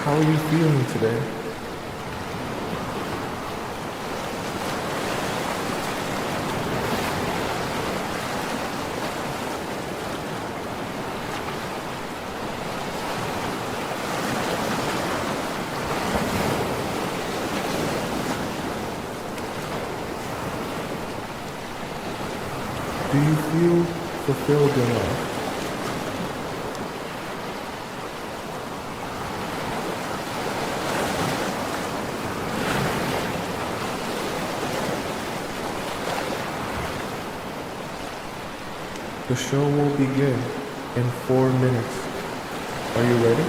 How are you feeling today? Do you feel fulfilled in life? The show will begin in 4 minutes. Are you ready?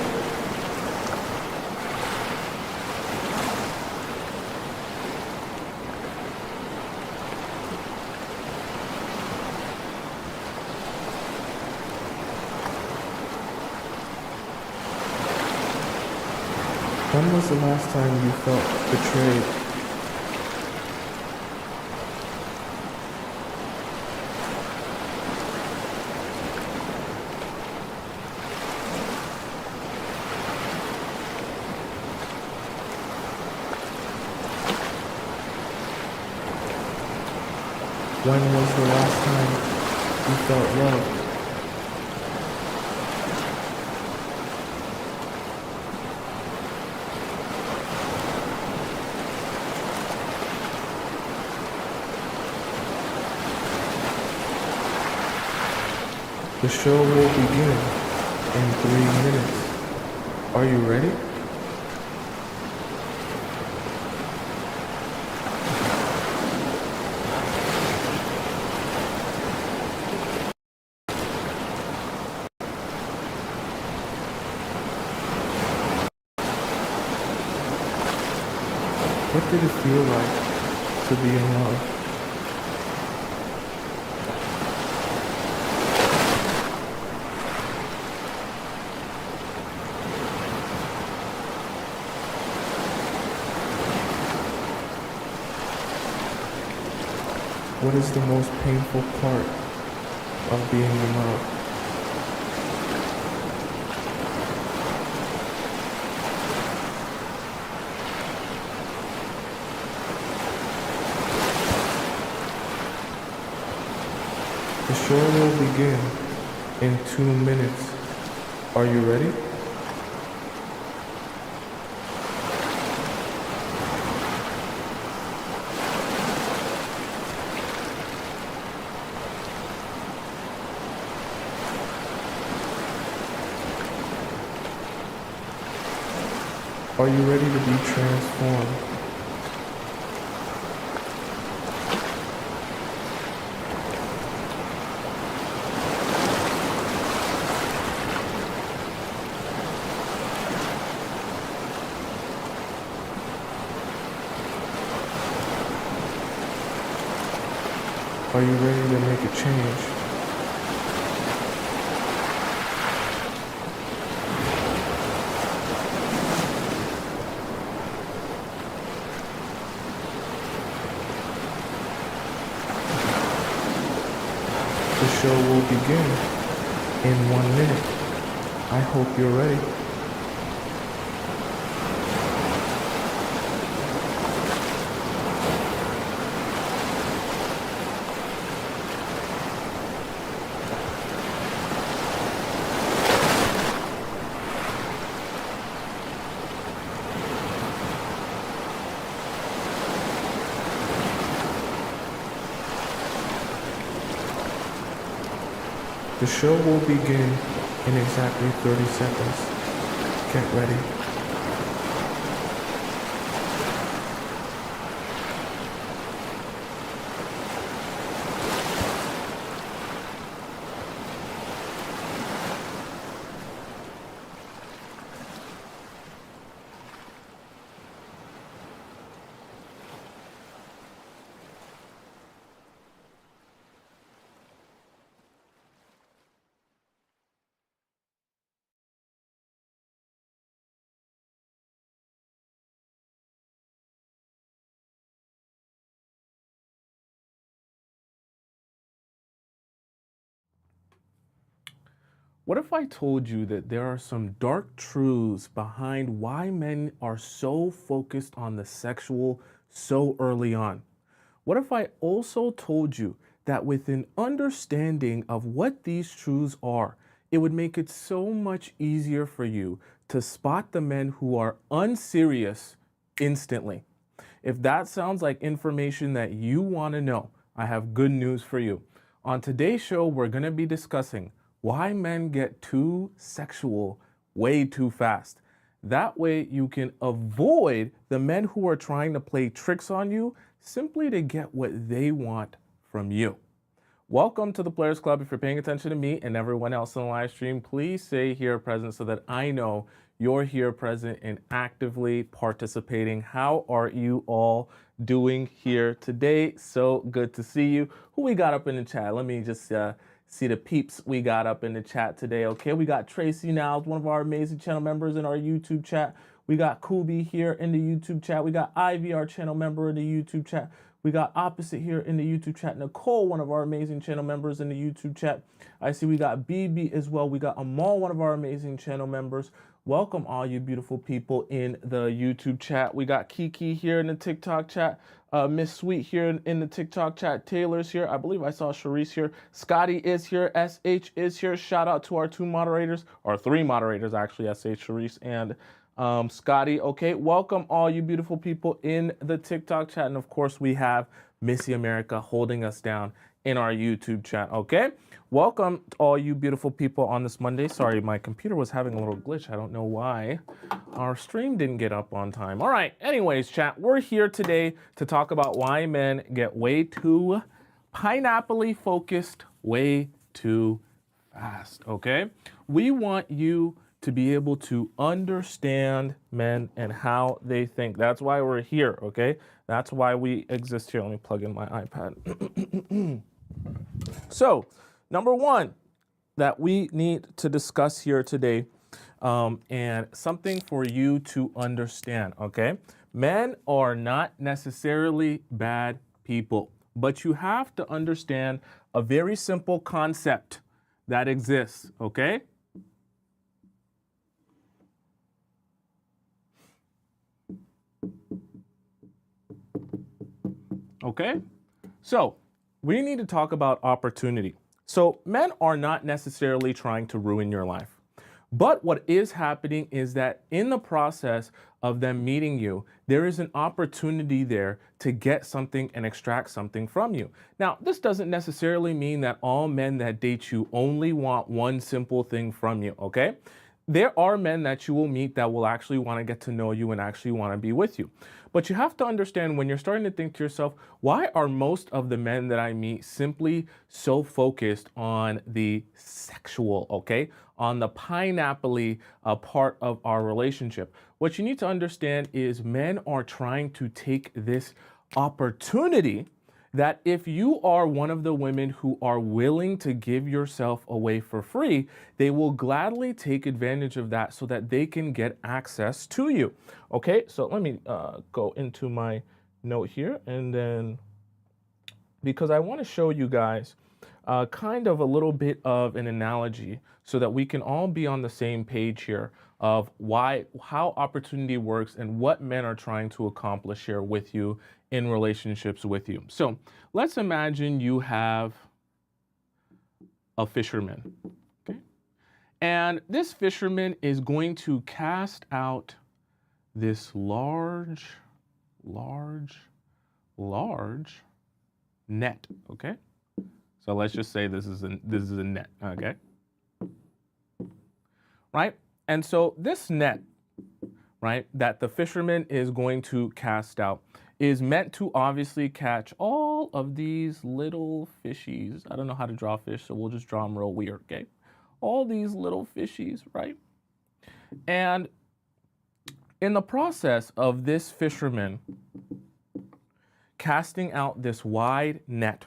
When was the last time you felt betrayed? When was the last time you felt loved? The show will begin in 3 minutes. Are you ready? What did it feel like to be in love? What is the most painful part of being in love? The show will begin in 2 minutes. Are you ready? Are you ready to be transformed? Are you ready to make a change? The show will begin in 1 minute. I hope you're ready. The show will begin in exactly 30 seconds. Get ready. What if I told you that there are some dark truths behind why men are so focused on the sexual so early on? What if I also told you that with an understanding of what these truths are, it would make it so much easier for you to spot the men who are unserious instantly? If that sounds like information that you want to know, I have good news for you. On today's show, we're going to be discussing why men get too sexual way too fast. That way you can avoid the men who are trying to play tricks on you simply to get what they want from you. Welcome to the Players Club. If you're paying attention to me and everyone else in the live stream, please say here present so that I know you're here present and actively participating. How are you all doing here today? So good to see you. Who we got up in the chat? Let me just see the peeps we got up in the chat today. Okay, we got Tracy Niles, one of our amazing channel members in our YouTube chat. We got Kubi here in the YouTube chat. We got Ivy, our channel member in the YouTube chat. We got Opposite here in the YouTube chat. Nicole, one of our amazing channel members in the YouTube chat. I see we got BB as well. We got Amal, one of our amazing channel members. Welcome all you beautiful people in the YouTube chat. We got Kiki here in the TikTok chat. Miss Sweet here in the TikTok chat. Taylor's here. I believe I saw Sharice here. Scotty is here. SH is here. Shout out to our two moderators, or three moderators actually, SH, Sharice, and Scotty. Okay, welcome all you beautiful people in the TikTok chat. And of course, we have Missy America holding us down in our YouTube chat. Okay, welcome to all you beautiful people on this Monday. Sorry, my computer was having a little glitch. I don't know why our stream didn't get up on time. All right, anyways, chat, we're here today to talk about why men get way too pineapple-y focused way too fast. Okay, we want you to be able to understand men and how they think. That's why we're here, okay? That's why we exist here. Let me plug in my iPad. So, number one that we need to discuss here today, and something for you to understand, okay? Men are not necessarily bad people, but you have to understand a very simple concept that exists, okay? Okay, so we need to talk about opportunity. So men are not necessarily trying to ruin your life. But what is happening is that in the process of them meeting you, there is an opportunity there to get something and extract something from you. Now, this doesn't necessarily mean that all men that date you only want one simple thing from you, okay? There are men that you will meet that will actually want to get to know you and actually want to be with you. But you have to understand when you're starting to think to yourself, why are most of the men that I meet simply so focused on the sexual, okay? On the pineapple-y part of our relationship. What you need to understand is men are trying to take this opportunity that if you are one of the women who are willing to give yourself away for free, they will gladly take advantage of that so that they can get access to you. Okay, so let me go into my note here, and then because I want to show you guys kind of a little bit of an analogy so that we can all be on the same page here of how opportunity works and what men are trying to accomplish here with you in relationships with you. So let's imagine you have a fisherman, okay? And this fisherman is going to cast out this large net, okay? So let's just say this is a net, okay? Right? And so this net, right, that the fisherman is going to cast out is meant to obviously catch all of these little fishies. I don't know how to draw fish, so we'll just draw them real weird, okay? All these little fishies, right? And in the process of this fisherman casting out this wide net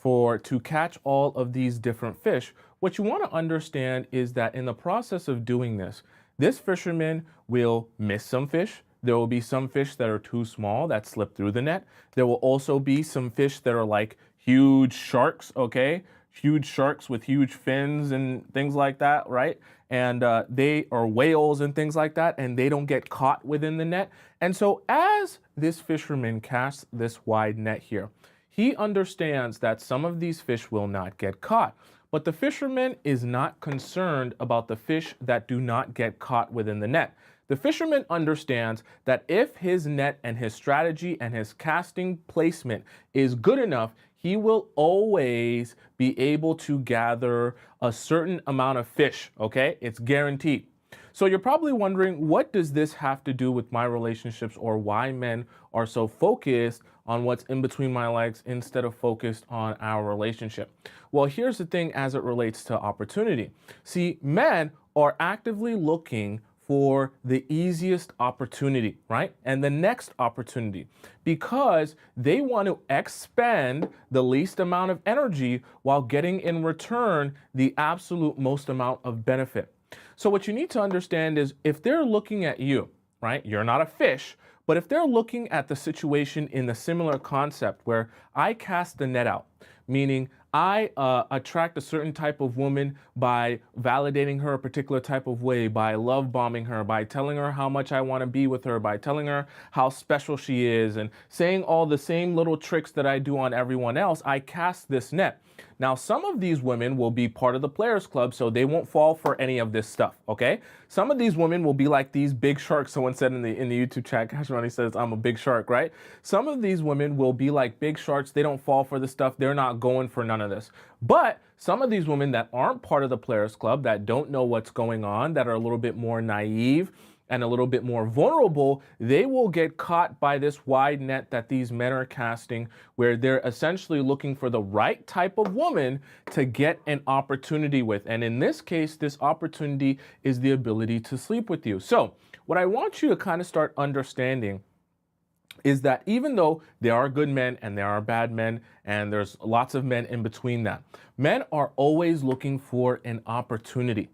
to catch all of these different fish, what you want to understand is that in the process of doing this, this fisherman will miss some fish. There will be some fish that are too small that slip through the net. There will also be some fish that are like huge sharks, okay? huge sharks with huge fins and things like that, right? And they are whales and things like that, and they don't get caught within the net. And so as this fisherman casts this wide net here, he understands that some of these fish will not get caught. But the fisherman is not concerned about the fish that do not get caught within the net. The fisherman understands that if his net and his strategy and his casting placement is good enough, he will always be able to gather a certain amount of fish, okay? It's guaranteed. So you're probably wondering, what does this have to do with my relationships, or why men are so focused on what's in between my legs instead of focused on our relationship? Well, here's the thing as it relates to opportunity. See, men are actively looking for the easiest opportunity, right? And the next opportunity, because they want to expend the least amount of energy while getting in return the absolute most amount of benefit. So what you need to understand is, if they're looking at you, right? You're not a fish, but if they're looking at the situation in the similar concept where I cast the net out, meaning I attract a certain type of woman by validating her a particular type of way, by love bombing her, by telling her how much I want to be with her, by telling her how special she is, and saying all the same little tricks that I do on everyone else. I cast this net. Now, some of these women will be part of the Players Club, so they won't fall for any of this stuff, okay? Some of these women will be like these big sharks. Someone said in the YouTube chat, Kashmani says, I'm a big shark, right? Some of these women will be like big sharks. They don't fall for the stuff. They're not going for none of this. But some of these women that aren't part of the Players Club, that don't know what's going on, that are a little bit more naive and a little bit more vulnerable, they will get caught by this wide net that these men are casting, where they're essentially looking for the right type of woman to get an opportunity with. And in this case, this opportunity is the ability to sleep with you. So what I want you to kind of start understanding is that even though there are good men and there are bad men, and there's lots of men in between that, men are always looking for an opportunity.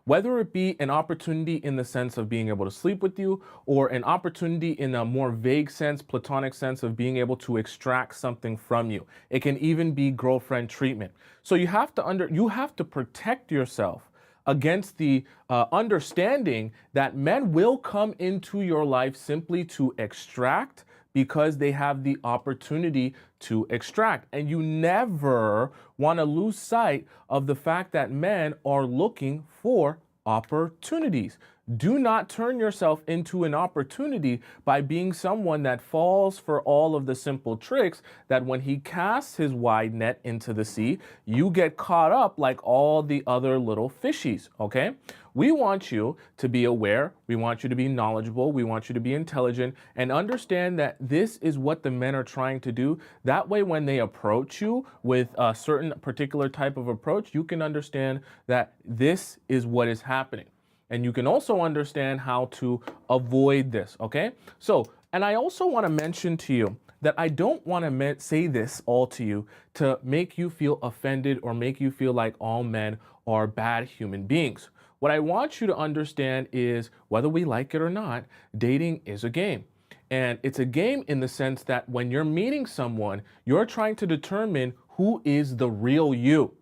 Whether it be an opportunity in the sense of being able to sleep with you, or an opportunity in a more vague sense, platonic sense of being able to extract something from you. It can even be girlfriend treatment. So you have to protect yourself against the understanding that men will come into your life simply to extract, because they have the opportunity to extract. And you never want to lose sight of the fact that men are looking for opportunities. Do not turn yourself into an opportunity by being someone that falls for all of the simple tricks, that when he casts his wide net into the sea, you get caught up like all the other little fishies, okay? We want you to be aware. We want you to be knowledgeable. We want you to be intelligent and understand that this is what the men are trying to do. That way, when they approach you with a certain particular type of approach, you can understand that this is what is happening. And you can also understand how to avoid this, okay? So, and I also want to mention to you that I don't want to say this all to you to make you feel offended or make you feel like all men are bad human beings. What I want you to understand is, whether we like it or not, dating is a game. And it's a game in the sense that when you're meeting someone, you're trying to determine who is the real you.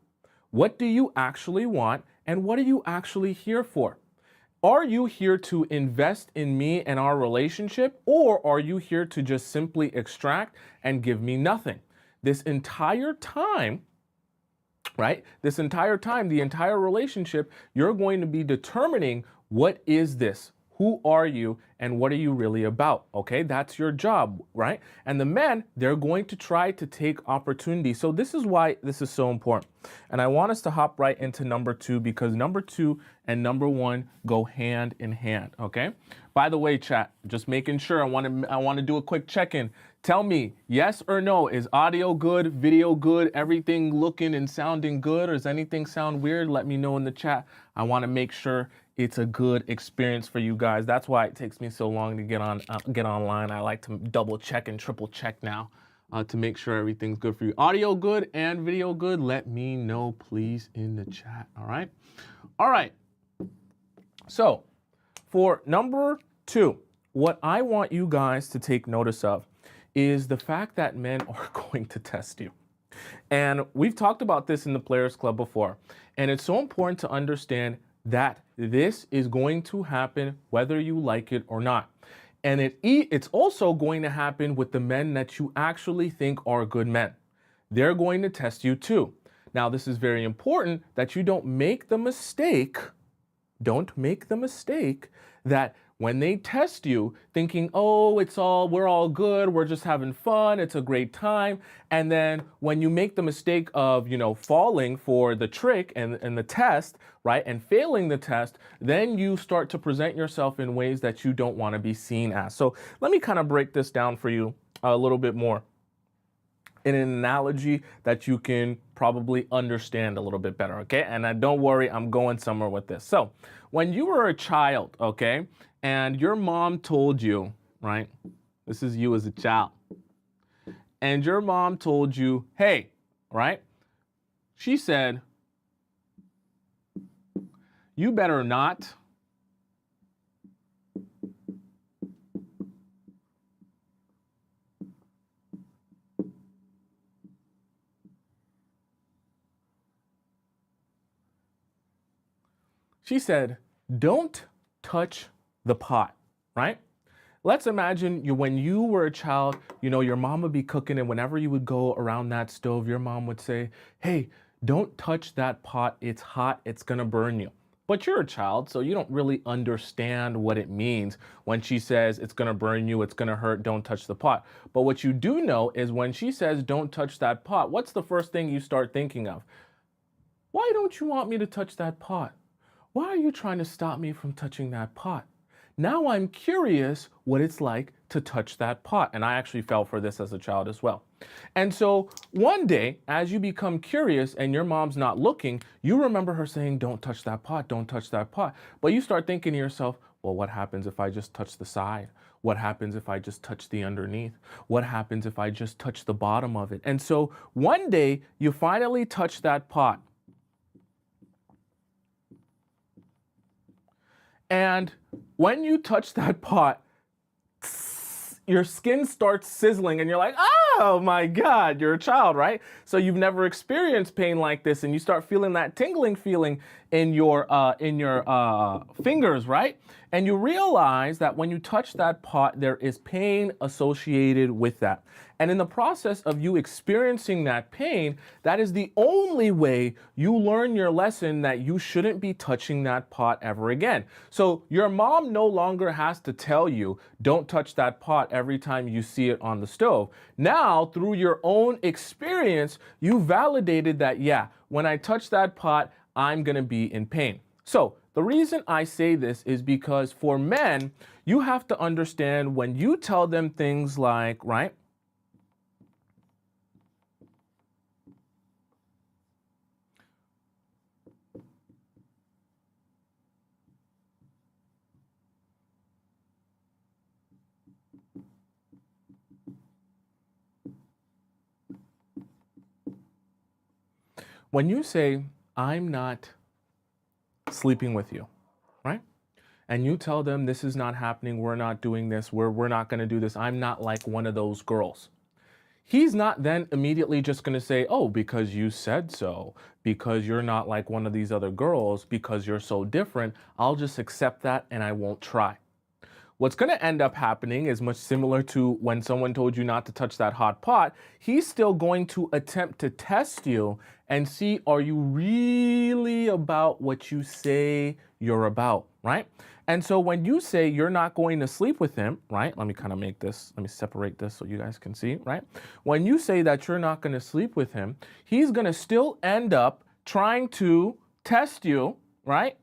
What do you actually want, and what are you actually here for? Are you here to invest in me and our relationship, or are you here to just simply extract and give me nothing? This entire time, right? This entire time, the entire relationship, you're going to be determining, what is this? Who are you, and what are you really about? Okay, that's your job, right? And the men, they're going to try to take opportunity. So this is why this is so important. And I want us to hop right into number 2, because number 2 and number 1 go hand in hand, okay? By the way, chat, just making sure, I want to do a quick check-in. Tell me, yes or no, is audio good, video good, everything looking and sounding good, or does anything sound weird? Let me know in the chat. I want to make sure it's a good experience for you guys. That's why it takes me so long to get online. I like to double check and triple check now to make sure everything's good for you. Audio good and video good? Let me know, please, in the chat. All right. All right. So for number 2, what I want you guys to take notice of is the fact that men are going to test you. And we've talked about this in the Players Club before. And it's so important to understand that this is going to happen whether you like it or not. And it's also going to happen with the men that you actually think are good men. They're going to test you too. Now, this is very important that you don't make the mistake that when they test you, thinking, oh, we're all good, we're just having fun, it's a great time. And then when you make the mistake of, falling for the trick and the test, right, and failing the test, then you start to present yourself in ways that you don't want to be seen as. So let me kind of break this down for you a little bit more in an analogy that you can probably understand a little bit better, okay? And don't worry, I'm going somewhere with this. So when you were a child, okay, and your mom told you, right, this is you as a child, and your mom told you, hey, right, she said, you better not she said, don't touch the pot, right? Let's imagine when you were a child, your mom would be cooking, and whenever you would go around that stove, your mom would say, hey, don't touch that pot. It's hot. It's going to burn you. But you're a child, so you don't really understand what it means when she says it's going to burn you, it's going to hurt, don't touch the pot. But what you do know is when she says don't touch that pot, what's the first thing you start thinking of? Why don't you want me to touch that pot? Why are you trying to stop me from touching that pot? Now I'm curious what it's like to touch that pot. And I actually fell for this as a child as well. And so one day, as you become curious and your mom's not looking, you remember her saying, don't touch that pot, don't touch that pot. But you start thinking to yourself, well, what happens if I just touch the side? What happens if I just touch the underneath? What happens if I just touch the bottom of it? And so one day you finally touch that pot. And when you touch that pot, your skin starts sizzling and you're like, oh my God, you're a child, right? So you've never experienced pain like this, and you start feeling that tingling feeling in your fingers, right? And you realize that when you touch that pot, there is pain associated with that. And in the process of you experiencing that pain, that is the only way you learn your lesson that you shouldn't be touching that pot ever again. So your mom no longer has to tell you, don't touch that pot every time you see it on the stove. Now, through your own experience, you validated that, yeah, when I touch that pot, I'm going to be in pain. So the reason I say this is because for men, you have to understand when you tell them things like, right, when you say, I'm not sleeping with you, right? And you tell them this is not happening, we're not doing this, we're not going to do this, I'm not like one of those girls. He's not then immediately just going to say, oh, because you said so, because you're not like one of these other girls, because you're so different, I'll just accept that and I won't try. What's going to end up happening is much similar to when someone told you not to touch that hot pot. He's still going to attempt to test you and see, are you really about what you say you're about, right? And so when you say you're not going to sleep with him, right? Let me separate this so you guys can see, right? When you say that you're not going to sleep with him, he's going to still end up trying to test you, right?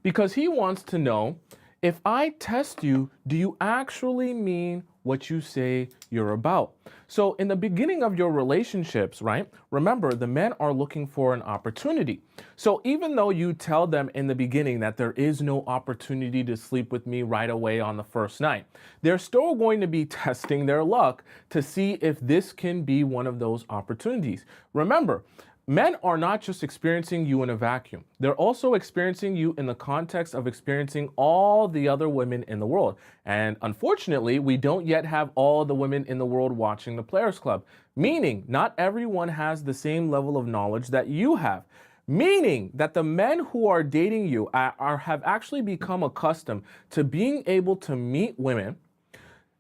Because he wants to know, if I test you, do you actually mean what you say you're about? So in the beginning of your relationships, right? Remember, the men are looking for an opportunity. So even though you tell them in the beginning that there is no opportunity to sleep with me right away on the first night, they're still going to be testing their luck to see if this can be one of those opportunities. Remember, men are not just experiencing you in a vacuum. They're also experiencing you in the context of experiencing all the other women in the world. And unfortunately, we don't yet have all the women in the world watching the Players Club, meaning not everyone has the same level of knowledge that you have. Meaning that the men who are dating you have actually become accustomed to being able to meet women,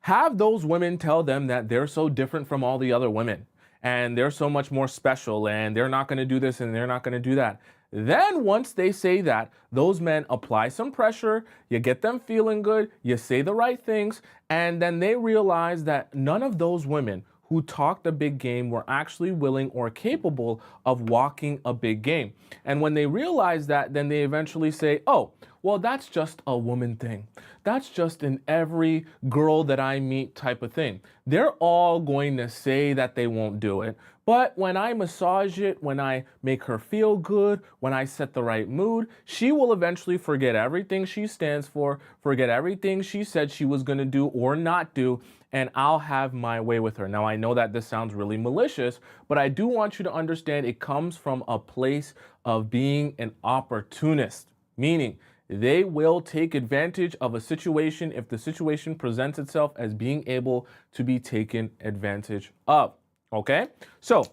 have those women tell them that they're so different from all the other women and they're so much more special and they're not going to do this and they're not going to do that. Then once they say that, those men apply some pressure, you get them feeling good, you say the right things, and then they realize that none of those women who talked a big game were actually willing or capable of walking a big game. And when they realize that, then they eventually say, oh, well, that's just a woman thing. That's just an every girl that I meet type of thing. They're all going to say that they won't do it. But when I massage it, when I make her feel good, when I set the right mood, she will eventually forget everything she stands for, forget everything she said she was going to do or not do, and I'll have my way with her. Now, I know that this sounds really malicious, but I do want you to understand it comes from a place of being an opportunist, meaning they will take advantage of a situation if the situation presents itself as being able to be taken advantage of. Okay? So,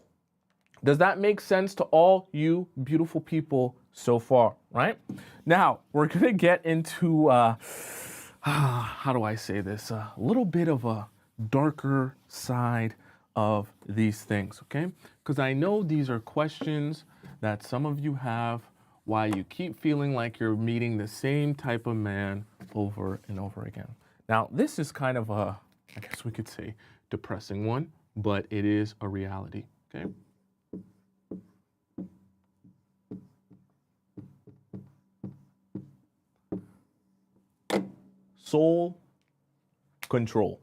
does that make sense to all you beautiful people so far, right? Now, we're going to get into, how do I say this? A little bit of a darker side of these things, okay? Because I know these are questions that some of you have, why you keep feeling like you're meeting the same type of man over and over again. Now, this is kind of a, I guess we could say, depressing one, but it is a reality, okay? Soul control.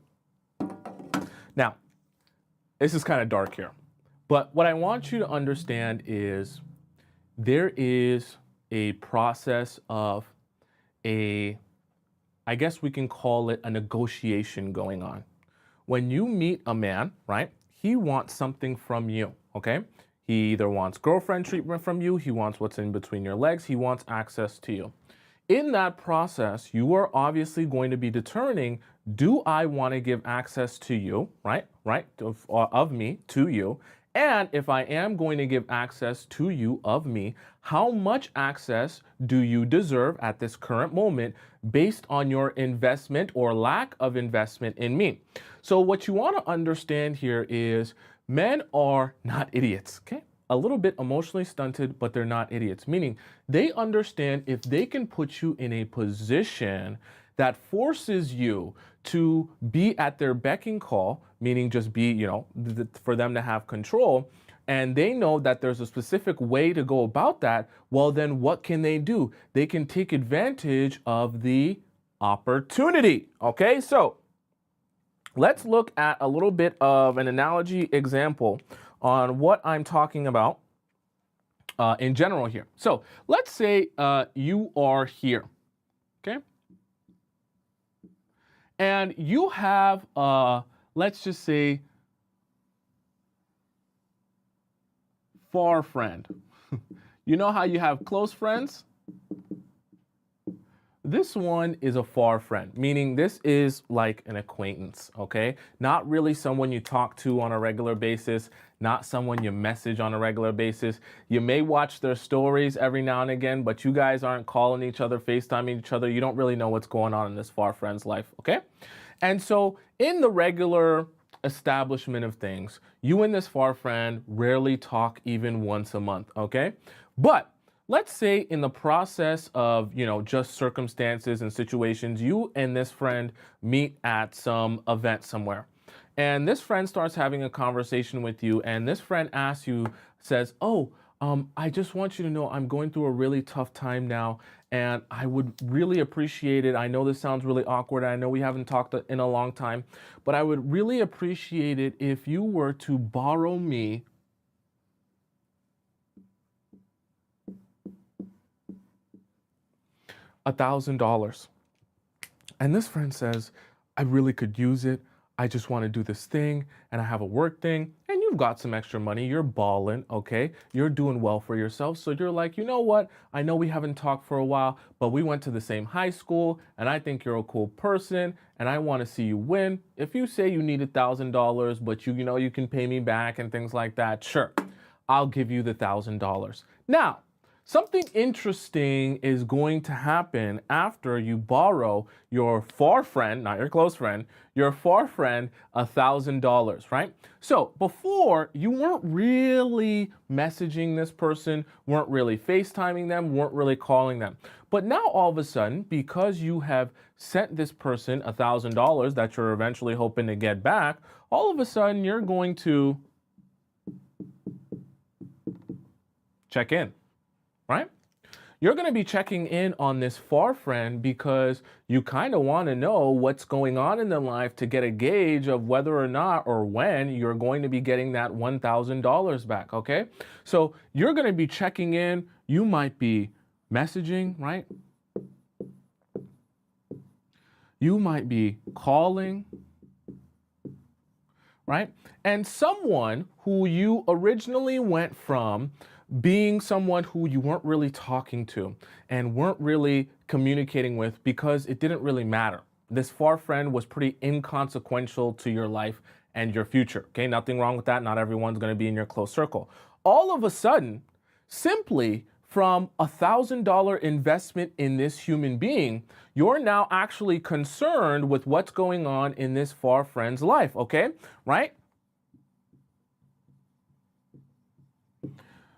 Now, this is kind of dark here, but what I want you to understand is there is a process of I guess we can call it a negotiation going on. When you meet a man, right, he wants something from you, okay? He either wants girlfriend treatment from you, he wants what's in between your legs, he wants access to you. In that process, you are obviously going to be determining, do I want to give access to you, right, of me to you? And if I am going to give access to you of me, how much access do you deserve at this current moment based on your investment or lack of investment in me? So what you want to understand here is men are not idiots, okay? A little bit emotionally stunted, but they're not idiots, meaning they understand if they can put you in a position that forces you to be at their beck and call, meaning just be, for them to have control, and they know that there's a specific way to go about that, well, then what can they do? They can take advantage of the opportunity, okay? So let's look at a little bit of an analogy example on what I'm talking about in general here. So let's say you are here, okay? And you have, let's just say, far friend. You know how you have close friends? This one is a far friend, meaning this is like an acquaintance, okay? Not really someone you talk to on a regular basis, not someone you message on a regular basis. You may watch their stories every now and again, but you guys aren't calling each other, FaceTiming each other. You don't really know what's going on in this far friend's life, okay? And so in the regular establishment of things, you and this far friend rarely talk even once a month, okay? But let's say in the process of, just circumstances and situations, you and this friend meet at some event somewhere. And this friend starts having a conversation with you, and this friend asks you, says, oh, I just want you to know I'm going through a really tough time now, and I would really appreciate it. I know this sounds really awkward. I know we haven't talked in a long time, but I would really appreciate it if you were to borrow me $1,000. And this friend says, I really could use it. I just want to do this thing and I have a work thing. And you've got some extra money, you're balling, okay? You're doing well for yourself. So you're like, you know what? I know we haven't talked for a while, but we went to the same high school and I think you're a cool person and I want to see you win. If you say you need $1,000, but you know, you can pay me back and things like that, sure, I'll give you the $1,000. Now, something interesting is going to happen after you borrow your far friend, not your close friend, your far friend $1,000, right? So before, you weren't really messaging this person, weren't really FaceTiming them, weren't really calling them. But now all of a sudden, because you have sent this person $1,000 that you're eventually hoping to get back, all of a sudden you're going to check in, right? You're going to be checking in on this far friend because you kind of want to know what's going on in their life to get a gauge of whether or not or when you're going to be getting that $1,000 back, okay? So you're going to be checking in. You might be messaging, right? You might be calling, right? And someone who you originally went from being someone who you weren't really talking to and weren't really communicating with because it didn't really matter. This far friend was pretty inconsequential to your life and your future. Okay, nothing wrong with that. Not everyone's going to be in your close circle. All of a sudden, simply from $1,000 investment in this human being, you're now actually concerned with what's going on in this far friend's life. Okay, right?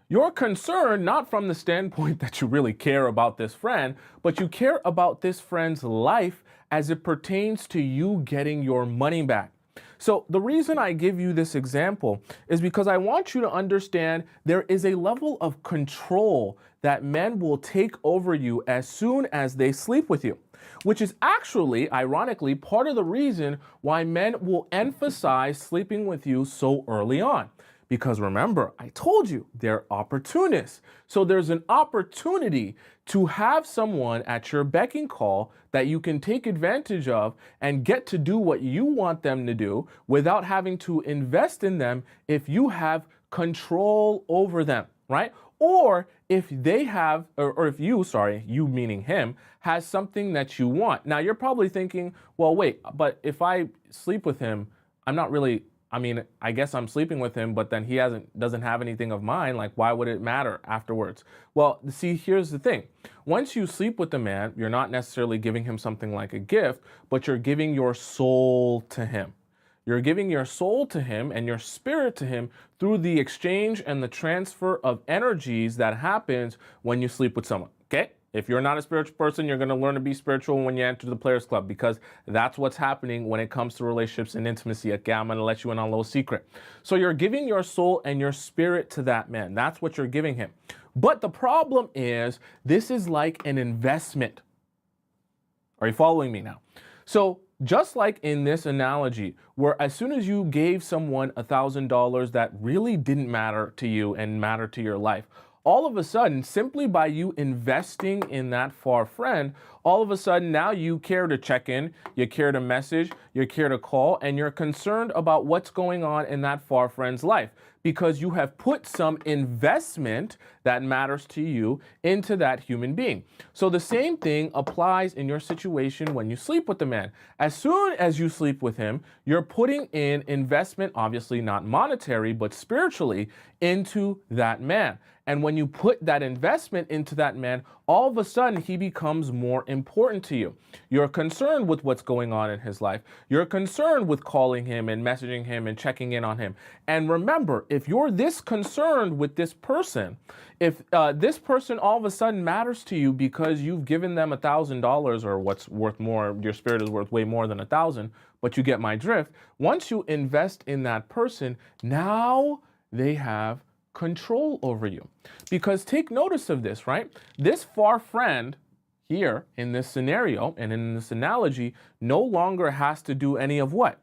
You're concerned not from the standpoint that you really care about this friend, but you care about this friend's life as it pertains to you getting your money back. So the reason I give you this example is because I want you to understand there is a level of control that men will take over you as soon as they sleep with you, which is actually, ironically, part of the reason why men will emphasize sleeping with you so early on. Because remember, I told you, they're opportunists. So there's an opportunity to have someone at your beck and call that you can take advantage of and get to do what you want them to do without having to invest in them if you have control over them, right? Or if they have, or if you, sorry, you meaning him, has something that you want. Now you're probably thinking, well, wait, but if I sleep with him, I'm not really, I guess I'm sleeping with him, but then he doesn't have anything of mine. Like, why would it matter afterwards? Well, see, here's the thing. Once you sleep with the man, you're not necessarily giving him something like a gift, but you're giving your soul to him. You're giving your soul to him and your spirit to him through the exchange and the transfer of energies that happens when you sleep with someone, okay? If you're not a spiritual person, you're going to learn to be spiritual when you enter the Players Club, because that's what's happening when it comes to relationships and intimacy. Okay, I'm going to let you in on a little secret. So you're giving your soul and your spirit to that man. That's what you're giving him. But the problem is, this is like an investment. Are you following me now? So just like in this analogy, where as soon as you gave someone $1,000 that really didn't matter to you and matter to your life, all of a sudden, simply by you investing in that far friend, all of a sudden now you care to check in, you care to message, you care to call, and you're concerned about what's going on in that far friend's life because you have put some investment that matters to you into that human being. So the same thing applies in your situation when you sleep with the man. As soon as you sleep with him, you're putting in investment, obviously not monetary, but spiritually, into that man. And when you put that investment into that man, all of a sudden he becomes more important to you. You're concerned with what's going on in his life. You're concerned with calling him and messaging him and checking in on him. And remember, if you're this concerned with this person, if this person all of a sudden matters to you because you've given them $1,000 or what's worth more, your spirit is worth way more than 1,000, but you get my drift. Once you invest in that person, now they have control over you. Because take notice of this, right? This far friend here in this scenario and in this analogy no longer has to do any of what?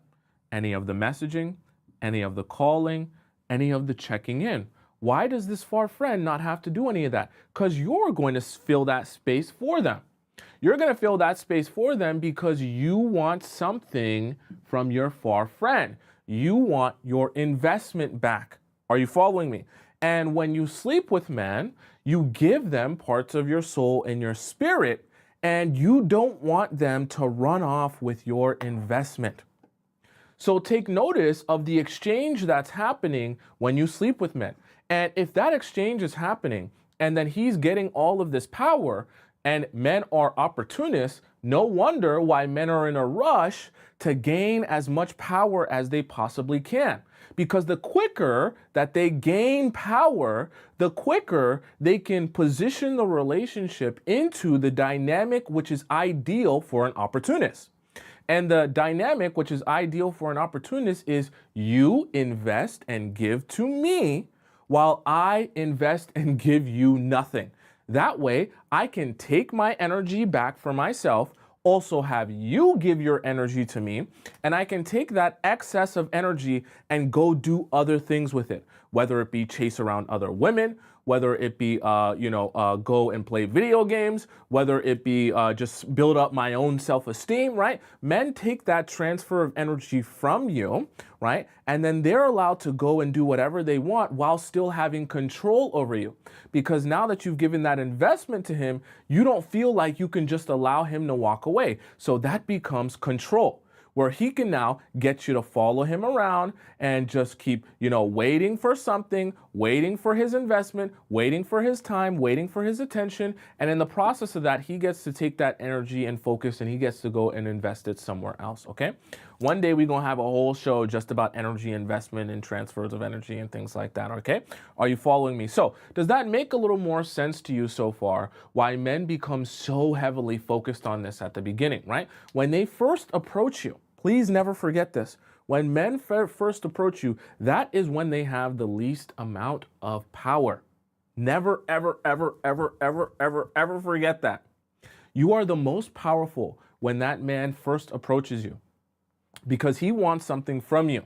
Any of the messaging, any of the calling, any of the checking in. Why does this far friend not have to do any of that? Because you're going to fill that space for them. You're going to fill that space for them because you want something from your far friend. You want your investment back. Are you following me? And when you sleep with men, you give them parts of your soul and your spirit, and you don't want them to run off with your investment. So take notice of the exchange that's happening when you sleep with men. And if that exchange is happening and then he's getting all of this power and men are opportunists, no wonder why men are in a rush to gain as much power as they possibly can. Because the quicker that they gain power, the quicker they can position the relationship into the dynamic which is ideal for an opportunist. And the dynamic which is ideal for an opportunist is you invest and give to me while I invest and give you nothing. That way, I can take my energy back for myself, also have you give your energy to me, and I can take that excess of energy and go do other things with it, whether it be chase around other women, whether it be, go and play video games, whether it be just build up my own self-esteem, right? Men take that transfer of energy from you, right? And then they're allowed to go and do whatever they want while still having control over you. Because now that you've given that investment to him, you don't feel like you can just allow him to walk away. So that becomes control, where he can now get you to follow him around and just keep, waiting for something, waiting for his investment, waiting for his time, waiting for his attention. And in the process of that, he gets to take that energy and focus and he gets to go and invest it somewhere else, okay? One day we're going to have a whole show just about energy investment and transfers of energy and things like that, okay? Are you following me? So does that make a little more sense to you so far, why men become so heavily focused on this at the beginning, right? When they first approach you, please never forget this. When men first approach you, that is when they have the least amount of power. Never, ever, ever, ever, ever, ever, ever forget that. You are the most powerful when that man first approaches you because he wants something from you.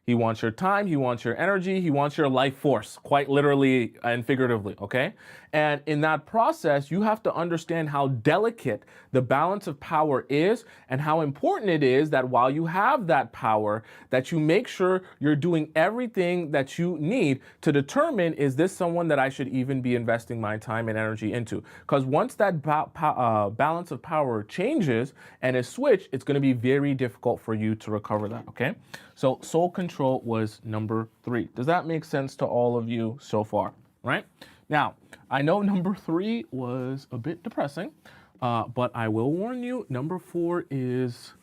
He wants your time, he wants your energy, he wants your life force, quite literally and figuratively, okay? And in that process, you have to understand how delicate the balance of power is and how important it is that while you have that power, that you make sure you're doing everything that you need to determine, is this someone that I should even be investing my time and energy into? Because once that balance of power changes and is switched, it's going to be very difficult for you to recover that, okay? So soul control was number 3. Does that make sense to all of you so far, right? Now, I know number 3 was a bit depressing, but I will warn you, number 4 is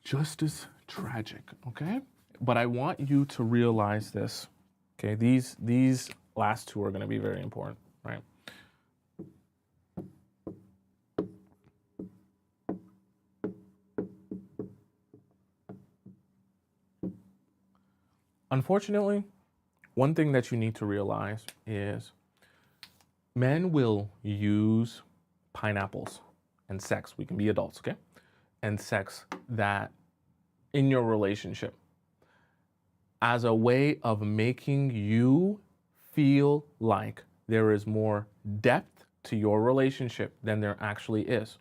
just as tragic, okay? But I want you to realize this, okay? These last 2 are going to be very important, right? Unfortunately, one thing that you need to realize is men will use pineapples and sex. We can be adults, okay? And sex that in your relationship as a way of making you feel like there is more depth to your relationship than there actually is.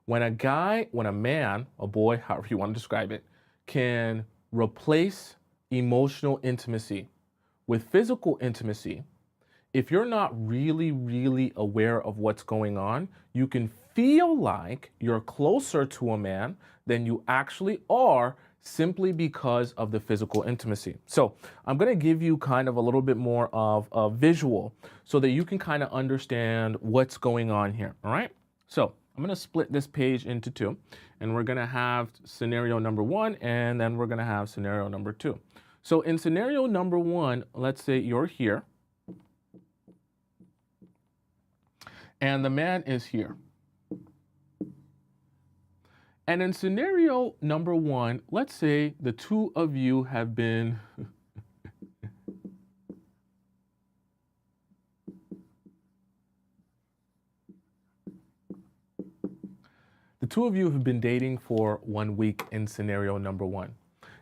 When a man, a boy, however you want to describe it, can replace emotional intimacy with physical intimacy, if you're not really, really aware of what's going on, you can feel like you're closer to a man than you actually are simply because of the physical intimacy. So I'm going to give you kind of a little bit more of a visual so that you can kind of understand what's going on here. All right. So I'm going to split this page into 2, and we're going to have scenario number 1, and then we're going to have scenario number 2. So in scenario number 1, let's say you're here and the man is here. And in scenario number 1, let's say the 2 of you have been the 2 of you have been dating for 1 week in scenario number 1.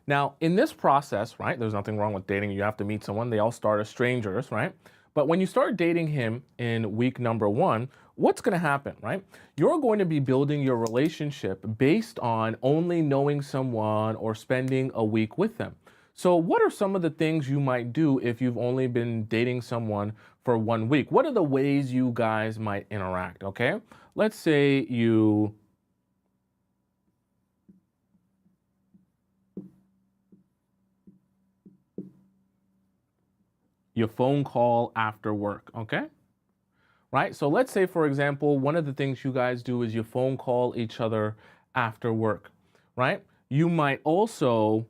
Now, in this process, right, there's nothing wrong with dating. You have to meet someone. They all start as strangers, right? But when you start dating him in week number 1, what's going to happen, right? You're going to be building your relationship based on only knowing someone or spending a week with them. So what are some of the things you might do if you've only been dating someone for 1 week? What are the ways you guys might interact, okay? Let's say you phone call after work, okay? Right? So let's say, for example, one of the things you guys do is you phone call each other after work, right? You might also,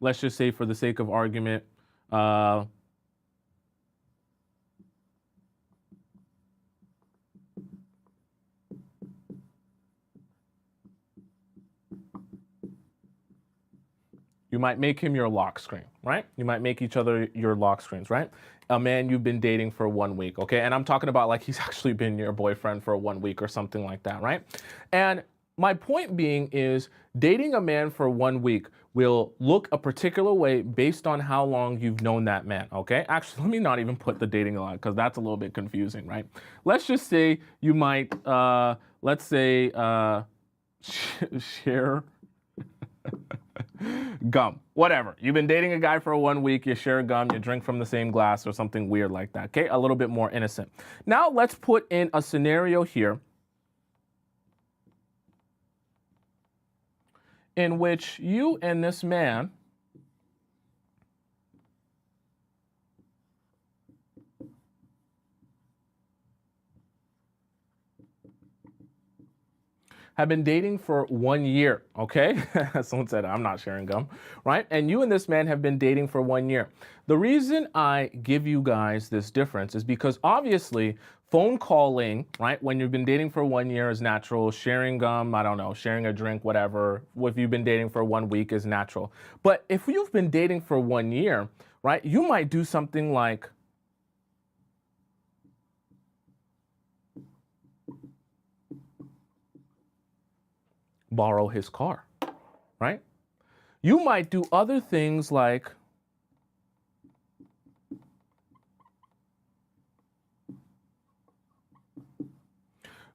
let's just say for the sake of argument, uh, you might make him your lock screen, right? You might make each other your lock screens, right? A man you've been dating for 1 week, okay? And I'm talking about like he's actually been your boyfriend for 1 week or something like that, right? And my point being is dating a man for 1 week will look a particular way based on how long you've known that man, okay? Actually, let me not even put the dating a lot because that's a little bit confusing, right? Let's just say you might, let's say, share gum, whatever. You've been dating a guy for 1 week, you share gum, you drink from the same glass or something weird like that, okay? A little bit more innocent. Now let's put in a scenario here in which you and this man have been dating for 1 year, okay? Someone said, I'm not sharing gum, right? And you and this man have been dating for 1 year. The reason I give you guys this difference is because obviously phone calling, right, when you've been dating for 1 year is natural. Sharing gum, I don't know, sharing a drink, whatever, if you've been dating for 1 week is natural. But if you've been dating for 1 year, right, you might do something like, borrow his car, right? You might do other things like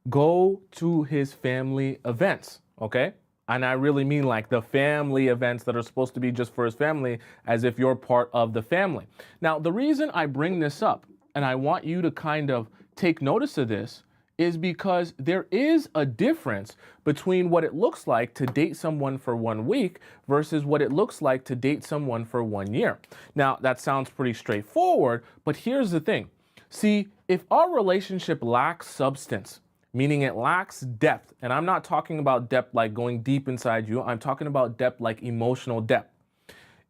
go to his family events, okay? And I really mean like the family events that are supposed to be just for his family, as if you're part of the family. Now, the reason I bring this up, and I want you to kind of take notice of this, is because there is a difference between what it looks like to date someone for 1 week versus what it looks like to date someone for 1 year. Now, that sounds pretty straightforward, but here's the thing. See, if our relationship lacks substance, meaning it lacks depth, and I'm not talking about depth like going deep inside you, I'm talking about depth like emotional depth.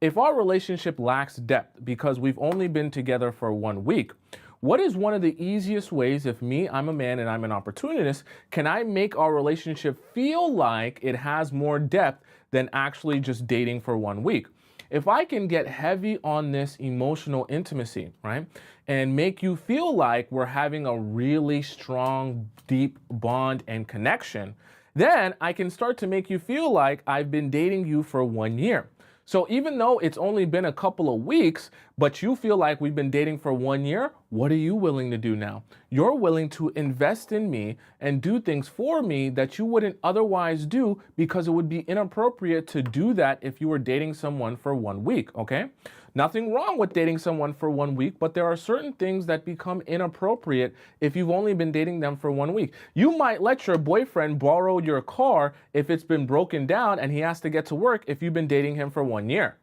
If our relationship lacks depth because we've only been together for 1 week, what is one of the easiest ways, if I'm a man and I'm an opportunist, can I make our relationship feel like it has more depth than actually just dating for 1 week? If I can get heavy on this emotional intimacy, right, and make you feel like we're having a really strong, deep bond and connection, then I can start to make you feel like I've been dating you for 1 year. So even though it's only been a couple of weeks, but you feel like we've been dating for 1 year, what are you willing to do now? You're willing to invest in me and do things for me that you wouldn't otherwise do because it would be inappropriate to do that if you were dating someone for 1 week, okay? Nothing wrong with dating someone for 1 week, but there are certain things that become inappropriate if you've only been dating them for 1 week. You might let your boyfriend borrow your car if it's been broken down and he has to get to work if you've been dating him for 1 year.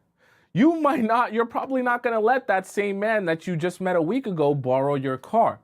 You're probably not going to let that same man that you just met a week ago borrow your car.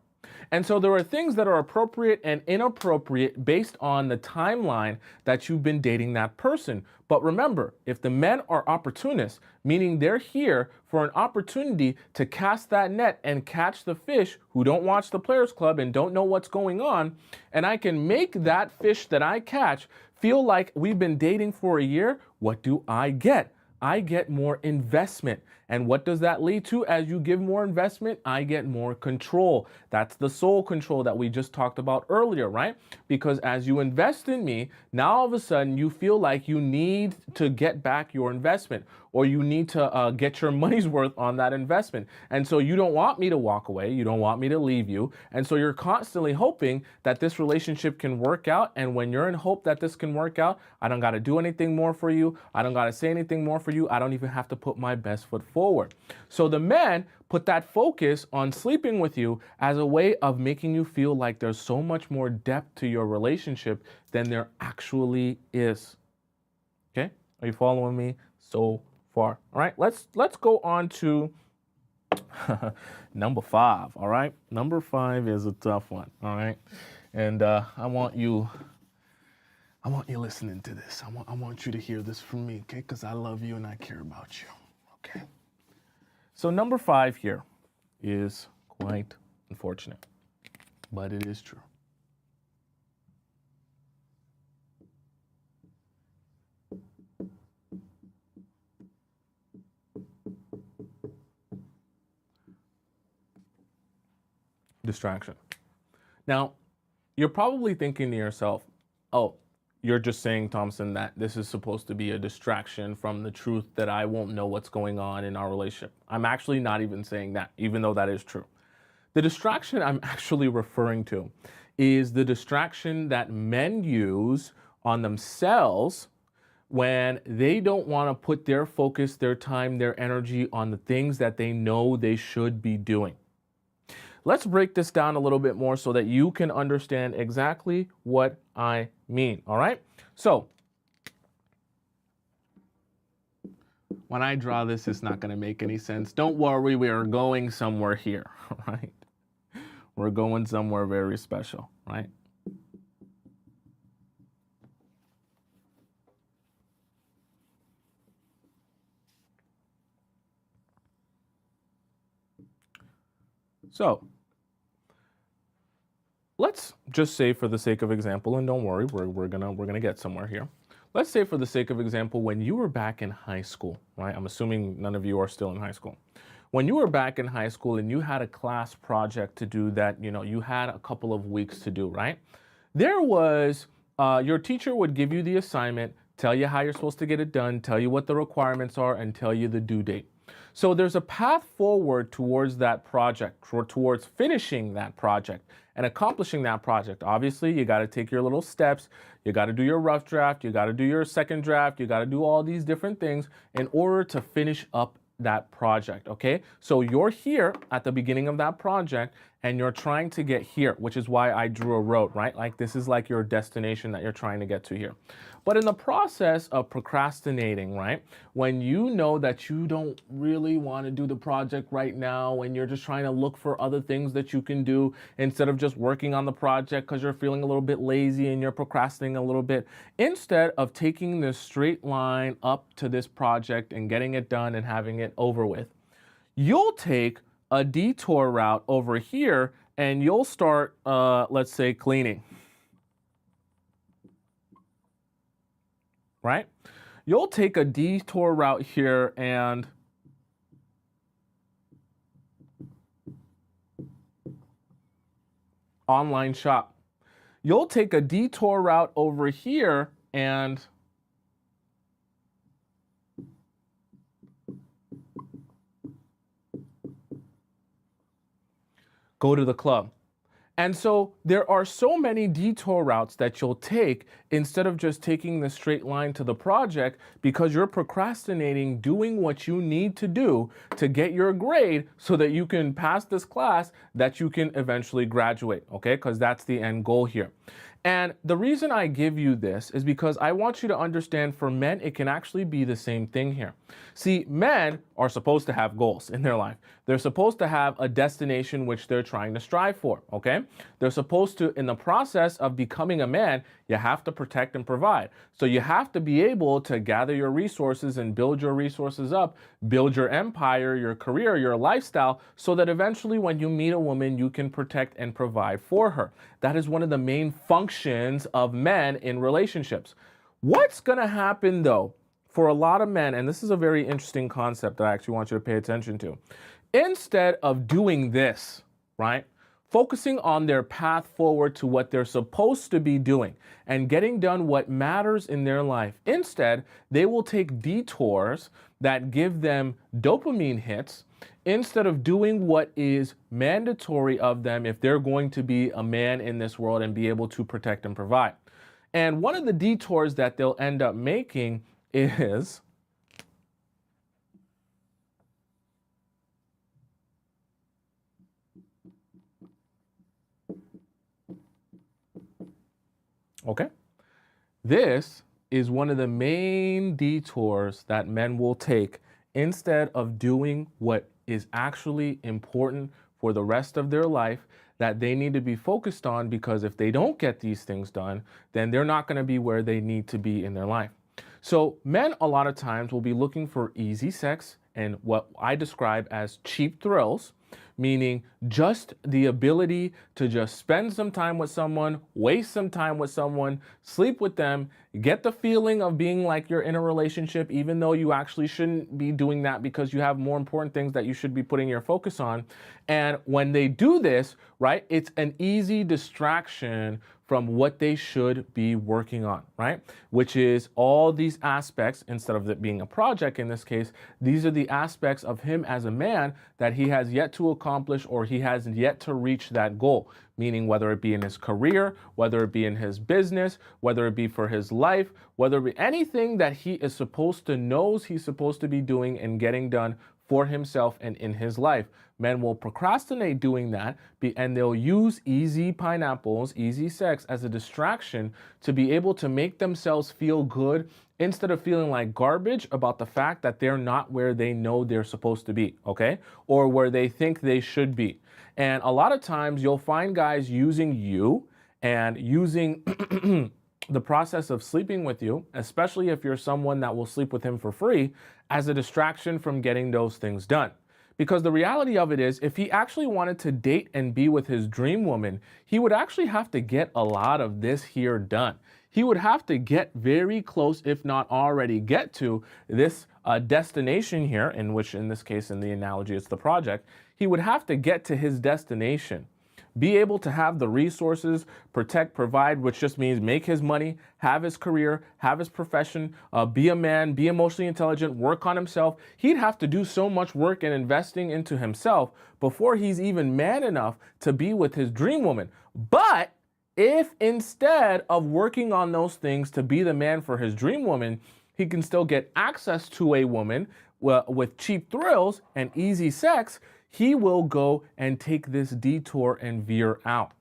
And so there are things that are appropriate and inappropriate based on the timeline that you've been dating that person. But remember, if the men are opportunists, meaning they're here for an opportunity to cast that net and catch the fish who don't watch the Players Club and don't know what's going on, and I can make that fish that I catch feel like we've been dating for a year, what do I get? I get more investment. And what does that lead to? As you give more investment, I get more control. That's the soul control that we just talked about earlier, right? Because as you invest in me, now all of a sudden you feel like you need to get back your investment, or you need to get your money's worth on that investment. And so you don't want me to walk away. You don't want me to leave you. And so you're constantly hoping that this relationship can work out. And when you're in hope that this can work out, I don't got to do anything more for you. I don't got to say anything more for you. I don't even have to put my best foot forward. So the men put that focus on sleeping with you as a way of making you feel like there's so much more depth to your relationship than there actually is. Okay? Are you following me so far? All right, let's go on to number 5. All right, number 5 is a tough one. All right, and I want you listening to this. I want you to hear this from me, okay? Because I love you and I care about you. Okay. So number 5 here is quite unfortunate, but it is true. Distraction. Now, you're probably thinking to yourself, oh, you're just saying, Tomisin, that this is supposed to be a distraction from the truth that I won't know what's going on in our relationship. I'm actually not even saying that, even though that is true. The distraction I'm actually referring to is the distraction that men use on themselves when they don't want to put their focus, their time, their energy on the things that they know they should be doing. Let's break this down a little bit more so that you can understand exactly what I mean, all right? So, when I draw this, it's not going to make any sense. Don't worry, we are going somewhere here, all right? We're going somewhere very special, right? So, let's just say for the sake of example, and don't worry, we're gonna get somewhere here. Let's say for the sake of example, when you were back in high school, right? I'm assuming none of you are still in high school. When you were back in high school and you had a class project to do that, you had a couple of weeks to do, right? There was, your teacher would give you the assignment, tell you how you're supposed to get it done, tell you what the requirements are, and tell you the due date. So there's a path forward towards that project, or towards finishing that project and accomplishing that project. Obviously, you got to take your little steps. You got to do your rough draft. You got to do your second draft. You got to do all these different things in order to finish up that project, okay? So you're here at the beginning of that project and you're trying to get here, which is why I drew a road, right? Like this is like your destination that you're trying to get to here. But in the process of procrastinating, right? When you know that you don't really want to do the project right now and you're just trying to look for other things that you can do instead of just working on the project because you're feeling a little bit lazy and you're procrastinating a little bit, instead of taking this straight line up to this project and getting it done and having it over with, you'll take a detour route over here and you'll start, let's say, cleaning. Right? You'll take a detour route here and online shop. You'll take a detour route over here and go to the club. And so there are so many detour routes that you'll take instead of just taking the straight line to the project because you're procrastinating doing what you need to do to get your grade so that you can pass this class, that you can eventually graduate, okay? Because that's the end goal here. And the reason I give you this is because I want you to understand for men, it can actually be the same thing here. See, men are supposed to have goals in their life. They're supposed to have a destination which they're trying to strive for, okay? They're supposed to, in the process of becoming a man, you have to protect and provide. So you have to be able to gather your resources and build your resources up, build your empire, your career, your lifestyle, so that eventually when you meet a woman, you can protect and provide for her. That is one of the main functions of men in relationships. What's gonna happen though for a lot of men, and this is a very interesting concept that I actually want you to pay attention to, instead of doing this, right? Focusing on their path forward to what they're supposed to be doing and getting done what matters in their life. Instead, they will take detours that give them dopamine hits instead of doing what is mandatory of them if they're going to be a man in this world and be able to protect and provide. And one of the detours that they'll end up making is okay. This is one of the main detours that men will take instead of doing what is actually important for the rest of their life that they need to be focused on, because if they don't get these things done, then they're not going to be where they need to be in their life. So men a lot of times will be looking for easy sex and what I describe as cheap thrills, meaning just the ability to just spend some time with someone, waste some time with someone, sleep with them, get the feeling of being like you're in a relationship, even though you actually shouldn't be doing that because you have more important things that you should be putting your focus on. And when they do this, right, it's an easy distraction from what they should be working on, right? Which is all these aspects, instead of it being a project in this case, these are the aspects of him as a man that he has yet to accomplish or he has yet to reach that goal. Meaning whether it be in his career, whether it be in his business, whether it be for his life, whether it be anything that he is supposed to knows he's supposed to be doing and getting done for himself and in his life. Men will procrastinate doing that and they'll use easy pineapples, easy sex as a distraction to be able to make themselves feel good instead of feeling like garbage about the fact that they're not where they know they're supposed to be, okay? Or where they think they should be. And a lot of times you'll find guys using you and using the process of sleeping with you, especially if you're someone that will sleep with him for free, as a distraction from getting those things done. Because the reality of it is, if he actually wanted to date and be with his dream woman, he would actually have to get a lot of this here done. He would have to get very close, if not already get to this destination here, in which in this case, in the analogy, it's the project. He would have to get to his destination, be able to have the resources, protect, provide, which just means make his money, have his career, have his profession, be a man, be emotionally intelligent, work on himself. He'd have to do so much work and investing into himself before he's even man enough to be with his dream woman. But if instead of working on those things to be the man for his dream woman, he can still get access to a woman with cheap thrills and easy sex, he will go and take this detour and veer out.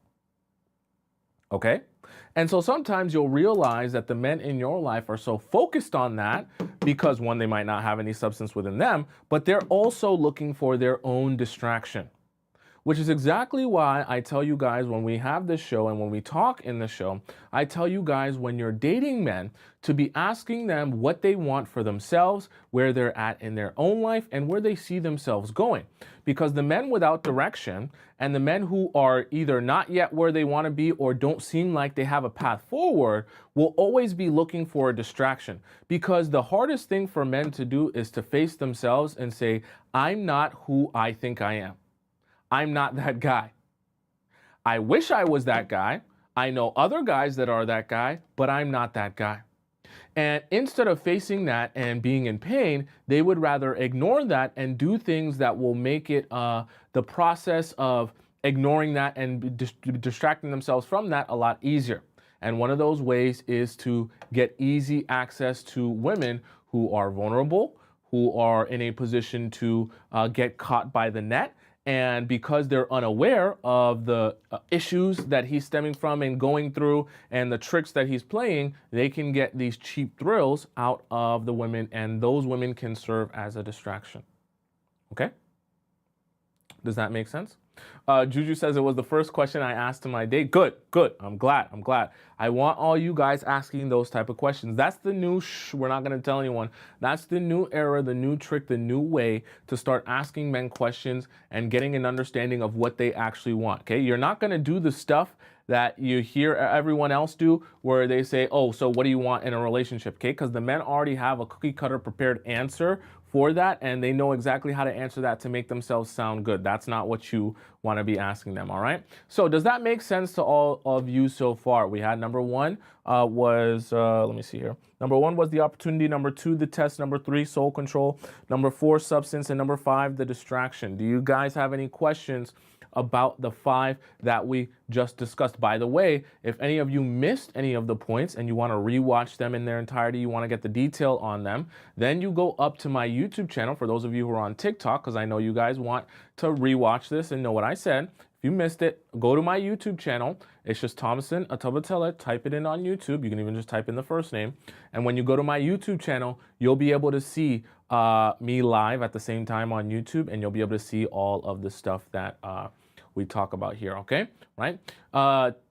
Okay? And so sometimes you'll realize that the men in your life are so focused on that because, one, they might not have any substance within them, but they're also looking for their own distraction. Which is exactly why I tell you guys when we have this show and when we talk in the show, I tell you guys when you're dating men to be asking them what they want for themselves, where they're at in their own life, and where they see themselves going. Because the men without direction and the men who are either not yet where they want to be or don't seem like they have a path forward will always be looking for a distraction. Because the hardest thing for men to do is to face themselves and say, I'm not who I think I am. I'm not that guy. I wish I was that guy. I know other guys that are that guy, but I'm not that guy. And instead of facing that and being in pain, they would rather ignore that and do things that will make it the process of ignoring that and distracting themselves from that a lot easier. And one of those ways is to get easy access to women who are vulnerable, who are in a position to get caught by the net. And because they're unaware of the issues that he's stemming from and going through and the tricks that he's playing, they can get these cheap thrills out of the women, and those women can serve as a distraction. Okay? Does that make sense? Juju says it was the first question I asked to my date. Good, good. I'm glad. I want all you guys asking those type of questions. That's the new we're not going to tell anyone. That's the new era, the new trick, the new way to start asking men questions and getting an understanding of what they actually want. Okay? You're not going to do the stuff that you hear everyone else do, where they say, oh, so what do you want in a relationship? Okay, because the men already have a cookie cutter prepared answer for that, and they know exactly how to answer that to make themselves sound good. That's not what you want to be asking them. All right, so does that make sense to all of you so far? We had number one was let me see here. Number one was the opportunity. Number two, the test. Number three, soul control. Number four, substance. And number five, the distraction. Do you guys have any questions about the five that we just discussed? By the way, if any of you missed any of the points and you want to rewatch them in their entirety, you want to get the detail on them, then you go up to my YouTube channel. For those of you who are on TikTok, because I know you guys want to rewatch this and know what I said. If you missed it, go to my YouTube channel. It's just Tomisin Atobatele. Type it in on YouTube. You can even just type in the first name. And when you go to my YouTube channel, you'll be able to see me live at the same time on YouTube, and you'll be able to see all of the stuff that we talk about here, okay? Right?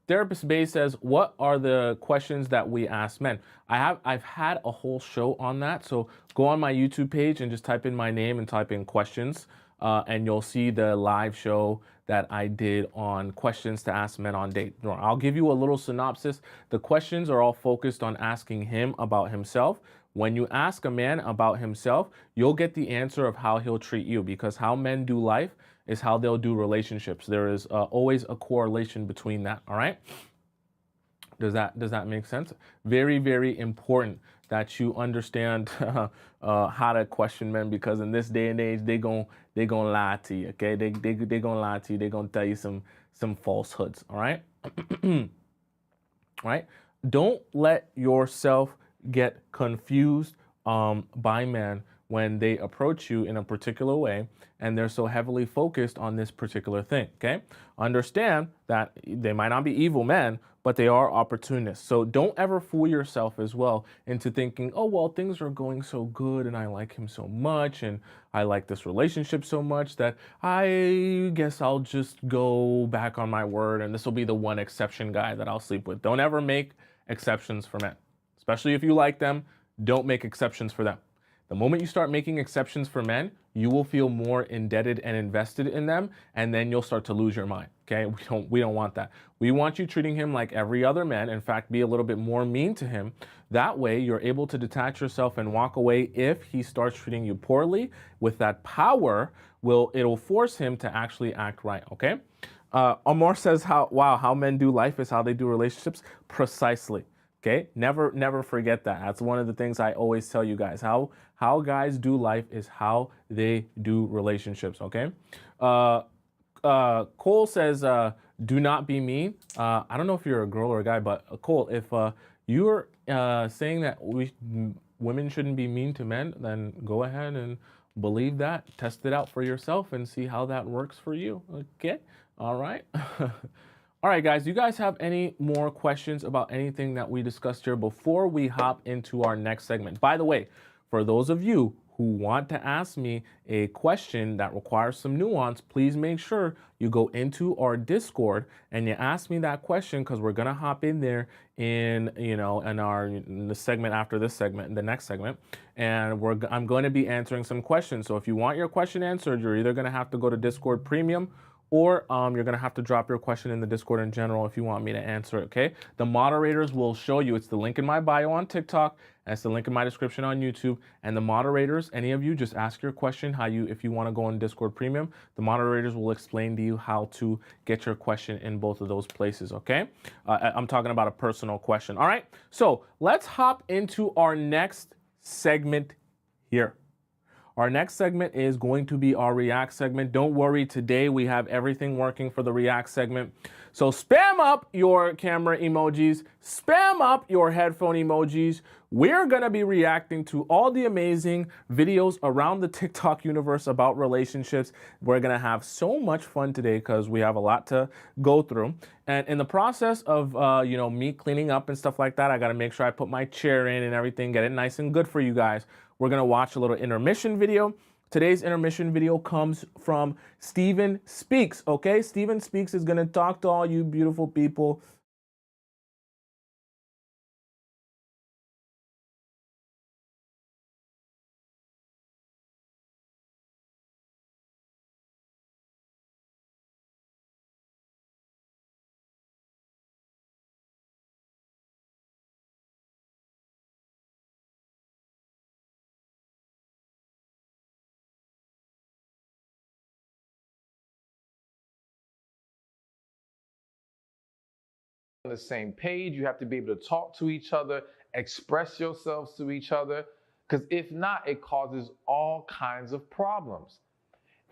Therapist Bay says, what are the questions that we ask men? I've had a whole show on that. So go on my YouTube page and just type in my name and type in questions. And you'll see the live show that I did on questions to ask men on date. I'll give you a little synopsis. The questions are all focused on asking him about himself. When you ask a man about himself, you'll get the answer of how he'll treat you, because how men do life is how they'll do relationships. There is always a correlation between that. All right. Does that make sense? Very, very important that you understand how to question men, because in this day and age, they gonna lie to you. Okay, they gonna lie to you. They gonna tell you some falsehoods. All right, all right. Don't let yourself get confused by men when they approach you in a particular way and they're so heavily focused on this particular thing. Okay, understand that they might not be evil men, but they are opportunists. So don't ever fool yourself as well into thinking, oh, well, things are going so good and I like him so much and I like this relationship so much that I guess I'll just go back on my word and this will be the one exception guy that I'll sleep with. Don't ever make exceptions for men, especially if you like them. Don't make exceptions for them. The moment you start making exceptions for men, you will feel more indebted and invested in them, and then you'll start to lose your mind. Okay, we don't want that. We want you treating him like every other man. In fact, be a little bit more mean to him. That way, you're able to detach yourself and walk away if he starts treating you poorly. With that power, it'll force him to actually act right. Okay. Amor says, how men do life is how they do relationships. Precisely. Okay, never forget that. That's one of the things I always tell you guys. How guys do life is how they do relationships. Okay. Cole says, do not be mean. I don't know if you're a girl or a guy, but Cole, if you're saying that women shouldn't be mean to men, then go ahead and believe that. Test it out for yourself and see how that works for you. Okay. All right. All right, guys, you guys have any more questions about anything that we discussed here before we hop into our next segment? By the way, for those of you who want to ask me a question that requires some nuance, please make sure you go into our Discord and you ask me that question, because we're going to hop in there in the segment after this segment, in the next segment, and I'm going to be answering some questions. So if you want your question answered, you're either going to have to go to Discord Premium, or you're going to have to drop your question in the Discord in general if you want me to answer it, okay? The moderators will show you. It's the link in my bio on TikTok, and it's the link in my description on YouTube. And the moderators, any of you, just ask your question, if you want to go on Discord Premium, the moderators will explain to you how to get your question in both of those places, okay? I'm talking about a personal question, all right? So let's hop into our next segment here. Our next segment is going to be our React segment. Don't worry, today we have everything working for the React segment. So spam up your camera emojis, spam up your headphone emojis. We're gonna be reacting to all the amazing videos around the TikTok universe about relationships. We're gonna have so much fun today because we have a lot to go through. And in the process of me cleaning up and stuff like that, I gotta make sure I put my chair in and everything, get it nice and good for you guys. We're going to watch a little intermission video. Today's intermission video comes from Steven Speaks, okay? Steven Speaks is going to talk to all you beautiful people the same page. You have to be able to talk to each other, express yourselves to each other, because if not, it causes all kinds of problems.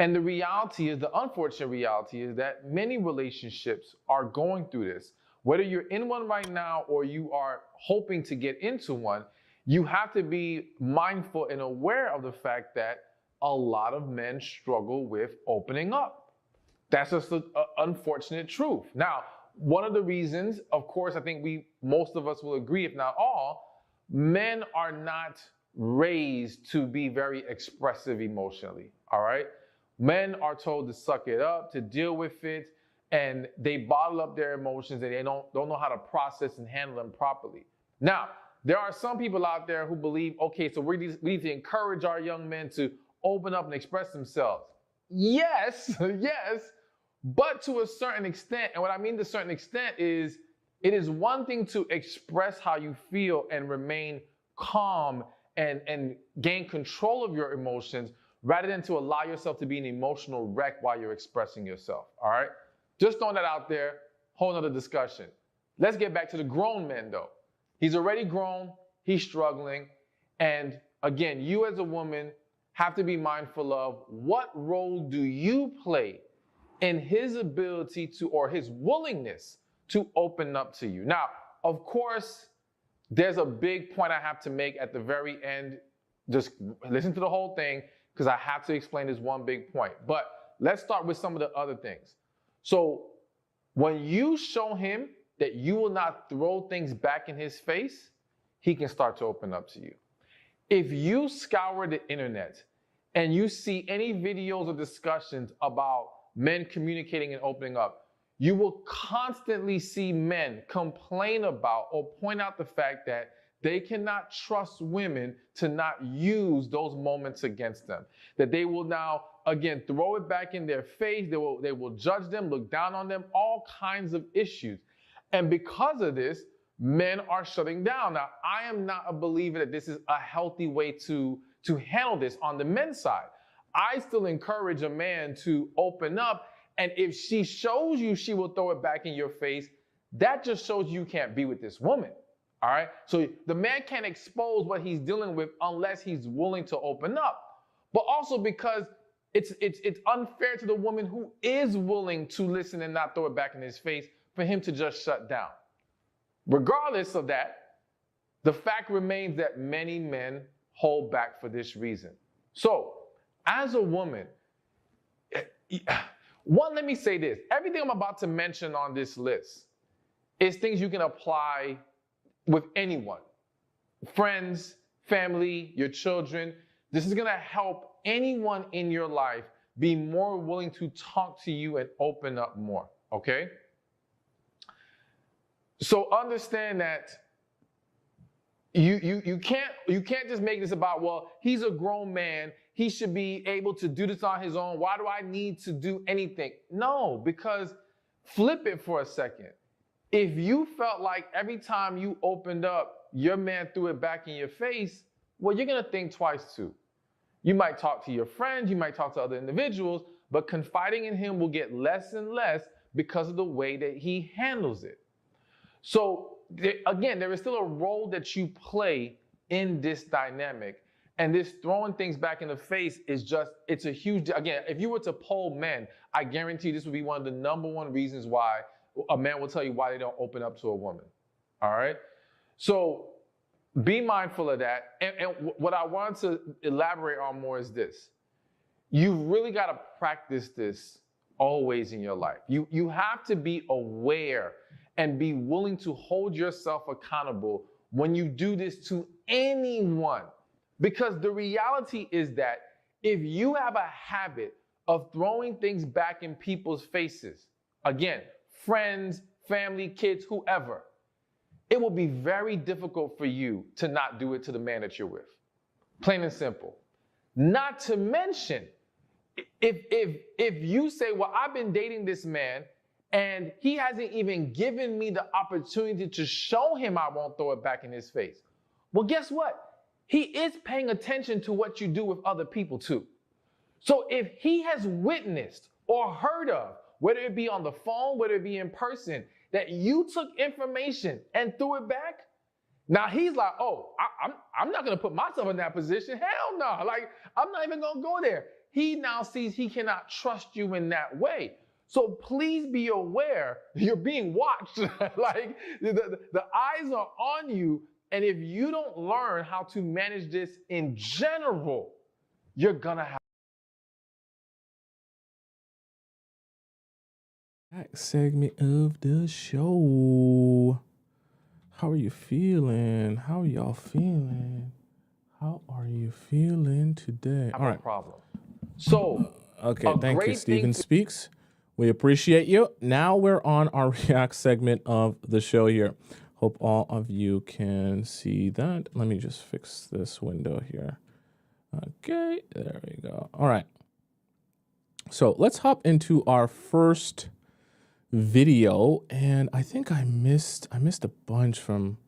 And the reality is, the unfortunate reality is that many relationships are going through this. Whether you're in one right now or you are hoping to get into one, you have to be mindful and aware of the fact that a lot of men struggle with opening up. That's just an unfortunate truth. Now, one of the reasons, of course, I think most of us will agree, if not all, men are not raised to be very expressive emotionally, all right? Men are told to suck it up, to deal with it, and they bottle up their emotions and they don't know how to process and handle them properly. Now, there are some people out there who believe, okay, so we need to encourage our young men to open up and express themselves. Yes, yes, but to a certain extent. And what I mean to a certain extent is, it is one thing to express how you feel and remain calm and gain control of your emotions, rather than to allow yourself to be an emotional wreck while you're expressing yourself, all right? Just throwing that out there, whole nother discussion. Let's get back to the grown men though. He's already grown, he's struggling, and again, you as a woman have to be mindful of what role do you play in his ability to, or his willingness to open up to you. Now, of course, there's a big point I have to make at the very end. Just listen to the whole thing, because I have to explain this one big point. But let's start with some of the other things. So when you show him that you will not throw things back in his face, he can start to open up to you. If you scour the internet and you see any videos or discussions about men communicating and opening up, you will constantly see men complain about or point out the fact that they cannot trust women to not use those moments against them. That they will now, again, throw it back in their face. They will judge them, look down on them, all kinds of issues. And because of this, men are shutting down. Now, I am not a believer that this is a healthy way to handle this on the men's side. I still encourage a man to open up, and if she shows you she will throw it back in your face, that just shows you can't be with this woman. All right? So the man can't expose what he's dealing with unless he's willing to open up. But also because it's unfair to the woman who is willing to listen and not throw it back in his face for him to just shut down. Regardless of that, the fact remains that many men hold back for this reason. So, as a woman, let me say this. Everything I'm about to mention on this list is things you can apply with anyone. Friends, family, your children. This is going to help anyone in your life be more willing to talk to you and open up more, okay? So understand that you can't just make this about, well, he's a grown man, he should be able to do this on his own. Why do I need to do anything? No, because flip it for a second. If you felt like every time you opened up, your man threw it back in your face, well, you're going to think twice too. You might talk to your friends, you might talk to other individuals, but confiding in him will get less and less because of the way that he handles it. So again, there is still a role that you play in this dynamic. And this throwing things back in the face is it's a huge, again, if you were to poll men, I guarantee this would be one of the number one reasons why a man will tell you why they don't open up to a woman. All right? So be mindful of that. And what I want to elaborate on more is this. You've really got to practice this always in your life. You have to be aware and be willing to hold yourself accountable when you do this to anyone. Because the reality is that if you have a habit of throwing things back in people's faces, again, friends, family, kids, whoever, it will be very difficult for you to not do it to the man that you're with. Plain and simple. Not to mention, if you say, well, I've been dating this man and he hasn't even given me the opportunity to show him I won't throw it back in his face. Well, guess what? He is paying attention to what you do with other people too. So if he has witnessed or heard of, whether it be on the phone, whether it be in person, that you took information and threw it back. Now he's like, oh, I'm not gonna put myself in that position. Hell no. Like, I'm not even gonna go there. He now sees he cannot trust you in that way. So please be aware you're being watched. Like the eyes are on you. And if you don't learn how to manage this in general, you're gonna have. Next segment of the show. How are you feeling? How are y'all feeling? How are you feeling today? All right. Problem. So, okay, thank you, Steven Speaks. We appreciate you. Now we're on our React segment of the show here. Hope all of you can see that. Let me just fix this window here. Okay, there we go. All right. So let's hop into our first video, and I think I missed a bunch from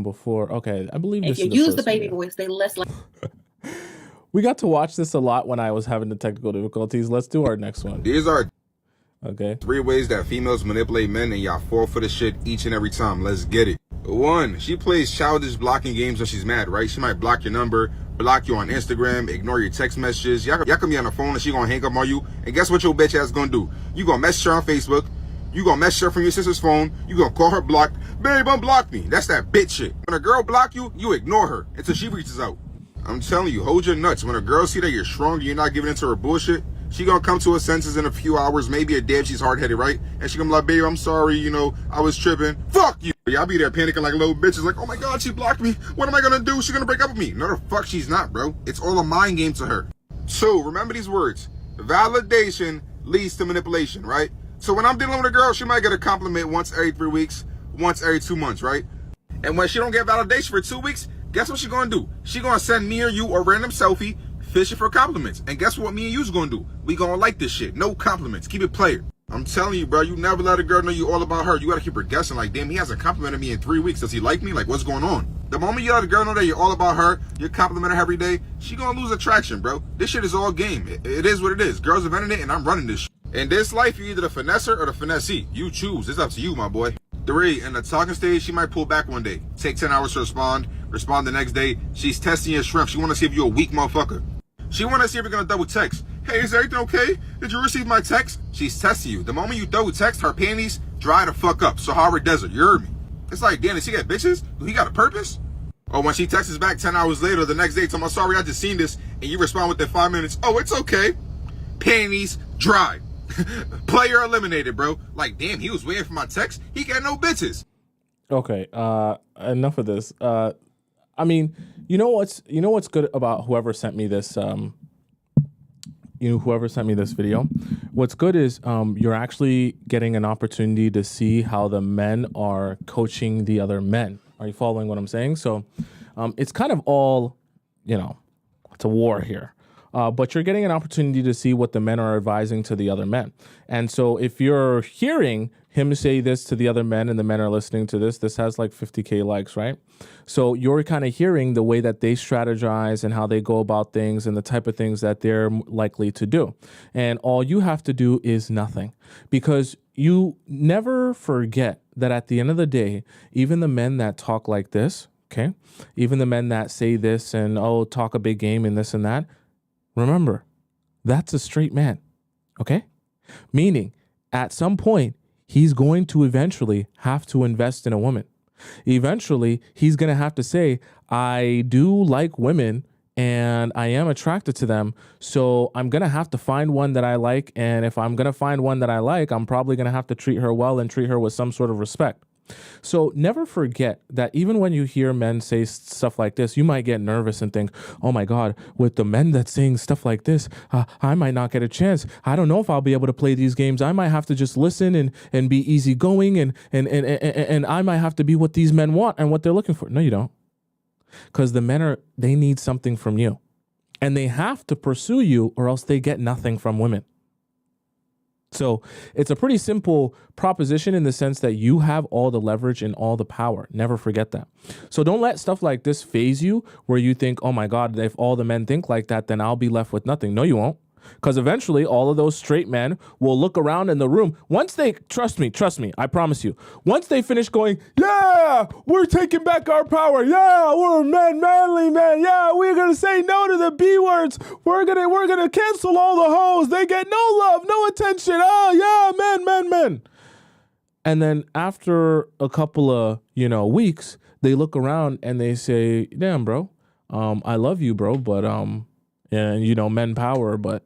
before. Okay, I believe this is the use the first baby video. voice, they less like. We got to watch this a lot when I was having the technical difficulties. Let's do our next one. These are Okay. 3 ways that females manipulate men, and y'all fall for the shit each and every time. Let's get it. 1, she plays childish blocking games when she's mad, right? She might block your number, block you on Instagram, ignore your text messages. Y'all can be on the phone and she gonna hang up on you. And guess what your bitch ass gonna do? You gonna message her on Facebook. You gonna message her from your sister's phone. You gonna call her blocked. Babe, unblock me. That's that bitch shit. When a girl block you, you ignore her until she reaches out. I'm telling you, hold your nuts. When a girl see that you're strong and you're not giving into her bullshit, she gonna come to her senses in a few hours, maybe a day if she's hard-headed, right? And she gonna be like, babe, I'm sorry, you know, I was tripping. Fuck you. Y'all be there panicking like little bitches, like, oh my God, she blocked me. What am I gonna do? She's gonna break up with me. No, the fuck she's not, bro. It's all a mind game to her. So, remember these words. Validation leads to manipulation, right? So when I'm dealing with a girl, she might get a compliment once every 3 weeks, once every 2 months, right? And when she don't get validation for 2 weeks, guess what she gonna do? She gonna send me or you a random selfie fishing for compliments. And guess what me and you's gonna do? We gonna like this shit. No compliments. Keep it player. I'm telling you, bro, you never let a girl know you all about her. You gotta keep her guessing like, damn, he hasn't complimented me in 3 weeks. Does he like me? Like, what's going on? The moment you let a girl know that you're all about her, you're complimenting her every day, she gonna lose attraction, bro. This shit is all game. It is what it is. Girls invented it and I'm running this shit. In this life, you're either the finesser or the finessee. You choose. It's up to you, my boy. 3, in the talking stage, she might pull back one day. Take 10 hours to respond the next day. She's testing your strength. She wanna see if you're a weak motherfucker. She wanna see if you're gonna double text. Hey, is everything okay? Did you receive my text? She's testing you. The moment you double text, her panties dry the fuck up. Sahara Desert, you heard me. It's like, damn, did she get bitches? Do he got a purpose? Or when she texts back 10 hours later, the next day, tell me, sorry, I just seen this, and you respond within 5 minutes. Oh, it's okay. Panties dry. Player eliminated, bro. Like, damn, he was waiting for my text. He got no bitches. Okay. Enough of this. I mean, you know what's good about whoever sent me this whoever sent me this video. What's good is you're actually getting an opportunity to see how the men are coaching the other men. Are you following what I'm saying? So it's kind of all, it's a war here. But you're getting an opportunity to see what the men are advising to the other men. And so if you're hearing him say this to the other men and the men are listening to this has like 50K likes, right? So you're kind of hearing the way that they strategize and how they go about things and the type of things that they're likely to do. And all you have to do is nothing, because you never forget that at the end of the day, even the men that talk like this, okay, even the men that say this and, talk a big game and this and that, remember, that's a straight man, okay? Meaning, at some point, he's going to eventually have to invest in a woman. Eventually, he's going to have to say, I do like women and I am attracted to them, so I'm going to have to find one that I like. And if I'm going to find one that I like, I'm probably going to have to treat her well and treat her with some sort of respect. So never forget that even when you hear men say stuff like this, you might get nervous and think, oh my God, with the men that's saying stuff like this, I might not get a chance. I don't know if I'll be able to play these games. I might have to just listen and be easygoing and I might have to be what these men want and what they're looking for. No, you don't. Because the men they need something from you. And they have to pursue you or else they get nothing from women. So it's a pretty simple proposition in the sense that you have all the leverage and all the power. Never forget that. So don't let stuff like this phase you where you think, oh my God, if all the men think like that, then I'll be left with nothing. No, you won't. Because eventually all of those straight men will look around in the room. Once they, trust me, I promise you, once they finish going, yeah, we're taking back our power. Yeah, we're manly men. Yeah, we're going to say no to the B words. We're going to cancel all the hoes. They get no love, no attention. Oh, yeah, men. And then after a couple of, weeks, they look around and they say, damn, bro, I love you, bro, but, and men power, but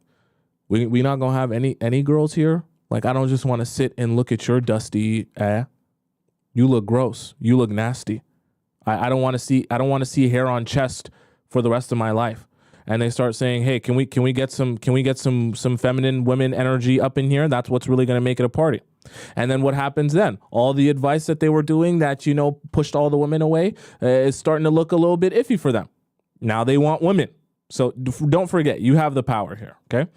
we not gonna have any girls here. Like, I don't just want to sit and look at your dusty You look gross. You look nasty. I don't want to see hair on chest for the rest of my life. And they start saying, hey, can we get some feminine women energy up in here? That's what's really gonna make it a party. And then what happens then? All the advice that they were doing that, pushed all the women away is starting to look a little bit iffy for them. Now they want women. So don't forget, you have the power here, okay?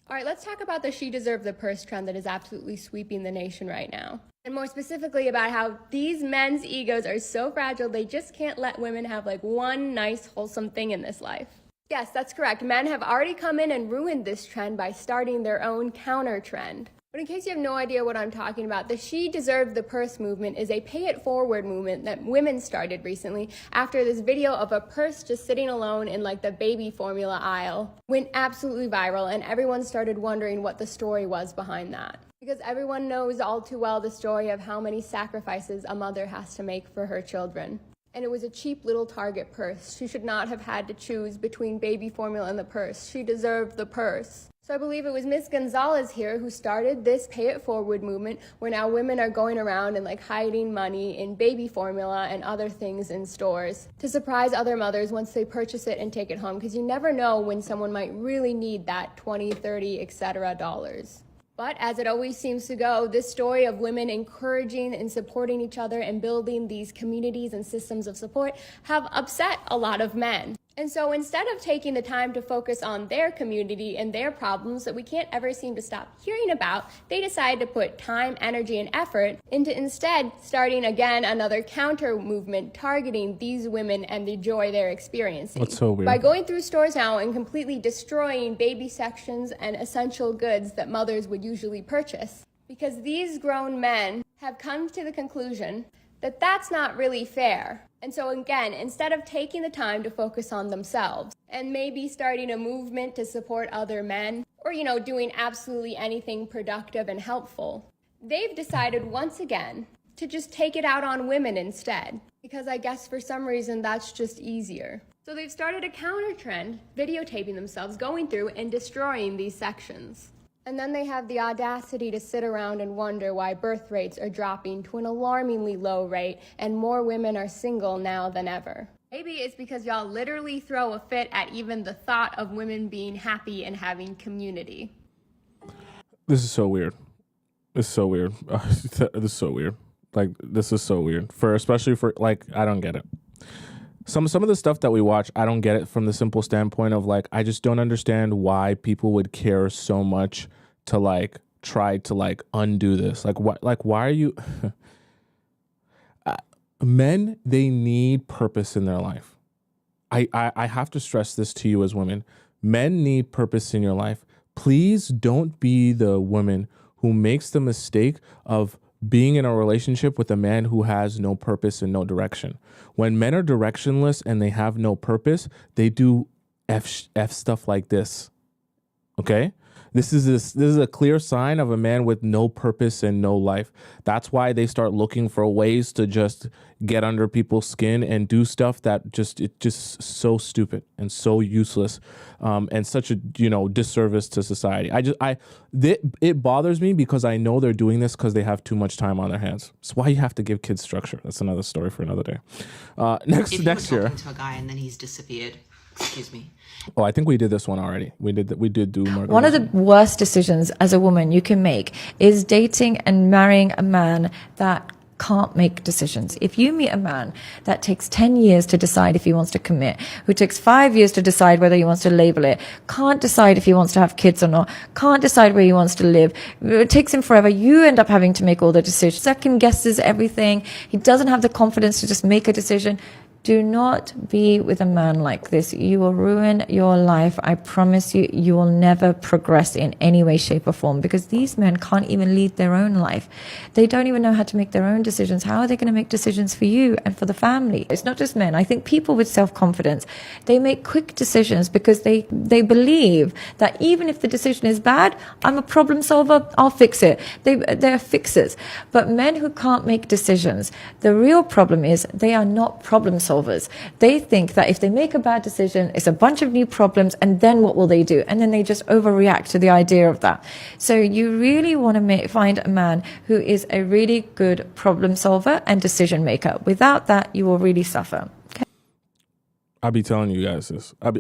All right, let's talk about the she deserved the purse trend that is absolutely sweeping the nation right now. And more specifically about how these men's egos are so fragile they just can't let women have like one nice wholesome thing in this life. Yes, that's correct. Men have already come in and ruined this trend by starting their own counter trend. But in case you have no idea what I'm talking about, the She Deserved the Purse movement is a pay it forward movement that women started recently after this video of a purse just sitting alone in like the baby formula aisle went absolutely viral, and everyone started wondering what the story was behind that. Because everyone knows all too well the story of how many sacrifices a mother has to make for her children. And it was a cheap little Target purse. She should not have had to choose between baby formula and the purse. She deserved the purse. So I believe it was Miss Gonzalez here who started this pay it forward movement, where now women are going around and like hiding money in baby formula and other things in stores to surprise other mothers once they purchase it and take it home, because you never know when someone might really need that 20, 30, etc. dollars. But as it always seems to go, this story of women encouraging and supporting each other and building these communities and systems of support have upset a lot of men. And so instead of taking the time to focus on their community and their problems that we can't ever seem to stop hearing about, they decided to put time, energy, and effort into instead starting again another counter movement targeting these women and the joy they're experiencing. That's so weird. By going through stores now and completely destroying baby sections and essential goods that mothers would usually purchase. Because these grown men have come to the conclusion that that's not really fair. And so again, instead of taking the time to focus on themselves and maybe starting a movement to support other men, or doing absolutely anything productive and helpful, they've decided once again to just take it out on women instead. Because I guess for some reason that's just easier. So they've started a counter trend, videotaping themselves going through and destroying these sections. And then they have the audacity to sit around and wonder why birth rates are dropping to an alarmingly low rate and more women are single now than ever. Maybe it's because y'all literally throw a fit at even the thought of women being happy and having community. This is so weird. This is so weird. This is so weird. Like, this is so weird. Especially for, like, I don't get it. Some of the stuff that we watch, I don't get it from the simple standpoint of, like, I just don't understand why people would care so much to, like, try to, like, undo this. Like, why are you... Men, they need purpose in their life. I have to stress this to you as women. Men need purpose in your life. Please don't be the woman who makes the mistake of being in a relationship with a man who has no purpose and no direction. When men are directionless and they have no purpose, they do F stuff like this. Okay? This is a clear sign of a man with no purpose and no life. That's why they start looking for ways to just get under people's skin and do stuff that it's just so stupid and so useless, and such a disservice to society. It bothers me because I know they're doing this because they have too much time on their hands. It's why you have to give kids structure. That's another story for another day. Next year. If you were talking to a guy and then he's disappeared. Excuse me. Oh, I think we did this one already. We did do more. One of the worst decisions as a woman you can make is dating and marrying a man that can't make decisions. If you meet a man that takes 10 years to decide if he wants to commit, who takes 5 years to decide whether he wants to label it, can't decide if he wants to have kids or not, can't decide where he wants to live, it takes him forever, you end up having to make all the decisions, second guesses everything, he doesn't have the confidence to just make a decision. Do not be with a man like this. You will ruin your life. I promise you, you will never progress in any way, shape, or form, because these men can't even lead their own life. They don't even know how to make their own decisions. How are they going to make decisions for you and for the family? It's not just men. I think people with self-confidence, they make quick decisions because they believe that even if the decision is bad, I'm a problem solver, I'll fix it. They're fixers. But men who can't make decisions, the real problem is they are not problem solvers. They think that if they make a bad decision, it's a bunch of new problems, and then what will they do? And then they just overreact to the idea of that. So you really want to find a man who is a really good problem solver and decision maker. Without that, you will really suffer. Okay? I'll be telling you guys this. I'll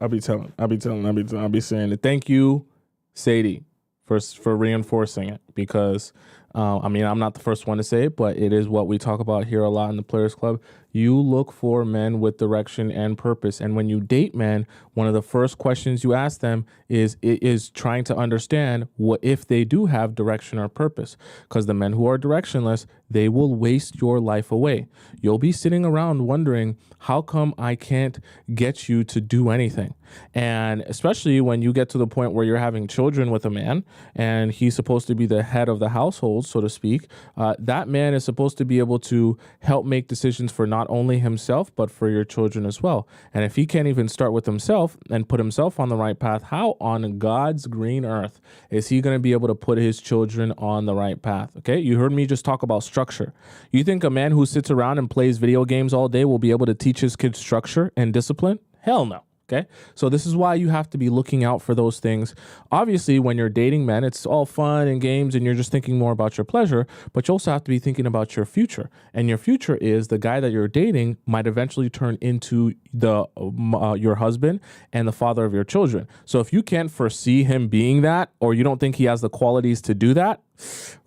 be saying it. Thank you, Sadie, for reinforcing it, because I'm not the first one to say it, but it is what we talk about here a lot in the Players Club. You look for men with direction and purpose. And when you date men, one of the first questions you ask them is trying to understand what if they do have direction or purpose. Because the men who are directionless, they will waste your life away. You'll be sitting around wondering, how come I can't get you to do anything? And especially when you get to the point where you're having children with a man and he's supposed to be the head of the household, so to speak, that man is supposed to be able to help make decisions for not only himself, but for your children as well. And if he can't even start with himself and put himself on the right path, how on God's green earth is he going to be able to put his children on the right path? Okay, you heard me just talk about structure. You think a man who sits around and plays video games all day will be able to teach his kids structure and discipline? Hell no. Okay, so this is why you have to be looking out for those things. Obviously, when you're dating men, it's all fun and games and you're just thinking more about your pleasure, but you also have to be thinking about your future. And your future is the guy that you're dating might eventually turn into your husband and the father of your children. So if you can't foresee him being that, or you don't think he has the qualities to do that,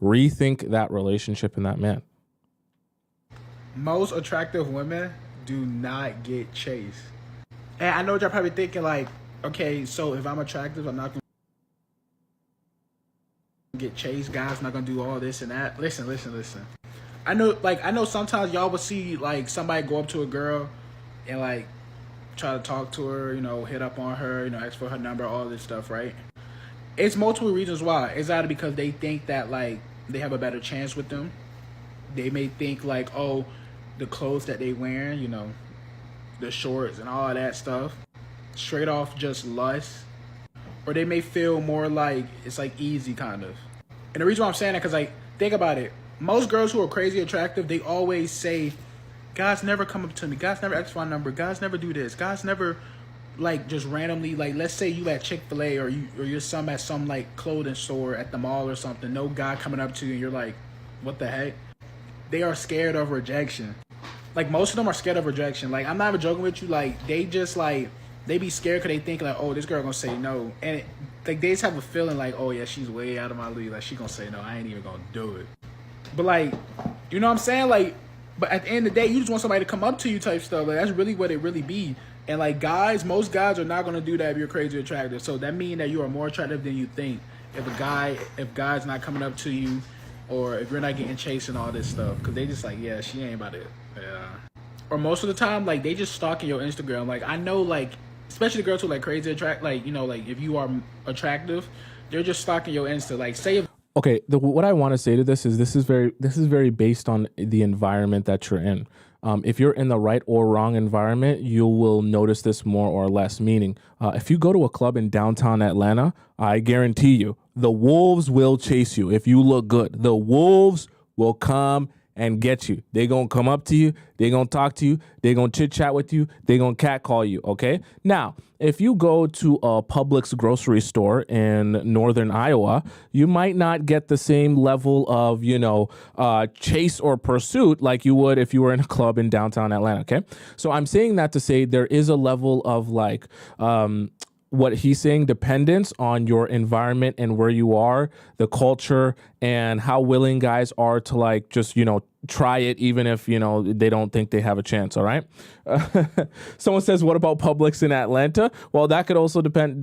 rethink that relationship and that man. Most attractive women do not get chased. And I know what y'all probably thinking, like, okay, so if I'm attractive, I'm not going to get chased. Guys not going to do all this and that. Listen. I know sometimes y'all will see, like, somebody go up to a girl and, like, try to talk to her, hit up on her, ask for her number, all this stuff, right? It's multiple reasons why. It's either because they think that, like, they have a better chance with them. They may think, like, oh, the clothes that they wearing, the shorts and all of that stuff, straight off just lust. Or they may feel more like it's like easy kind of. And the reason why I'm saying that, because like, think about it. Most girls who are crazy attractive, they always say, guys never come up to me. Guys never ask for my number. Guys never do this. Guys never like just randomly, like let's say you at Chick-fil-A or you're some at some like clothing store at the mall or something. No guy coming up to you and you're like, what the heck? They are scared of rejection. Like, most of them are scared of rejection. Like, I'm not even joking with you. Like, they just, like, they be scared because they think, like, oh, this girl gonna say no. And, like, they just have a feeling like, oh, yeah, she's way out of my league. Like, she gonna say no. I ain't even gonna do it. But, like, you know what I'm saying? Like, but at the end of the day, you just want somebody to come up to you type stuff. Like, that's really what it really be. And, like, most guys are not gonna do that if you're crazy attractive. So that means that you are more attractive than you think. If guy's not coming up to you, or if you're not getting chased and all this stuff. Because they just like, yeah, she ain't about it. Yeah. Or most of the time, like, they just stalking your Instagram. Like, I know, like, especially the girls who like crazy attract, like, like if you are attractive, they're just stalking your Insta. Like, say if Okay, what I want to say to this is very based on the environment that you're in. If you're in the right or wrong environment, you will notice this more or less. Meaning, if you go to a club in downtown Atlanta, I guarantee you, the wolves will chase you. If you look good, the wolves will come and get you. They're going to come up to you. They're going to talk to you. They're going to chit chat with you. They're going to catcall you. Okay. Now, if you go to a Publix grocery store in northern Iowa, you might not get the same level of, chase or pursuit like you would if you were in a club in downtown Atlanta. Okay. So I'm saying that to say there is a level of like, what he's saying, dependence on your environment and where you are, the culture, and how willing guys are to like just, try it even if, they don't think they have a chance, all right? Someone says, what about Publix in Atlanta? Well, that could also depend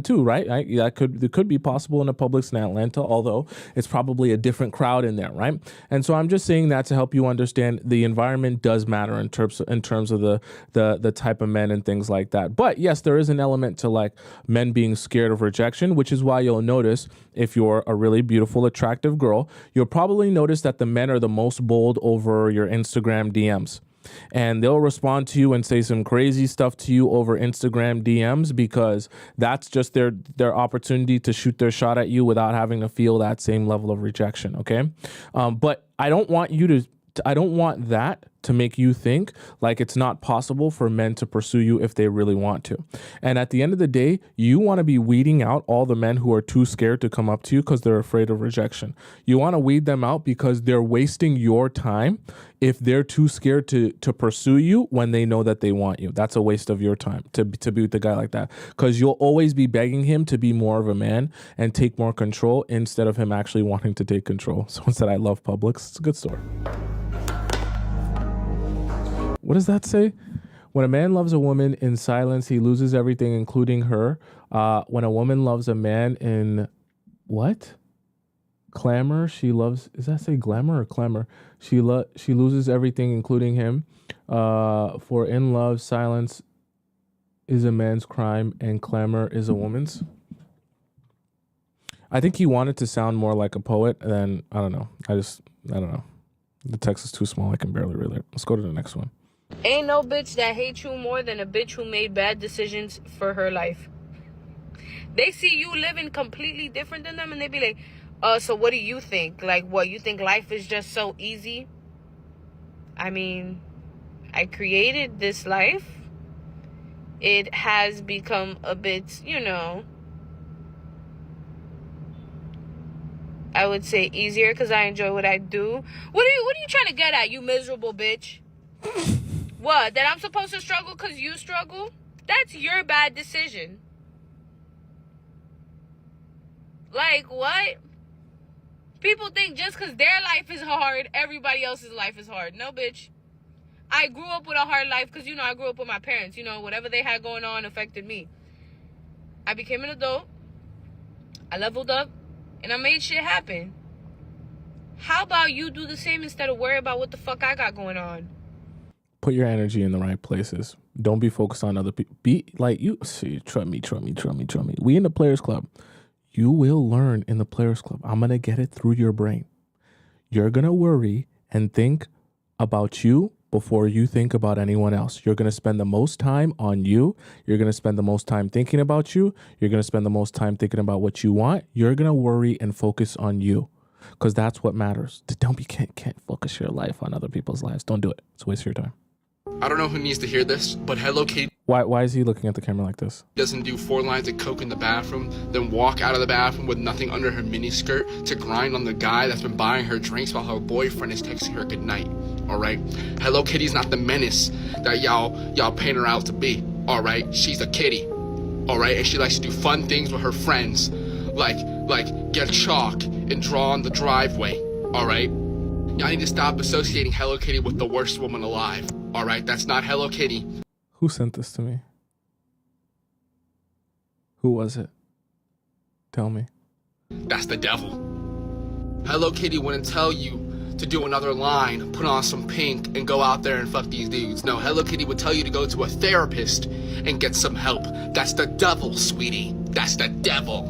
too, right? It could be possible in a Publix in Atlanta, although it's probably a different crowd in there, right? And so I'm just saying that to help you understand the environment does matter in terms of the type of men and things like that. But yes, there is an element to like men being scared of rejection, which is why you'll notice if you're a really beautiful, attractive girl, you'll probably notice that the men are the most bold over your Instagram DMs. And they'll respond to you and say some crazy stuff to you over Instagram DMs because that's just their opportunity to shoot their shot at you without having to feel that same level of rejection, okay? But I don't want that to make you think like it's not possible for men to pursue you if they really want to. And at the end of the day, you want to be weeding out all the men who are too scared to come up to you because they're afraid of rejection. You want to weed them out because they're wasting your time if they're too scared to pursue you when they know that they want you. That's a waste of your time to be with a guy like that, because you'll always be begging him to be more of a man and take more control instead of him actually wanting to take control. Someone said, I love Publix. It's a good store. What does that say? When a man loves a woman in silence, he loses everything, including her. When a woman loves a man in what? Clamor, she loves. Does that say glamour or clamor? She loses everything, including him. For in love, silence is a man's crime, and clamor is a woman's. I think he wanted to sound more like a poet, and I don't know. I don't know. The text is too small. I can barely read it. Let's go to the next one. Ain't no bitch that hates you more than a bitch who made bad decisions for her life. They see you living completely different than them and they be like, so what do you think? Like, what, you think life is just so easy? I mean, I created this life. It has become a bit, I would say easier because I enjoy what I do. What are you trying to get at, you miserable bitch? What? That I'm supposed to struggle because you struggle? That's your bad decision. Like, what? People think just because their life is hard, everybody else's life is hard. No, bitch. I grew up with a hard life because, I grew up with my parents. Whatever they had going on affected me. I became an adult. I leveled up. And I made shit happen. How about you do the same instead of worry about what the fuck I got going on? Put your energy in the right places. Don't be focused on other people. Be like you. See, trust me. We in the Players Club. You will learn in the Players Club. I'm going to get it through your brain. You're going to worry and think about you before you think about anyone else. You're going to spend the most time on you. You're going to spend the most time thinking about you. You're going to spend the most time thinking about what you want. You're going to worry and focus on you because that's what matters. Can't focus your life on other people's lives. Don't do it. It's a waste of your time. I don't know who needs to hear this, but Hello Kitty Why is he looking at the camera like this? doesn't do 4 lines of coke in the bathroom, then walk out of the bathroom with nothing under her miniskirt to grind on the guy that's been buying her drinks while her boyfriend is texting her goodnight. Alright? Hello Kitty's not the menace that y'all paint her out to be. Alright? She's a kitty. Alright? And she likes to do fun things with her friends. Like get chalk and draw on the driveway. Alright? Y'all need to stop associating Hello Kitty with the worst woman alive. Alright? That's not Hello Kitty. Who sent this to me? Who was it? Tell me. That's the devil. Hello Kitty wouldn't tell you to do another line, put on some pink, and go out there and fuck these dudes. No, Hello Kitty would tell you to go to a therapist and get some help. That's the devil, sweetie. That's the devil.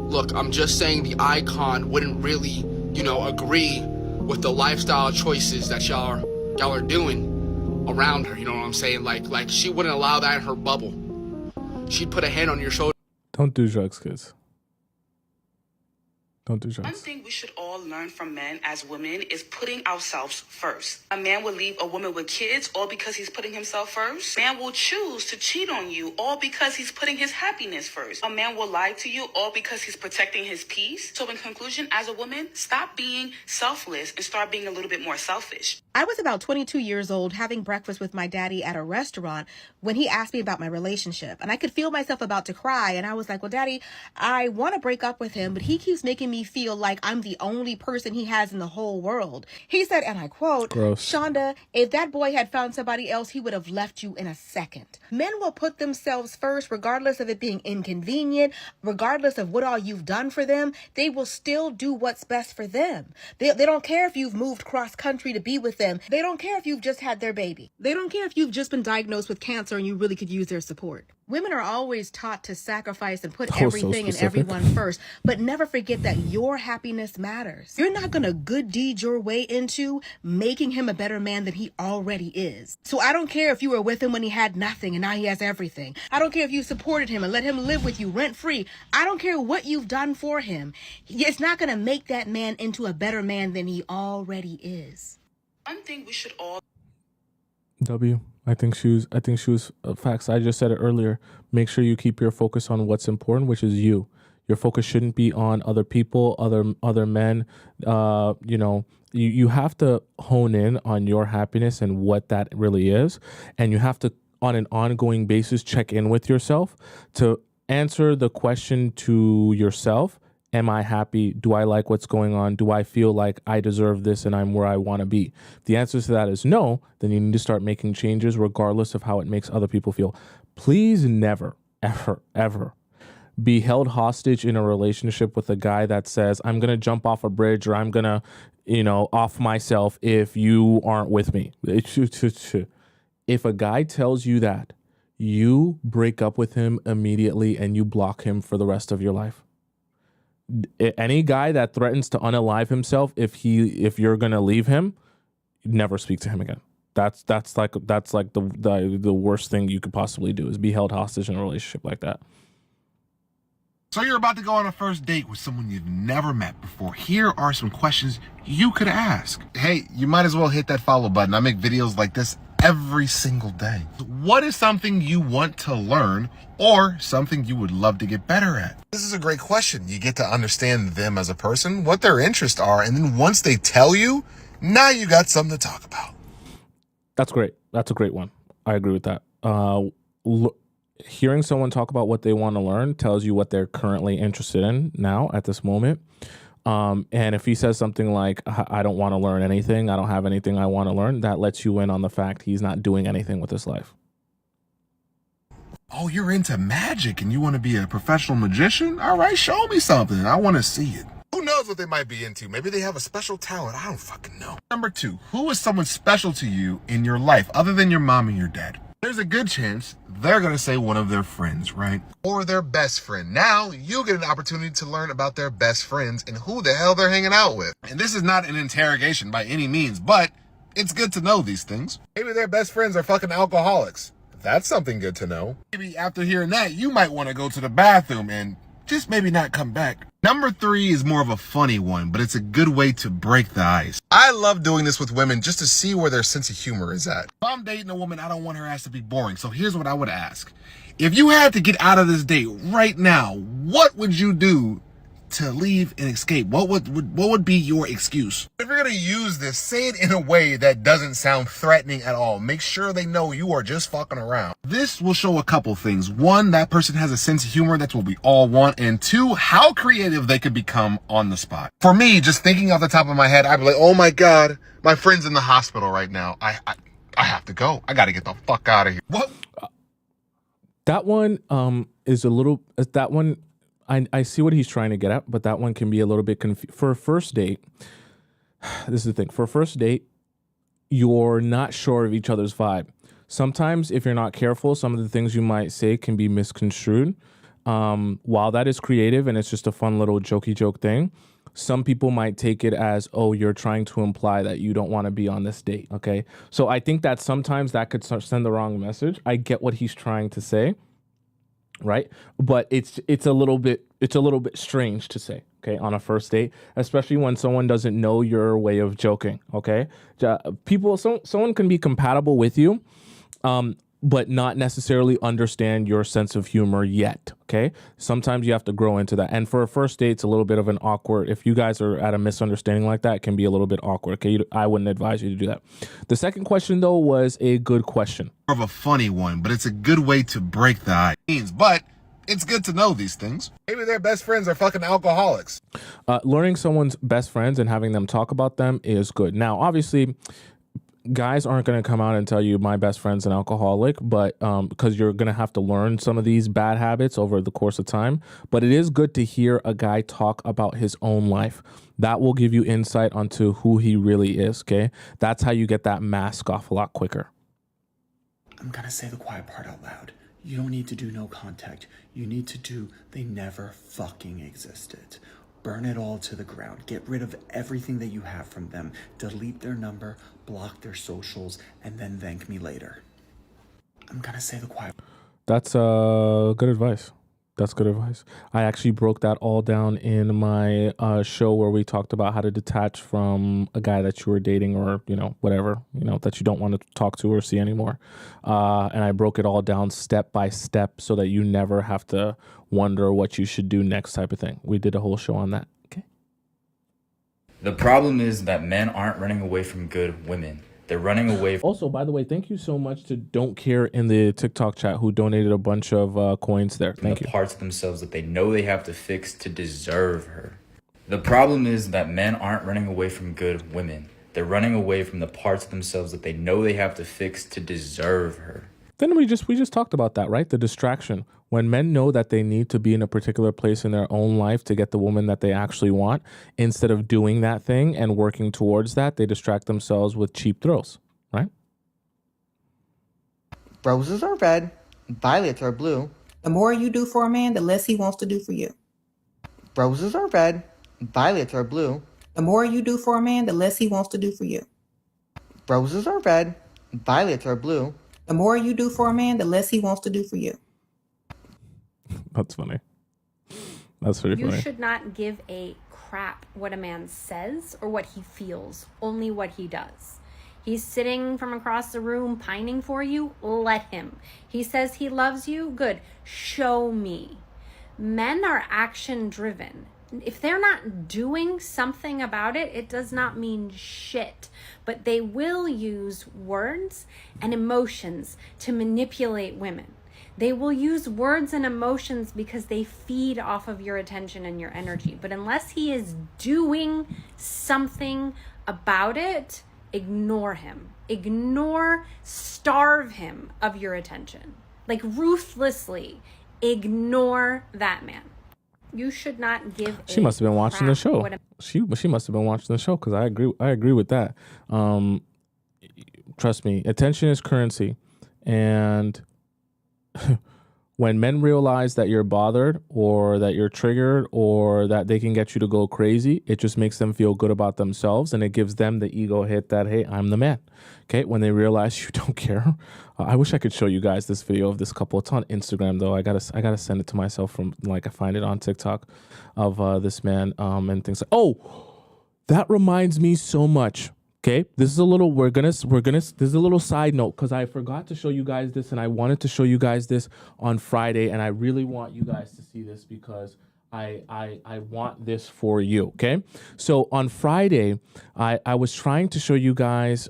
Look, I'm just saying the icon wouldn't really, agree with the lifestyle choices that y'all are doing around her. You know what I'm saying? Like she wouldn't allow that in her bubble. She'd put a hand on your shoulder. Don't do drugs, kids. Don't do drugs. One thing we should all learn from men as women is putting ourselves first. A man will leave a woman with kids all because he's putting himself first. A man will choose to cheat on you all because he's putting his happiness first. A man will lie to you all because he's protecting his peace. So in conclusion, as a woman, stop being selfless and start being a little bit more selfish. I was about 22 years old having breakfast with my daddy at a restaurant when he asked me about my relationship. And I could feel myself about to cry. And I was like, well, Daddy, I want to break up with him, but he keeps making me feel like I'm the only person he has in the whole world. He said, and I quote, Gross. Shonda, if that boy had found somebody else, he would have left you in a second. Men will put themselves first, regardless of it being inconvenient, regardless of what all you've done for them. They will still do what's best for them. They don't care if you've moved cross country to be with them. They don't care if you've just had their baby. They don't care if you've just been diagnosed with cancer and you really could use their support. Women are always taught to sacrifice and put everything and everyone first, but never forget that your happiness matters. You're not going to good deed your way into making him a better man than he already is. So I don't care if you were with him when he had nothing and now he has everything. I don't care if you supported him and let him live with you rent free. I don't care what you've done for him. It's not going to make that man into a better man than he already is. One thing we should all I think she was facts. I just said it earlier. Make sure you keep your focus on what's important, which is you. Your focus shouldn't be on other people, other men. You have to hone in on your happiness and what that really is, and you have to, on an ongoing basis, check in with yourself to answer the question to yourself. Am I happy? Do I like what's going on? Do I feel like I deserve this and I'm where I want to be? If the answer to that is no, then you need to start making changes regardless of how it makes other people feel. Please never, ever, ever be held hostage in a relationship with a guy that says, I'm going to jump off a bridge or I'm going to, off myself if you aren't with me. If a guy tells you that, you break up with him immediately and you block him for the rest of your life. Any guy that threatens to unalive himself if you're gonna leave him, never speak to him again. That's like the worst thing you could possibly do is be held hostage in a relationship like that. So you're about to go on a first date with someone you've never met before. Here are some questions you could ask. Hey, you might as well hit that follow button. I make videos like this every single day. What is something you want to learn or something you would love to get better at? This is a great question. You get to understand them as a person, what their interests are, and then once they tell you, now you got something to talk about. That's great. That's a great one. I agree with that. Hearing someone talk about what they want to learn tells you what they're currently interested in now at this moment. And if he says something like, I don't want to learn anything, I don't have anything I want to learn, that lets you in on the fact he's not doing anything with his life. Oh, you're into magic and you want to be a professional magician? All right, show me something. I want to see it. Who knows what they might be into? Maybe they have a special talent. I don't fucking know. Number 2, who is someone special to you in your life other than your mom and your dad? There's a good chance they're going to say one of their friends, right? Or their best friend. Now you get an opportunity to learn about their best friends and who the hell they're hanging out with. And this is not an interrogation by any means, but it's good to know these things. Maybe their best friends are fucking alcoholics. That's something good to know. Maybe after hearing that, you might want to go to the bathroom and just maybe not come back. Number 3 is more of a funny one, but it's a good way to break the ice. I love doing this with women just to see where their sense of humor is at. If I'm dating a woman, I don't want her ass to be boring. So here's what I would ask. If you had to get out of this date right now, what would you do to leave and escape? What would be your excuse? If you're going to use this, say it in a way that doesn't sound threatening at all. Make sure they know you are just fucking around. This will show a couple things. 1, that person has a sense of humor. That's what we all want. And 2, how creative they could become on the spot. For me, just thinking off the top of my head, I'd be like, oh my God, my friend's in the hospital right now. I have to go. I got to get the fuck out of here. What? That one is a little, that one, I see what he's trying to get at, but that one can be a little bit confusing. For a first date, this is the thing. For a first date, you're not sure of each other's vibe. Sometimes, if you're not careful, some of the things you might say can be misconstrued. While that is creative and it's just a fun little jokey joke thing, some people might take it as, oh, you're trying to imply that you don't want to be on this date, okay? So I think that sometimes that could send the wrong message. I get what he's trying to say. Right, but it's a little bit strange to say, okay, on a first date, especially when someone doesn't know your way of joking. Okay, someone can be compatible with you, but not necessarily understand your sense of humor yet. Okay, sometimes you have to grow into that. And for a first date, it's a little bit of an awkward. If you guys are at a misunderstanding like that, it can be a little bit awkward. Okay, I wouldn't advise you to do that. The second question though was a good question. More of a funny one, but it's a good way to break the ice. But It's good to know these things. Maybe their best friends are fucking alcoholics. Learning someone's best friends and having them talk about them is good. Now, obviously, guys aren't going to come out and tell you my best friend's an alcoholic, but because you're going to have to learn some of these bad habits over the course of time. But it is good to hear a guy talk about his own life. That will give you insight onto who he really is, okay? That's how you get that mask off a lot quicker. I'm going to say the quiet part out loud. You don't need to do no contact. You need to do they never fucking existed. Burn it all to the ground. Get rid of everything that you have from them. Delete their number, block their socials, and then thank me later. I'm gonna say the quiet. That's good advice. That's good advice. I actually broke that all down in my show where we talked about how to detach from a guy that you were dating or, whatever, that you don't want to talk to or see anymore. And I broke it all down step by step so that you never have to wonder what you should do next type of thing. We did a whole show on that. Okay. The problem is that men aren't running away from good women. They're running away. Also, by the way, thank you so much to Don't Care in the TikTok chat who donated a bunch of coins there. Thank you. Parts of themselves that they know they have to fix to deserve her. The problem is that men aren't running away from good women. They're running away from the parts of themselves that they know they have to fix to deserve her. Then we just talked about that, right? The distraction. When men know that they need to be in a particular place in their own life to get the woman that they actually want, instead of doing that thing and working towards that, they distract themselves with cheap thrills, right? Roses are red, violets are blue. The more you do for a man, the less he wants to do for you. Roses are red, violets are blue. The more you do for a man, the less he wants to do for you. Roses are red, violets are blue. The more you do for a man, the less he wants to do for you. That's funny. That's pretty funny. You should not give a crap what a man says or what he feels, only what he does. He's sitting from across the room pining for you, let him. He says he loves you, good. Show me. Men are action driven. If they're not doing something about it, it does not mean shit. But they will use words and emotions to manipulate women. They will use words and emotions because they feed off of your attention and your energy. But unless he is doing something about it, ignore him. Starve him of your attention. Like ruthlessly ignore that man. You should not give. She must have been watching the show. She must have been watching the show because I agree with that. Trust me, attention is currency, and when men realize that you're bothered or that you're triggered or that they can get you to go crazy, it just makes them feel good about themselves and it gives them the ego hit that, hey, I'm the man. Okay, when they realize you don't care. I wish I could show you guys this video of this couple. It's on Instagram though. I gotta send it to myself from I find it on TikTok of this man and things like. Oh, that reminds me so much. Okay, this is a little, this is a little side note because I forgot to show you guys this and I wanted to show you guys this on Friday and I really want you guys to see this because I want this for you, okay? So on Friday, I was trying to show you guys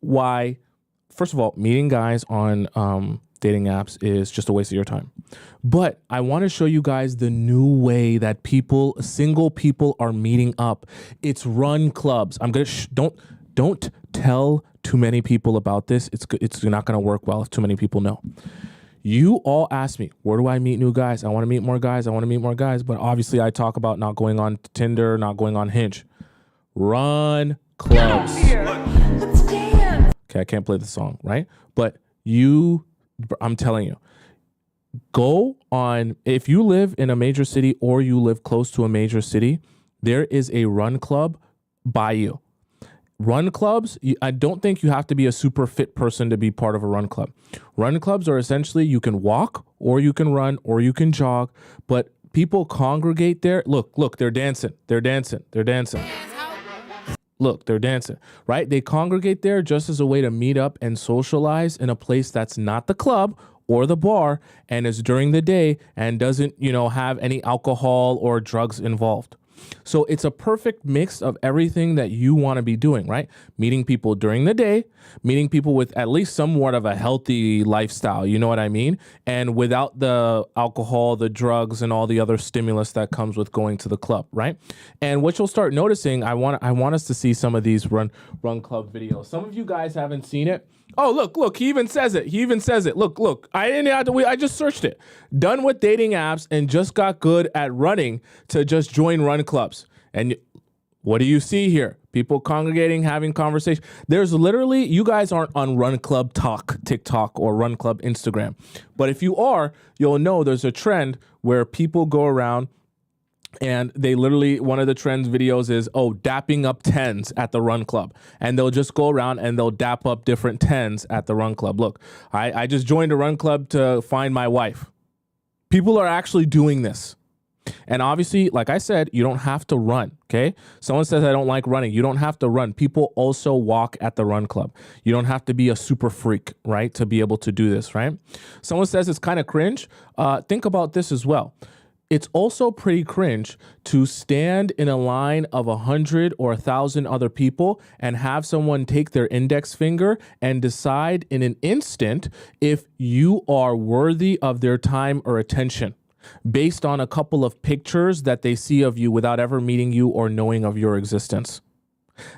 why, first of all, meeting guys on dating apps is just a waste of your time. But I want to show you guys the new way that single people are meeting up. It's run clubs. I'm gonna don't tell too many people about this. It's not gonna work well if too many people know. You all ask me, where do I meet new guys? I want to meet more guys. But obviously I talk about not going on Tinder, not going on Hinge. Run clubs. Let's dance. Okay, I can't play the song, right? But I'm telling you, go on, if you live in a major city or you live close to a major city, there is a run club by you. Run clubs, I don't think you have to be a super fit person to be part of a run club. Run clubs are essentially you can walk or you can run or you can jog, but people congregate there. Look, they're dancing. Look, they're dancing, right? They congregate there just as a way to meet up and socialize in a place that's not the club or the bar and is during the day and doesn't, have any alcohol or drugs involved. So it's a perfect mix of everything that you want to be doing, right? Meeting people during the day, meeting people with at least somewhat of a healthy lifestyle, you know what I mean? And without the alcohol, the drugs, and all the other stimulus that comes with going to the club, right? And what you'll start noticing, I want us to see some of these run club videos. Some of you guys haven't seen it. Oh, look, he even says it. Look, I didn't have to, I just searched it. Done with dating apps and just got good at running to just join run clubs. And what do you see here? People congregating, having conversation. There's literally, you guys aren't on Run Club TikTok or Run Club Instagram. But if you are, you'll know there's a trend where people go around and they literally, one of the trends videos is, dapping up 10s at the run club. And they'll just go around and they'll dap up different 10s at the run club. Look, I just joined a run club to find my wife. People are actually doing this. And obviously, like I said, you don't have to run, okay? Someone says, I don't like running. You don't have to run. People also walk at the run club. You don't have to be a super freak, right, to be able to do this, right? Someone says it's kind of cringe. Think about this as well. It's also pretty cringe to stand in a line of 100 or 1,000 other people and have someone take their index finger and decide in an instant if you are worthy of their time or attention based on a couple of pictures that they see of you without ever meeting you or knowing of your existence.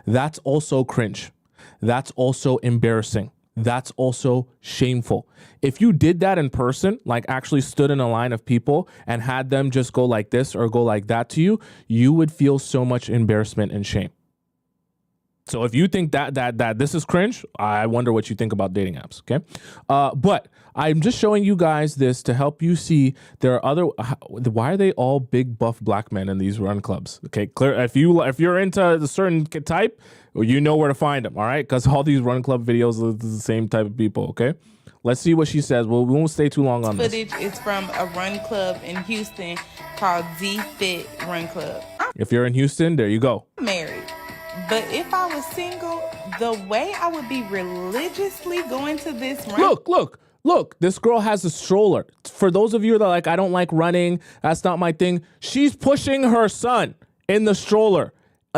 That's also cringe. That's also embarrassing. That's also shameful. If you did that in person, like actually stood in a line of people and had them just go like this or go like that to you, you would feel so much embarrassment and shame. So if you think that this is cringe, I wonder what you think about dating apps, okay? But I'm just showing you guys this to help you see there are other, why are they all big buff black men in these run clubs? Okay, clear. If you're into a certain type, you know where to find them, all right? Because all these run club videos are the same type of people, okay? Let's see what she says. Well, we won't stay too long on this. Footage is from a run club in Houston called Z Fit Run Club. If you're in Houston, there you go. I'm married. But if I was single, the way I would be religiously going to this run. Look, this girl has a stroller. For those of you that are like, I don't like running, that's not my thing. She's pushing her son in the stroller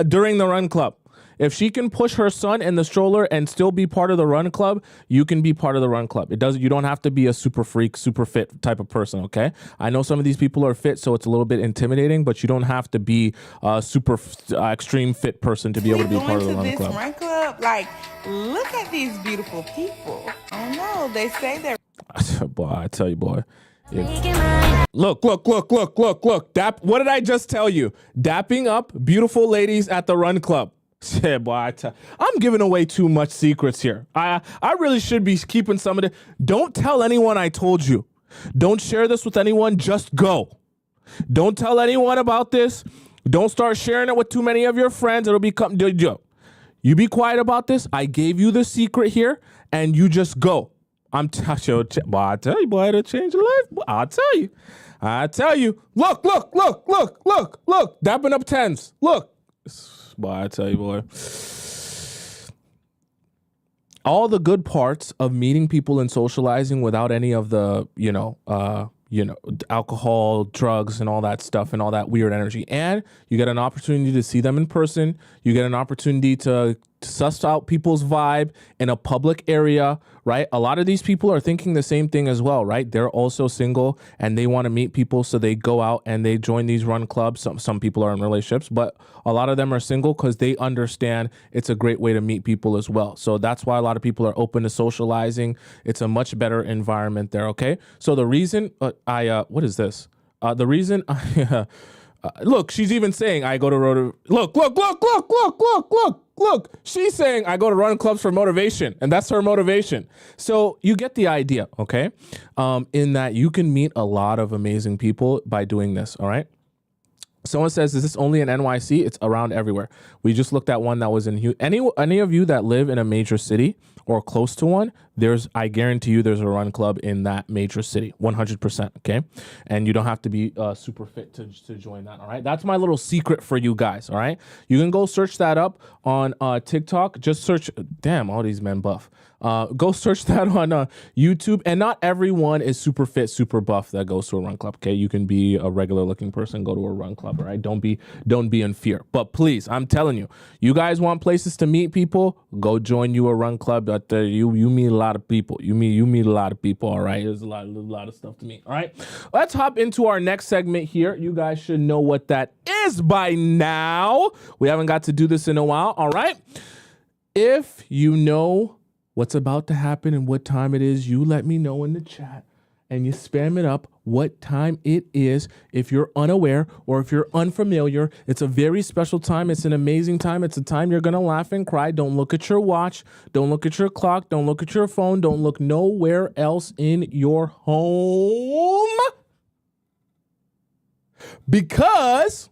during the run club. If she can push her son in the stroller and still be part of the run club, you can be part of the run club. You don't have to be a super freak, super fit type of person, okay? I know some of these people are fit, so it's a little bit intimidating, but you don't have to be a super extreme fit person to be able to be part of the run club. Run club, like, look at these beautiful people. Oh no, they say they're. Boy, I tell you, boy. Look. What did I just tell you? Dapping up beautiful ladies at the run club. Yeah, boy, I'm giving away too much secrets here. I really should be keeping some of it. Don't tell anyone I told you. Don't share this with anyone. Just go. Don't tell anyone about this. Don't start sharing it with too many of your friends. It'll become. You be quiet about this. I gave you the secret here, and you just go. I tell you, boy, it'll change your life. Boy, I tell you. Look. Dapping up 10s. Look. Boy, I tell you, boy. All the good parts of meeting people and socializing without any of the, alcohol, drugs, and all that stuff and all that weird energy. And you get an opportunity to see them in person. You get an opportunity to suss out people's vibe in a public area, right? A lot of these people are thinking the same thing as well, right? They're also single and they want to meet people, so they go out and they join these run clubs. Some people are in relationships, but a lot of them are single because they understand it's a great way to meet people as well. So that's why a lot of people are open to socializing. It's a much better environment there, okay? So the reason what is this? The reason look, she's even saying I go to Look, she's saying I go to run clubs for motivation, and that's her motivation. So you get the idea, okay? In that you can meet a lot of amazing people by doing this, all right? Someone says, is this only in NYC? It's around everywhere. We just looked at one that was in any of you that live in a major city or close to one, I guarantee you there's a run club in that major city, 100%. Okay. And you don't have to be super fit to join that. All right. That's my little secret for you guys. All right. You can go search that up on TikTok. Just search, damn, all these men buff. Go search that on YouTube. And not everyone is super fit, super buff that goes to a run club. Okay. You can be a regular looking person, go to a run club. All right. Don't be in fear. But please, I'm telling you, you guys want places to meet people, go join you a run club. You meet a lot of people. You meet a lot of people. All right. There's a lot of stuff to meet. All right. Let's hop into our next segment here. You guys should know what that is by now. We haven't got to do this in a while. All right. If you know what's about to happen and what time it is, you let me know in the chat and you spam it up what time it is. If you're unaware or if you're unfamiliar, it's a very special time. It's an amazing time. It's a time you're going to laugh and cry. Don't look at your watch. Don't look at your clock. Don't look at your phone. Don't look nowhere else in your home. Because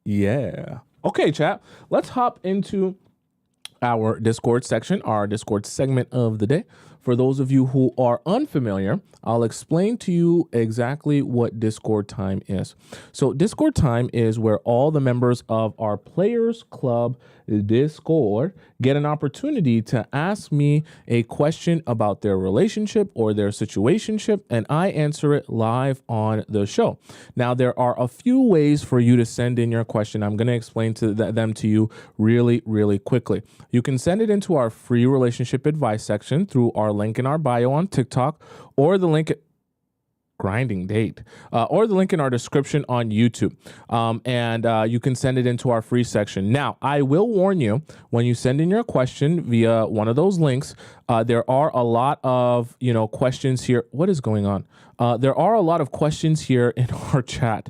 yeah. Okay, chat. Let's hop into our Discord section, our Discord segment of the day. For those of you who are unfamiliar, I'll explain to you exactly what Discord time is. So Discord time is where all the members of our Players Club Discord get an opportunity to ask me a question about their relationship or their situationship, and I answer it live on the show. Now, there are a few ways for you to send in your question. I'm going to explain them to you really, really quickly. You can send it into our free relationship advice section through our link in our bio on TikTok, or the link grinding date, or the link in our description on YouTube. And you can send it into our free section. Now, I will warn you, when you send in your question via one of those links, there are a lot of, questions here. What is going on? There are a lot of questions here in our chat.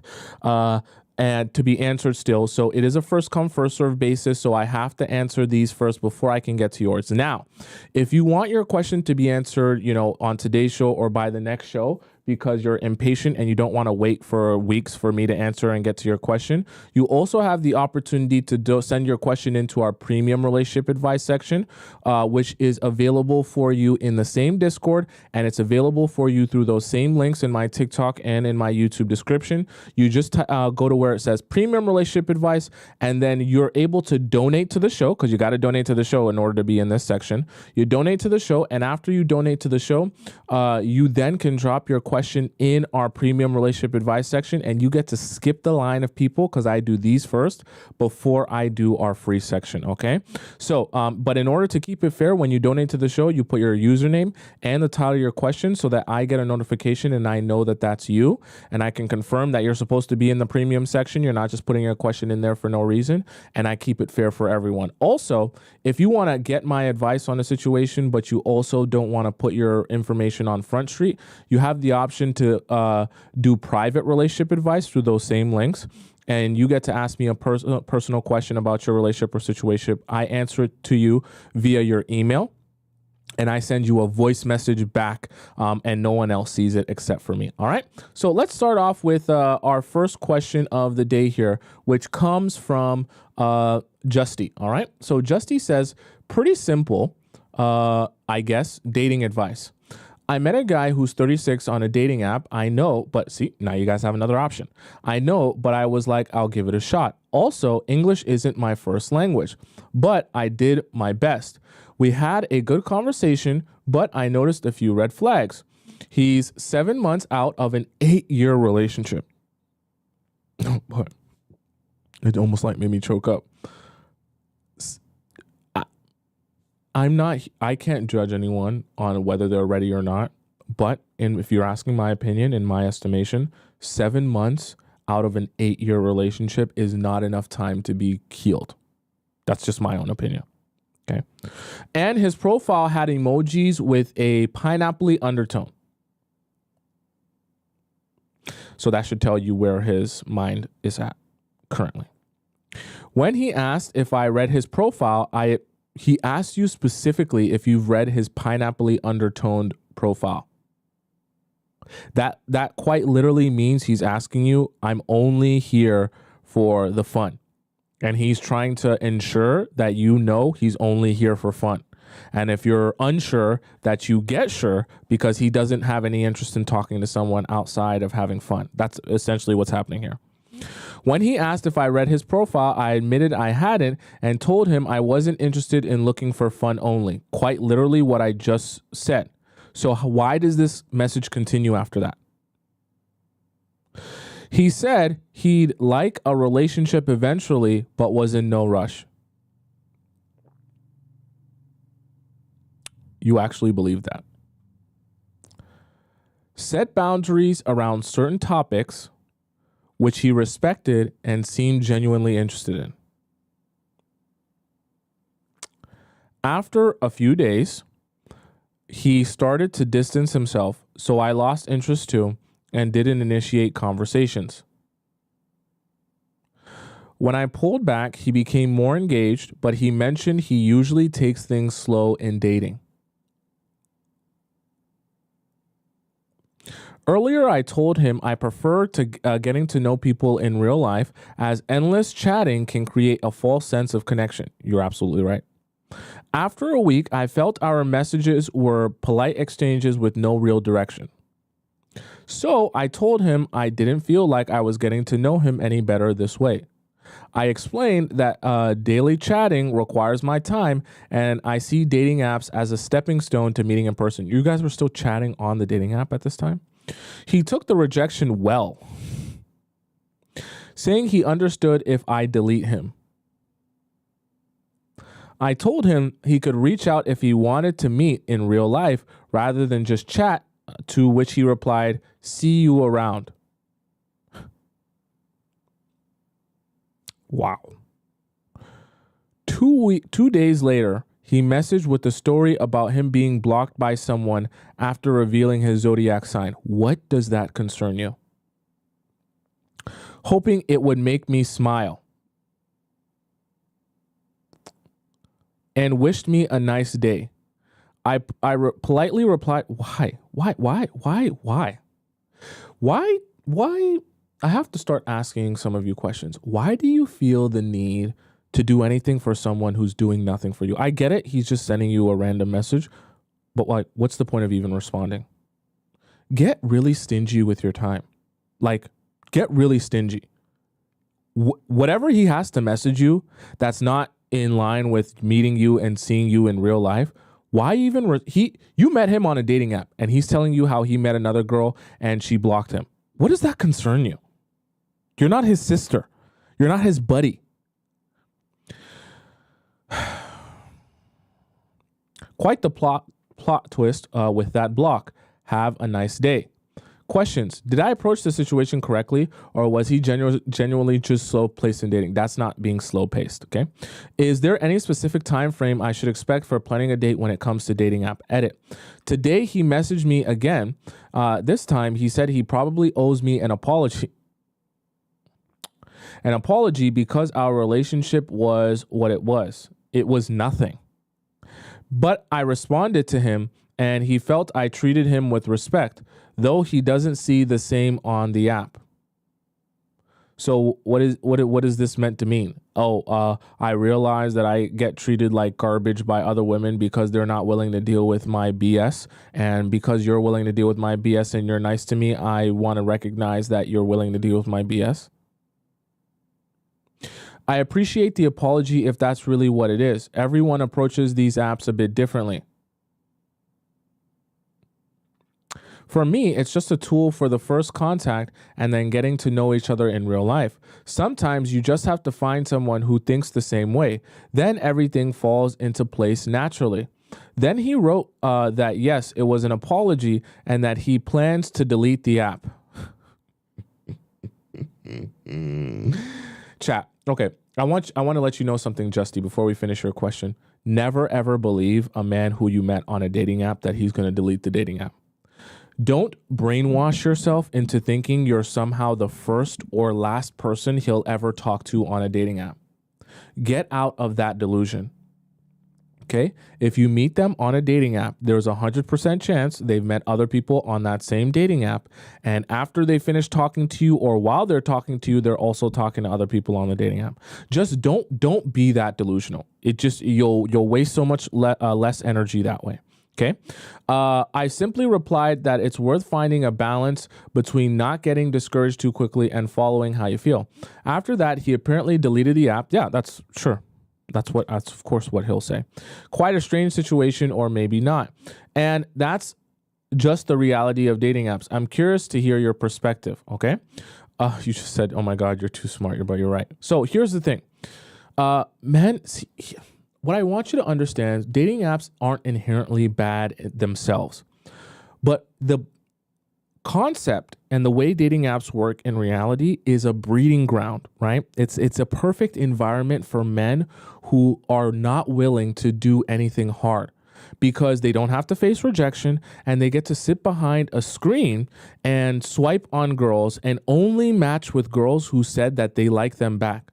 And to be answered still. So it is a first come, first serve basis. So I have to answer these first before I can get to yours. Now, if you want your question to be answered, on today's show or by the next show, because you're impatient and you don't want to wait for weeks for me to answer and get to your question, you also have the opportunity to send your question into our premium relationship advice section, which is available for you in the same Discord, and it's available for you through those same links in my TikTok and in my YouTube description. You just go to where it says premium relationship advice, and then you're able to donate to the show, because you got to donate to the show in order to be in this section. You donate to the show, and after you donate to the show, you then can drop your question in our premium relationship advice section, and you get to skip the line of people because I do these first before I do our free section. Okay. So, but in order to keep it fair, when you donate to the show, you put your username and the title of your question so that I get a notification and I know that that's you, and I can confirm that you're supposed to be in the premium section. You're not just putting your question in there for no reason, and I keep it fair for everyone. Also, if you want to get my advice on a situation, but you also don't want to put your information on Front Street, you have the option to do private relationship advice through those same links, and you get to ask me a personal question about your relationship or situation. I answer it to you via your email, and I send you a voice message back, and no one else sees it except for me. All right. So let's start off with our first question of the day here, which comes from Justy. All right. So Justy says, pretty simple, I guess, dating advice. I met a guy who's 36 on a dating app. I know, but see, now you guys have another option. I know, but I was like, I'll give it a shot. Also, English isn't my first language, but I did my best. We had a good conversation, but I noticed a few red flags. He's 7 months out of an 8-year relationship. But it almost like made me choke up. I can't judge anyone on whether they're ready or not, but if you're asking my opinion, in my estimation, 7 months out of an 8-year relationship is not enough time to be healed. That's just my own opinion. Okay. And his profile had emojis with a pineapple undertone. So that should tell you where his mind is at currently. When he asked if I read his profile, he asked you specifically if you've read his pineapple undertoned profile. That quite literally means he's asking you, I'm only here for the fun. And he's trying to ensure that you know he's only here for fun. And if you're unsure, that you get sure, because he doesn't have any interest in talking to someone outside of having fun. That's essentially what's happening here. When he asked if I read his profile, I admitted I hadn't and told him I wasn't interested in looking for fun only. Quite literally what I just said. So why does this message continue after that? He said he'd like a relationship eventually, but was in no rush. You actually believe that. Set boundaries around certain topics, which he respected and seemed genuinely interested in. After a few days, he started to distance himself, so I lost interest too and didn't initiate conversations. When I pulled back, he became more engaged, but he mentioned he usually takes things slow in dating. Earlier, I told him I prefer to getting to know people in real life, as endless chatting can create a false sense of connection. You're absolutely right. After a week, I felt our messages were polite exchanges with no real direction. So I told him I didn't feel like I was getting to know him any better this way. I explained that daily chatting requires my time, and I see dating apps as a stepping stone to meeting in person. You guys were still chatting on the dating app at this time? He took the rejection well, saying he understood if I delete him. I told him he could reach out if he wanted to meet in real life rather than just chat, to which he replied, "See you around." Wow. 2 days later, he messaged with the story about him being blocked by someone after revealing his zodiac sign. What does that concern you? Hoping it would make me smile. And wished me a nice day. I politely replied, why? I have to start asking some of you questions. Why do you feel the need to do anything for someone who's doing nothing for you? I get it. He's just sending you a random message, but what's the point of even responding? Get really stingy with your time. Get really stingy. Whatever he has to message you that's not in line with meeting you and seeing you in real life, why even you met him on a dating app and he's telling you how he met another girl and she blocked him. What does that concern you? You're not his sister. You're not his buddy. Quite the plot twist with that block. Have a nice day. Questions. Did I approach the situation correctly, or was he genuinely just slow paced in dating? That's not being slow paced, okay? Is there any specific time frame I should expect for planning a date when it comes to dating app? Edit. Today he messaged me again. This time he said he probably owes me an apology. An apology because our relationship was what it was. It was nothing. But I responded to him and he felt I treated him with respect, though he doesn't see the same on the app. So what is this meant to mean? I realize that I get treated like garbage by other women because they're not willing to deal with my BS. And because you're willing to deal with my BS and you're nice to me, I want to recognize that you're willing to deal with my BS. I appreciate the apology if that's really what it is. Everyone approaches these apps a bit differently. For me, it's just a tool for the first contact and then getting to know each other in real life. Sometimes you just have to find someone who thinks the same way. Then everything falls into place naturally. Then he wrote that yes, it was an apology and that he plans to delete the app. Chat. Okay. I want to let you know something, Justy, before we finish your question. Never ever believe a man who you met on a dating app that he's going to delete the dating app. Don't brainwash yourself into thinking you're somehow the first or last person he'll ever talk to on a dating app. Get out of that delusion. Okay? If you meet them on a dating app, there's a 100% chance they've met other people on that same dating app. And after they finish talking to you or while they're talking to you, they're also talking to other people on the dating app. Just don't be that delusional. It just, you'll waste so much less energy that way. Okay. I simply replied that it's worth finding a balance between not getting discouraged too quickly and following how you feel. After that, he apparently deleted the app. Yeah, that's sure. That's of course what he'll say. Quite a strange situation, or maybe not. And that's just the reality of dating apps. I'm curious to hear your perspective. Okay. You just said, oh my God, you're too smart. But you're right. So here's the thing. Men, what I want you to understand is dating apps aren't inherently bad themselves, but the concept and the way dating apps work in reality is a breeding ground, right? It's a perfect environment for men who are not willing to do anything hard because they don't have to face rejection and they get to sit behind a screen and swipe on girls and only match with girls who said that they like them back.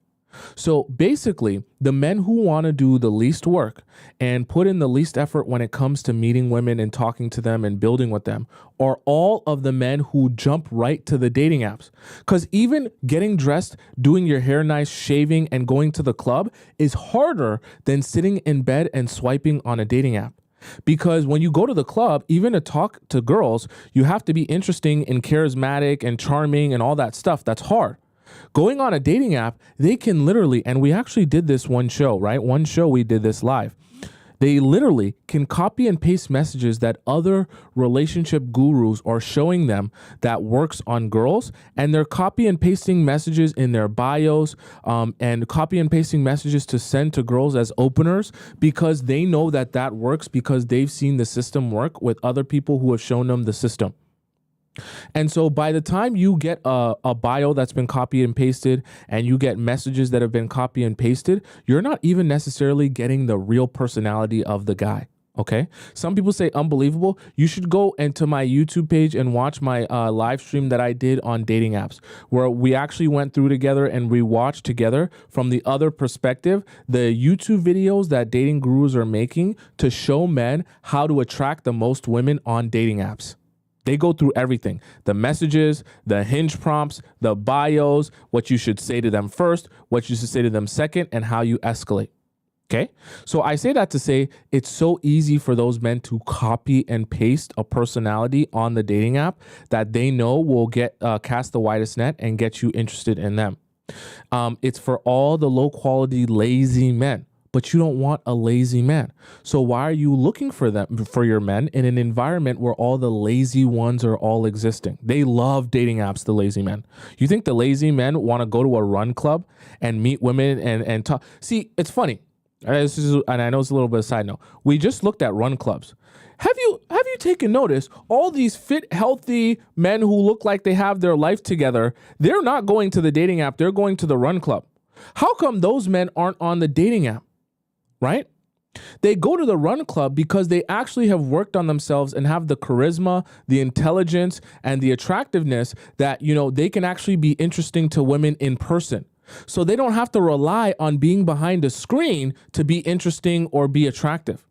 So basically, the men who want to do the least work and put in the least effort when it comes to meeting women and talking to them and building with them are all of the men who jump right to the dating apps. Because even getting dressed, doing your hair nice, shaving, and going to the club is harder than sitting in bed and swiping on a dating app. Because when you go to the club, even to talk to girls, you have to be interesting and charismatic and charming and all that stuff. That's hard. Going on a dating app, they can literally, and we actually did this one show, right? One show we did this live. They literally can copy and paste messages that other relationship gurus are showing them that works on girls. And they're copy and pasting messages in their bios and copy and pasting messages to send to girls as openers because they know that that works because they've seen the system work with other people who have shown them the system. And so by the time you get a bio that's been copied and pasted and you get messages that have been copied and pasted, you're not even necessarily getting the real personality of the guy. Okay. Some people say unbelievable. You should go into my YouTube page and watch my live stream that I did on dating apps, where we actually went through together and we watched together from the other perspective, the YouTube videos that dating gurus are making to show men how to attract the most women on dating apps. They go through everything, the messages, the hinge prompts, the bios, what you should say to them first, what you should say to them second, and how you escalate. Okay. So I say that to say it's so easy for those men to copy and paste a personality on the dating app that they know will get cast the widest net and get you interested in them. It's for all the low quality, lazy men. But you don't want a lazy man. So why are you looking for your men in an environment where all the lazy ones are all existing? They love dating apps, the lazy men. You think the lazy men want to go to a run club and meet women and talk? See, it's funny. And I know it's a little bit of a side note. We just looked at run clubs. Have you taken notice? All these fit, healthy men who look like they have their life together, they're not going to the dating app. They're going to the run club. How come those men aren't on the dating app? Right? They go to the run club because they actually have worked on themselves and have the charisma, the intelligence, and the attractiveness that, they can actually be interesting to women in person. So they don't have to rely on being behind a screen to be interesting or be attractive.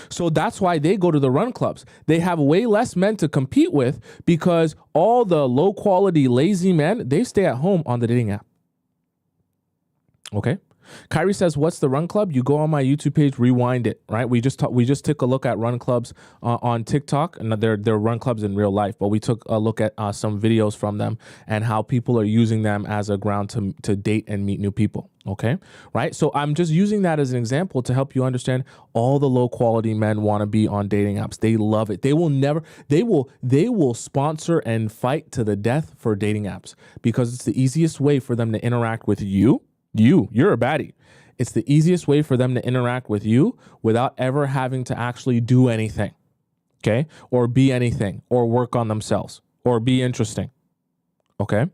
So that's why they go to the run clubs. They have way less men to compete with because all the low quality, lazy men, they stay at home on the dating app. Okay. Kyrie says, what's the run club? You go on my YouTube page, rewind it, right? We just took a look at run clubs on TikTok, and they're run clubs in real life, but we took a look at some videos from them and how people are using them as a ground to date and meet new people. Okay. Right. So I'm just using that as an example to help you understand all the low quality men want to be on dating apps. They love it. They will sponsor and fight to the death for dating apps because it's the easiest way for them to interact with you. You're a baddie. It's the easiest way for them to interact with you without ever having to actually do anything, okay? Or be anything, or work on themselves, or be interesting, Okay.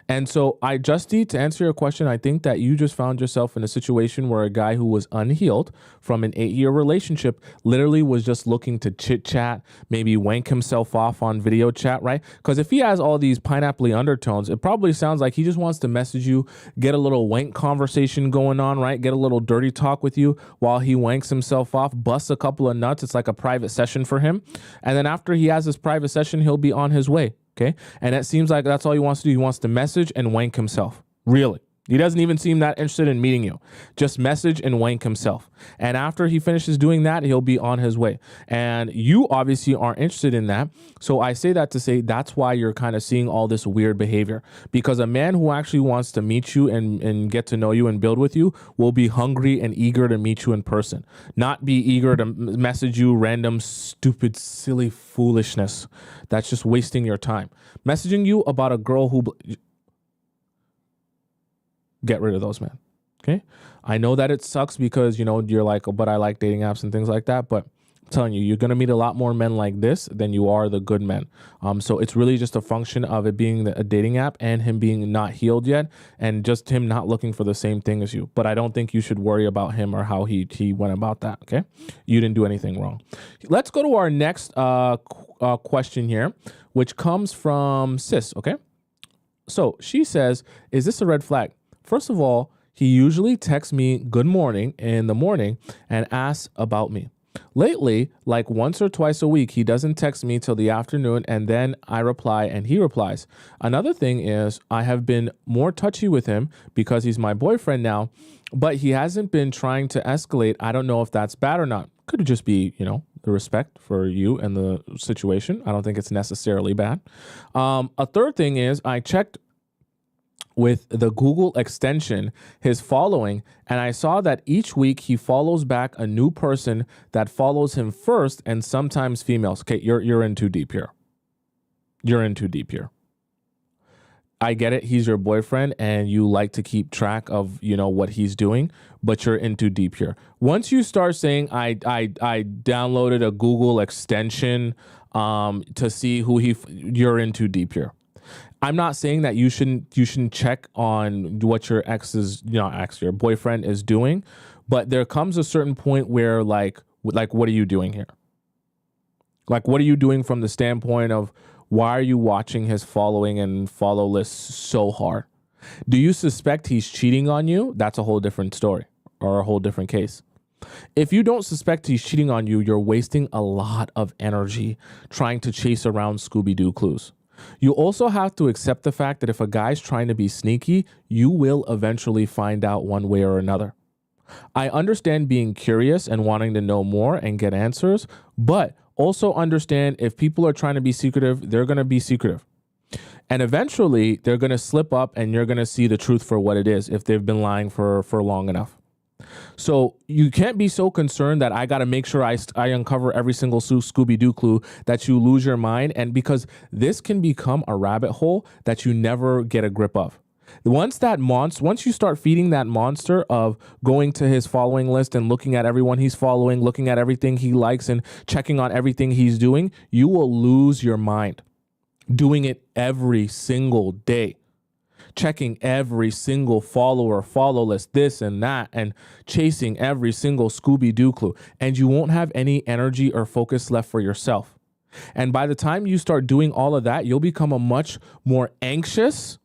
And so to answer your question, I think that you just found yourself in a situation where a guy who was unhealed from an 8-year relationship literally was just looking to chit chat, maybe wank himself off on video chat, right? Because if he has all these pineapple undertones, it probably sounds like he just wants to message you, get a little wank conversation going on, right? Get a little dirty talk with you while he wanks himself off, busts a couple of nuts. It's like a private session for him. And then after he has his private session, he'll be on his way. Okay. And it seems like that's all he wants to do. He wants to message and wank himself. Really. He doesn't even seem that interested in meeting you. Just message and wank himself. And after he finishes doing that, he'll be on his way. And you obviously aren't interested in that. So I say that to say that's why you're kind of seeing all this weird behavior. Because a man who actually wants to meet you and get to know you and build with you will be hungry and eager to meet you in person. Not be eager to message you random, stupid, silly foolishness. That's just wasting your time. Messaging you about a girl who... Get rid of those, man. Okay. I know that it sucks because, you're like, oh, but I like dating apps and things like that. But I'm telling you, you're going to meet a lot more men like this than you are the good men. So it's really just a function of it being a dating app and him being not healed yet and just him not looking for the same thing as you. But I don't think you should worry about him or how he went about that. Okay. You didn't do anything wrong. Let's go to our next question here, which comes from Sis. Okay. So she says, is this a red flag? First of all, he usually texts me good morning in the morning and asks about me. Lately, like once or twice a week, he doesn't text me till the afternoon and then I reply and he replies. Another thing is I have been more touchy with him because he's my boyfriend now, but he hasn't been trying to escalate. I don't know if that's bad or not. Could just be, the respect for you and the situation. I don't think it's necessarily bad. A third thing is I checked with the Google extension, his following, and I saw that each week he follows back a new person that follows him first and sometimes females. Okay, you're in too deep here. You're in too deep here. I get it. He's your boyfriend and you like to keep track of, what he's doing, but you're in too deep here. Once you start saying I downloaded a Google extension to see who you're in too deep here. I'm not saying that you shouldn't check on what your your boyfriend is doing, but there comes a certain point where like what are you doing here? Like what are you doing from the standpoint of why are you watching his following and follow list so hard? Do you suspect he's cheating on you? That's a whole different story or a whole different case. If you don't suspect he's cheating on you, you're wasting a lot of energy trying to chase around Scooby-Doo clues. You also have to accept the fact that if a guy's trying to be sneaky, you will eventually find out one way or another. I understand being curious and wanting to know more and get answers, but also understand if people are trying to be secretive, they're going to be secretive. And eventually they're going to slip up and you're going to see the truth for what it is if they've been lying for long enough. So you can't be so concerned that I got to make sure I uncover every single Scooby-Doo clue that you lose your mind. And because this can become a rabbit hole that you never get a grip of. Once you start feeding that monster of going to his following list and looking at everyone he's following, looking at everything he likes and checking on everything he's doing, you will lose your mind doing it every single day. Checking every single follow list, this and that, and chasing every single Scooby-Doo clue. And you won't have any energy or focus left for yourself. And by the time you start doing all of that, you'll become a much more anxious,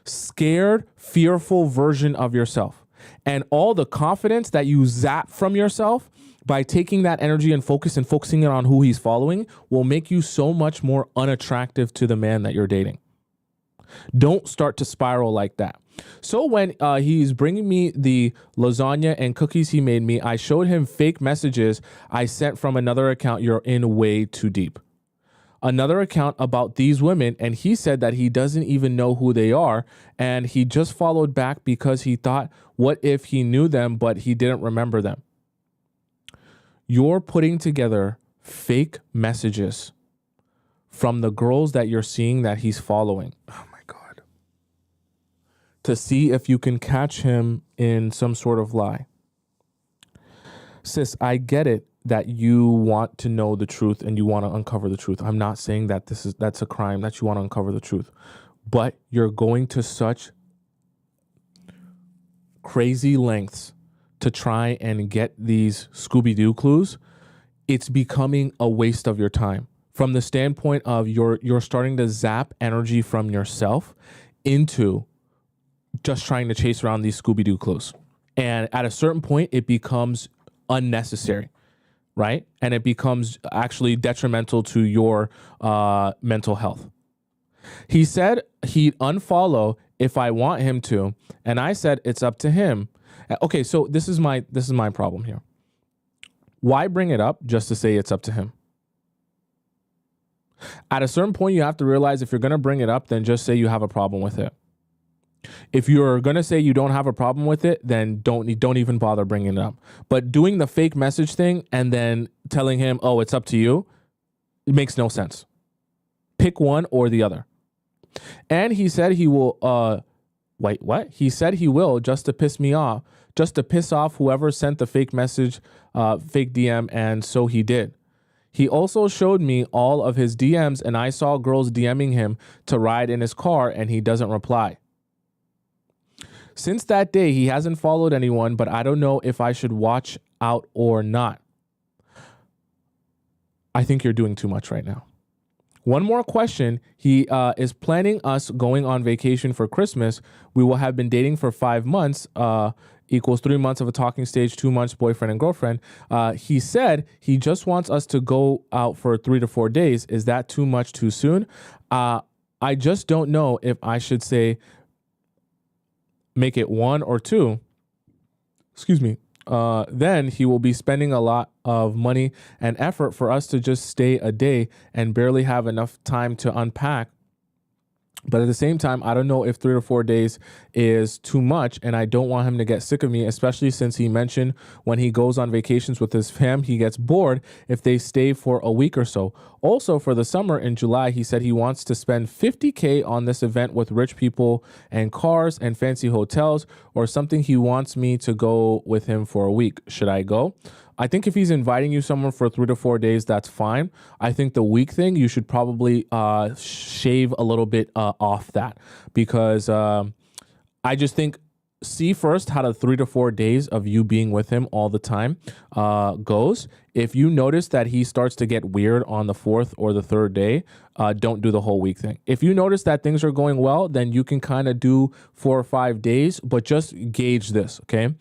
scared, fearful version of yourself. And all the confidence that you zap from yourself by taking that energy and focusing it on who he's following will make you so much more unattractive to the man that you're dating. Don't start to spiral like that. So when he's bringing me the lasagna and cookies he made me, I showed him fake messages I sent from another account. You're in way too deep. Another account about these women, and he said that he doesn't even know who they are, and he just followed back because he thought, what if he knew them, but he didn't remember them? You're putting together fake messages from the girls that you're seeing that he's following. To see if you can catch him in some sort of lie. Sis, I get it that you want to know the truth and you want to uncover the truth. I'm not saying that that's a crime, that you want to uncover the truth. but you're going to such crazy lengths to try and get these Scooby-Doo clues, it's becoming a waste of your time. From the standpoint of you're starting to zap energy from yourself into just trying to chase around these Scooby-Doo clues. And at a certain point, it becomes unnecessary, right? And it becomes actually detrimental to your mental health. He said he'd unfollow if I want him to, and I said it's up to him. Okay, so this is my problem here. Why bring it up just to say it's up to him? At a certain point, you have to realize if you're going to bring it up, then just say you have a problem with it. If you're going to say you don't have a problem with it, then don't even bother bringing it up. But doing the fake message thing and then telling him, oh, it's up to you, it makes no sense. Pick one or the other. And he said he will, wait, what? He said he will just to piss me off, just to piss off whoever sent the fake message, fake DM, and so he did. He also showed me all of his DMs, and I saw girls DMing him to ride in his car, and he doesn't reply. Since that day, he hasn't followed anyone, but I don't know if I should watch out or not. I think you're doing too much right now. One more question. He is planning us going on vacation for Christmas. We will have been dating for 5 months, equals 3 months of a talking stage, 2 months boyfriend and girlfriend. He said he just wants us to go out for 3 to 4 days. Is that too much too soon? I just don't know if I should say make it 1 or 2. Excuse me. Then he will be spending a lot of money and effort for us to just stay a day and barely have enough time to unpack. But at the same time, I don't know if 3 to 4 days is too much, and I don't want him to get sick of me, especially since he mentioned when he goes on vacations with his fam, he gets bored if they stay for a week or so. Also, for the summer in July, he said he wants to spend $50K on this event with rich people and cars and fancy hotels, or something. He wants me to go with him for a week. Should I go? I think if he's inviting you somewhere for 3 to 4 days, that's fine. I think the week thing, you should probably shave a little bit off that, because I just think see first how the 3 to 4 days of you being with him all the time goes. If you notice that he starts to get weird on the 4th or the 3rd day, don't do the whole week thing. If you notice that things are going well, then you can kind of do 4 or 5 days, but just gauge this, okay?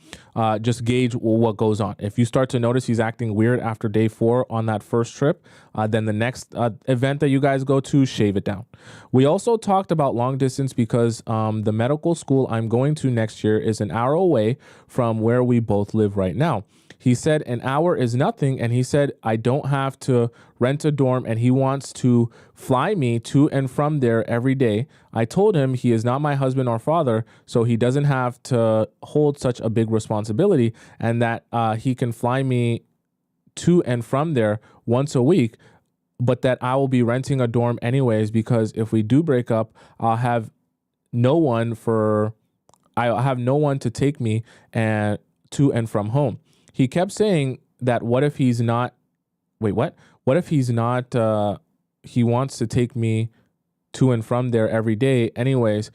Just gauge what goes on. If you start to notice he's acting weird after day 4 on that first trip, then the next event that you guys go to, shave it down. We also talked about long distance because the medical school I'm going to next year is an hour away from where we both live right now. He said an hour is nothing, and he said I don't have to rent a dorm, and he wants to fly me to and from there every day. I told him he is not my husband or father, so he doesn't have to hold such a big responsibility, and that he can fly me to and from there once a week, but that I will be renting a dorm anyways, because if we do break up, I'll have no one to take me and to and from home. He kept saying that what if he's not, he wants to take me to and from there every day anyways,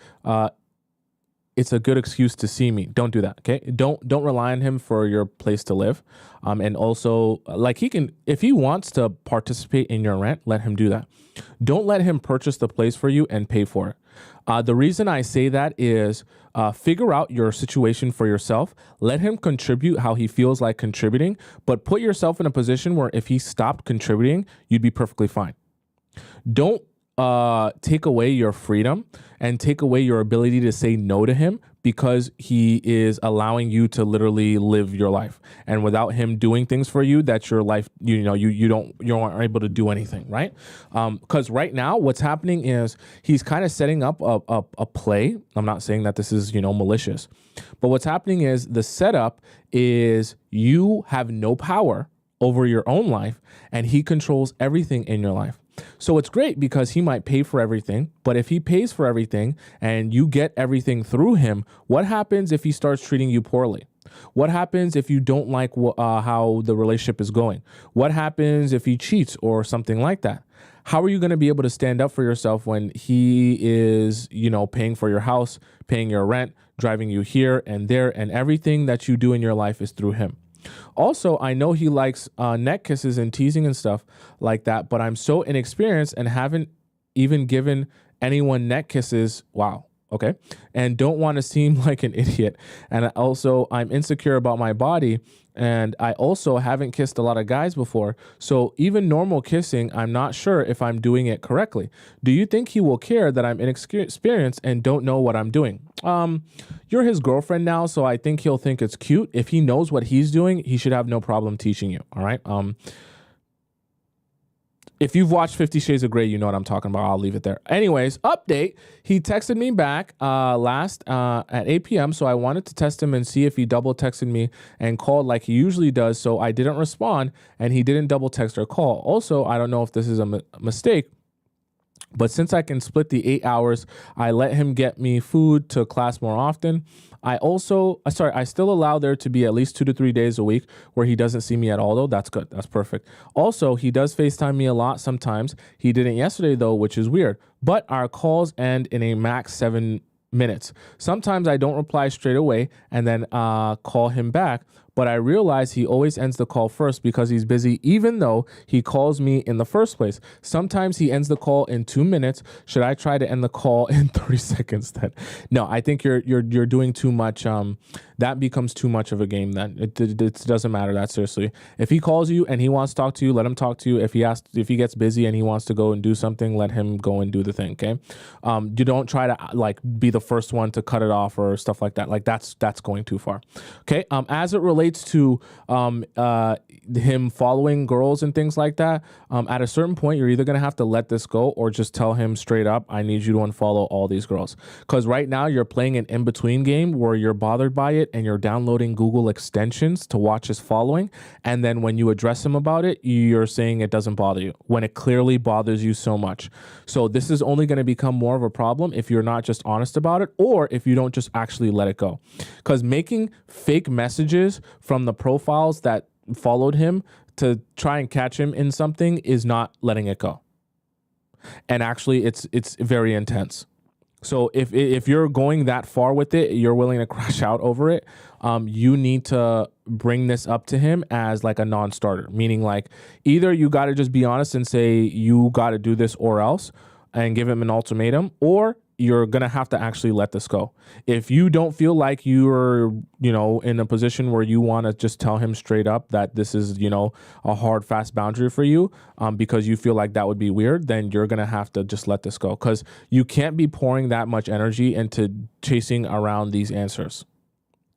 it's a good excuse to see me. Don't do that, okay? Don't rely on him for your place to live. And also, like, he can, if he wants to participate in your rent, let him do that. Don't let him purchase the place for you and pay for it. The reason I say that is figure out your situation for yourself. Let him contribute how he feels like contributing, but put yourself in a position where if he stopped contributing, you'd be perfectly fine. Don't take away your freedom and take away your ability to say no to him because he is allowing you to literally live your life. And without him doing things for you, that's your life, you aren't able to do anything, right? Because right now what's happening is he's kind of setting up a play. I'm not saying that this is, malicious, but what's happening is the setup is you have no power over your own life and he controls everything in your life. So it's great because he might pay for everything, but if he pays for everything and you get everything through him, what happens if he starts treating you poorly? What happens if you don't like how the relationship is going? What happens if he cheats or something like that? How are you going to be able to stand up for yourself when he is, paying for your house, paying your rent, driving you here and there, and everything that you do in your life is through him? Also, I know he likes neck kisses and teasing and stuff like that, but I'm so inexperienced and haven't even given anyone neck kisses. Wow. Okay. And don't want to seem like an idiot. And also, I'm insecure about my body. And I also haven't kissed a lot of guys before. So even normal kissing, I'm not sure if I'm doing it correctly. Do you think he will care that I'm inexperienced and don't know what I'm doing? You're his girlfriend now, so I think he'll think it's cute. If he knows what he's doing, he should have no problem teaching you. All right. If you've watched 50 Shades of Grey, you know what I'm talking about. I'll leave it there. Anyways, update. He texted me back last at 8 p.m. So I wanted to test him and see if he double texted me and called like he usually does. So I didn't respond and he didn't double text or call. Also, I don't know if this is a mistake, but since I can split the 8 hours, I let him get me food to class more often. I still allow there to be at least 2 to 3 days a week where he doesn't see me at all, though. That's good. That's perfect. Also, he does FaceTime me a lot sometimes. He didn't yesterday, though, which is weird. But our calls end in a max 7 minutes. Sometimes I don't reply straight away and then call him back. But I realize he always ends the call first because he's busy, even though he calls me in the first place. Sometimes he ends the call in 2 minutes. Should I try to end the call in 30 seconds then? No, I think you're doing too much. That becomes too much of a game then. It doesn't matter that seriously. If he calls you and he wants to talk to you, let him talk to you. If he gets busy and he wants to go and do something, let him go and do the thing, okay? You don't try to be the first one to cut it off or stuff like that. Like that's going too far. Okay? As it relates to him following girls and things like that, at a certain point, you're either going to have to let this go or just tell him straight up, I need you to unfollow all these girls. Because right now you're playing an in-between game where you're bothered by it and you're downloading Google extensions to watch his following. And then when you address him about it, you're saying it doesn't bother you when it clearly bothers you so much. So this is only going to become more of a problem if you're not just honest about it or if you don't just actually let it go. Because making fake messages from the profiles that followed him to try and catch him in something is not letting it go. And actually, it's very intense. So if you're going that far with it, you're willing to crash out over it, you need to bring this up to him as like a non-starter, meaning like either you got to just be honest and say you got to do this or else and give him an ultimatum, or you're going to have to actually let this go. If you don't feel like you're, in a position where you want to just tell him straight up that this is, a hard, fast boundary for you, because you feel like that would be weird, then you're going to have to just let this go, because you can't be pouring that much energy into chasing around these answers.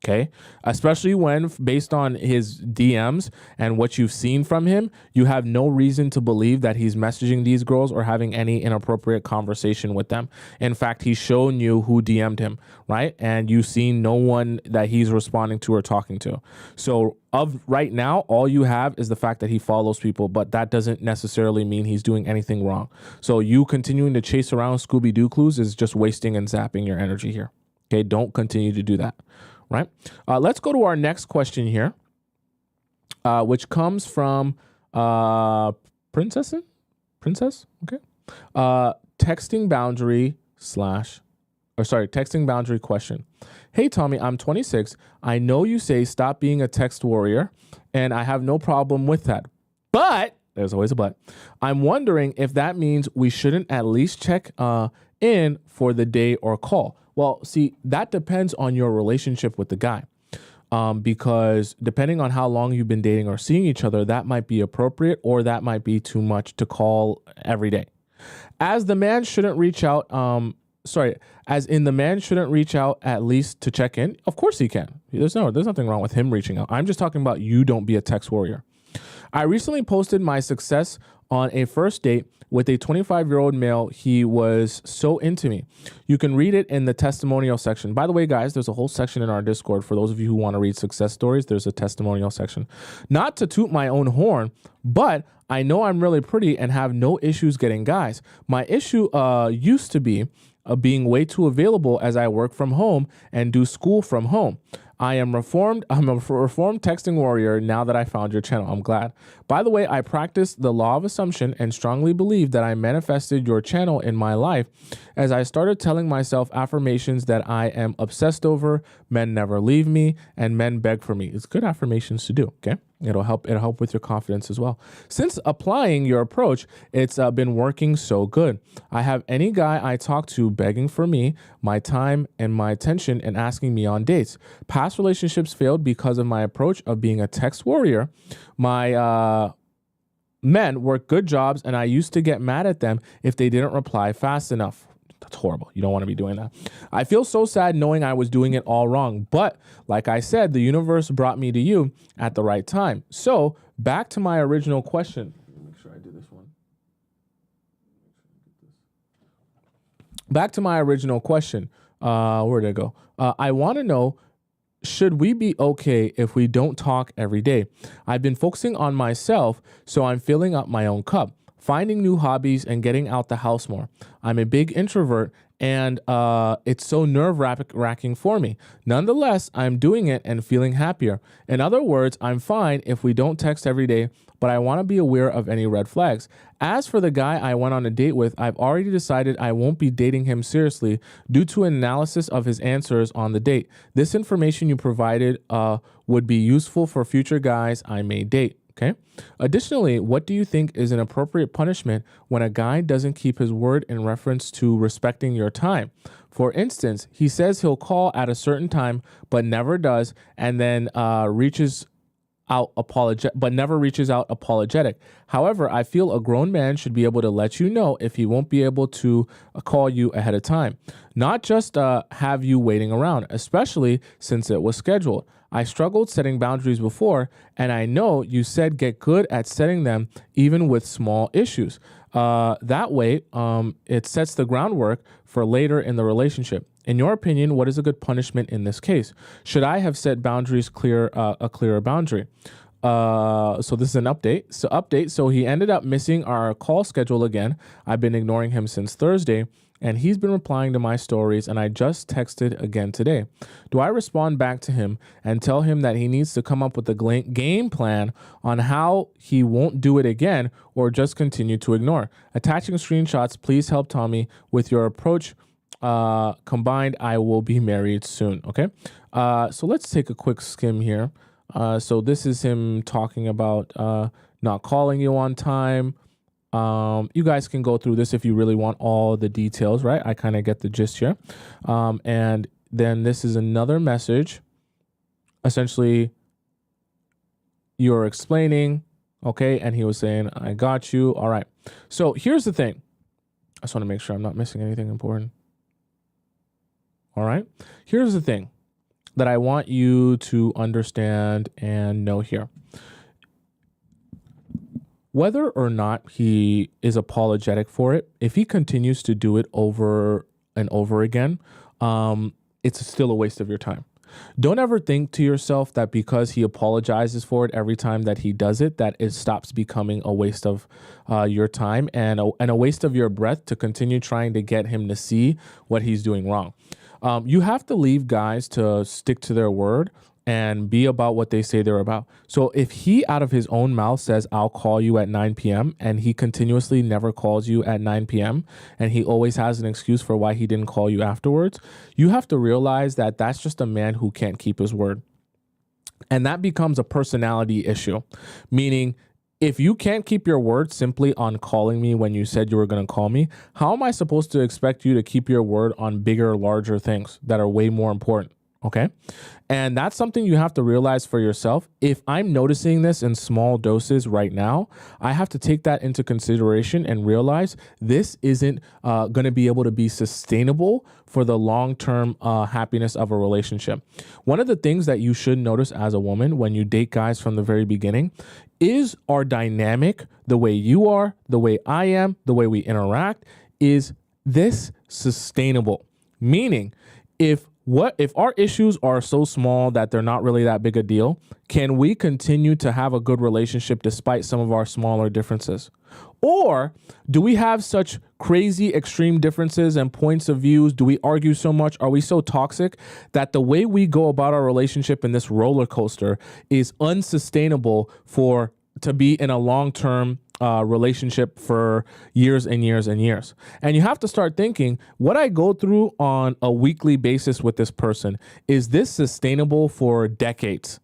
Okay, especially when based on his DMs and what you've seen from him, you have no reason to believe that he's messaging these girls or having any inappropriate conversation with them. In fact, he's shown you who DM'd him, right? And you've seen no one that he's responding to or talking to. So of right now, all you have is the fact that he follows people, but that doesn't necessarily mean he's doing anything wrong. So you continuing to chase around Scooby-Doo clues is just wasting and zapping your energy here. Okay, don't continue to do that. Right. Let's go to our next question here, which comes from Princess. Okay. Texting boundary question. Hey, Tommy, I'm 26. I know you say stop being a text warrior, and I have no problem with that. But there's always a but. I'm wondering if that means we shouldn't at least check in for the day or call. Well, see, that depends on your relationship with the guy, because depending on how long you've been dating or seeing each other, that might be appropriate or that might be too much to call every day. As the man shouldn't reach out, the man shouldn't reach out at least to check in. Of course he can. There's nothing wrong with him reaching out. I'm just talking about you don't be a text warrior. I recently posted my success on a first date with a 25-year-old male. He was so into me. You can read it in the testimonial section. By the way, guys, there's a whole section in our Discord for those of you who want to read success stories. There's a testimonial section. Not to toot my own horn, but I know I'm really pretty and have no issues getting guys. My issue used to be being way too available as I work from home and do school from home. I'm a reformed texting warrior now that I found your channel. I'm glad. By the way, I practice the law of assumption and strongly believe that I manifested your channel in my life as I started telling myself affirmations that I am obsessed over, men never leave me, and men beg for me. It's good affirmations to do, okay? It'll help with your confidence as well. Since applying your approach, it's been working so good. I have any guy I talk to begging for me, my time, and my attention and asking me on dates. Past relationships failed because of my approach of being a text warrior. My men work good jobs, and I used to get mad at them if they didn't reply fast enough. That's horrible. You don't want to be doing that. I feel so sad knowing I was doing it all wrong. But like I said, the universe brought me to you at the right time. So back to my original question. Make sure I do this one. Back to my original question. Where did it go? I want to know, should we be okay if we don't talk every day? I've been focusing on myself, so I'm filling up my own cup, finding new hobbies and getting out the house more. I'm a big introvert, and it's so nerve-wracking for me. Nonetheless, I'm doing it and feeling happier. In other words, I'm fine if we don't text every day, but I want to be aware of any red flags. As for the guy I went on a date with, I've already decided I won't be dating him seriously due to an analysis of his answers on the date. This information you provided would be useful for future guys I may date. Okay. Additionally, what do you think is an appropriate punishment when a guy doesn't keep his word in reference to respecting your time? For instance, he says he'll call at a certain time, but never does, and then never reaches out apologetic. However, I feel a grown man should be able to let you know if he won't be able to call you ahead of time, not just have you waiting around, especially since it was scheduled. I struggled setting boundaries before, and I know you said get good at setting them even with small issues. That way, it sets the groundwork for later in the relationship. In your opinion, what is a good punishment in this case? Should I have set boundaries a clearer boundary? So this is an update. So he ended up missing our call schedule again. I've been ignoring him since Thursday, and he's been replying to my stories, and I just texted again today. Do I respond back to him and tell him that he needs to come up with a game plan on how he won't do it again, or just continue to ignore? Attaching screenshots, please help Tommy with your approach. Combined, I will be married soon. Okay. So let's take a quick skim here. So this is him talking about not calling you on time. You guys can go through this if you really want all the details, right? I kind of get the gist here. And then this is another message. Essentially, you're explaining, okay? And he was saying, I got you. All right. So here's the thing. I just want to make sure I'm not missing anything important. All right. Here's the thing that I want you to understand and know here. Whether or not he is apologetic for it, if he continues to do it over and over again, it's still a waste of your time. Don't ever think to yourself that because he apologizes for it every time that he does it, that it stops becoming a waste of your time and a waste of your breath to continue trying to get him to see what he's doing wrong. You have to leave guys to stick to their word and be about what they say they're about. So if he out of his own mouth says, I'll call you at 9 p.m. and he continuously never calls you at 9 p.m. and he always has an excuse for why he didn't call you afterwards, you have to realize that that's just a man who can't keep his word. And that becomes a personality issue, meaning if you can't keep your word simply on calling me when you said you were going to call me, how am I supposed to expect you to keep your word on bigger, larger things that are way more important? Okay. And that's something you have to realize for yourself. If I'm noticing this in small doses right now, I have to take that into consideration and realize this isn't going to be able to be sustainable for the long-term happiness of a relationship. One of the things that you should notice as a woman when you date guys from the very beginning is our dynamic, the way you are, the way I am, the way we interact. Is this sustainable? Meaning, if our issues are so small that they're not really that big a deal, can we continue to have a good relationship despite some of our smaller differences? Or do we have such crazy extreme differences and points of views? Do we argue so much? Are we so toxic that the way we go about our relationship in this roller coaster is unsustainable to be in a long-term relationship for years and years and years? And you have to start thinking, what I go through on a weekly basis with this person, is this sustainable for decades?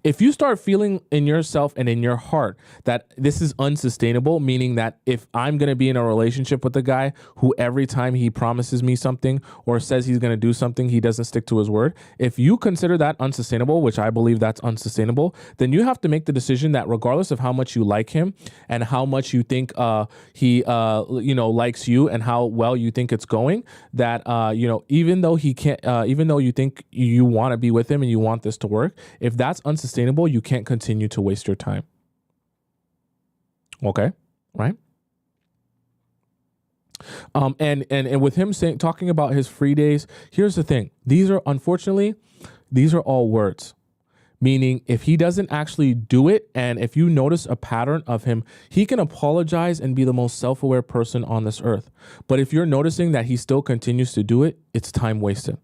If you start feeling in yourself and in your heart that this is unsustainable, meaning that if I'm going to be in a relationship with a guy who every time he promises me something or says he's going to do something, he doesn't stick to his word, if you consider that unsustainable, which I believe that's unsustainable, then you have to make the decision that regardless of how much you like him and how much you think he likes you and how well you think it's going, that even though he can't, even though you think you want to be with him and you want this to work, if that's unsustainable, you can't continue to waste your time. Okay, right? And with him talking about his free days, here's the thing. These are all words. Meaning if he doesn't actually do it, and if you notice a pattern of him, he can apologize and be the most self-aware person on this earth. But if you're noticing that he still continues to do it, it's time wasted.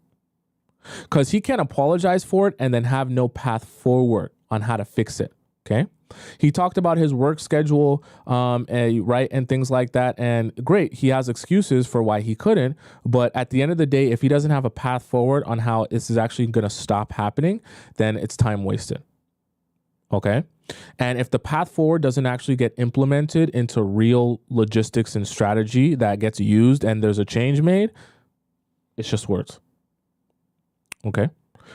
Because he can't apologize for it and then have no path forward on how to fix it. Okay. He talked about his work schedule, right, and things like that. And great, he has excuses for why he couldn't. But at the end of the day, if he doesn't have a path forward on how this is actually going to stop happening, then it's time wasted. Okay. And if the path forward doesn't actually get implemented into real logistics and strategy that gets used and there's a change made, it's just words. Okay.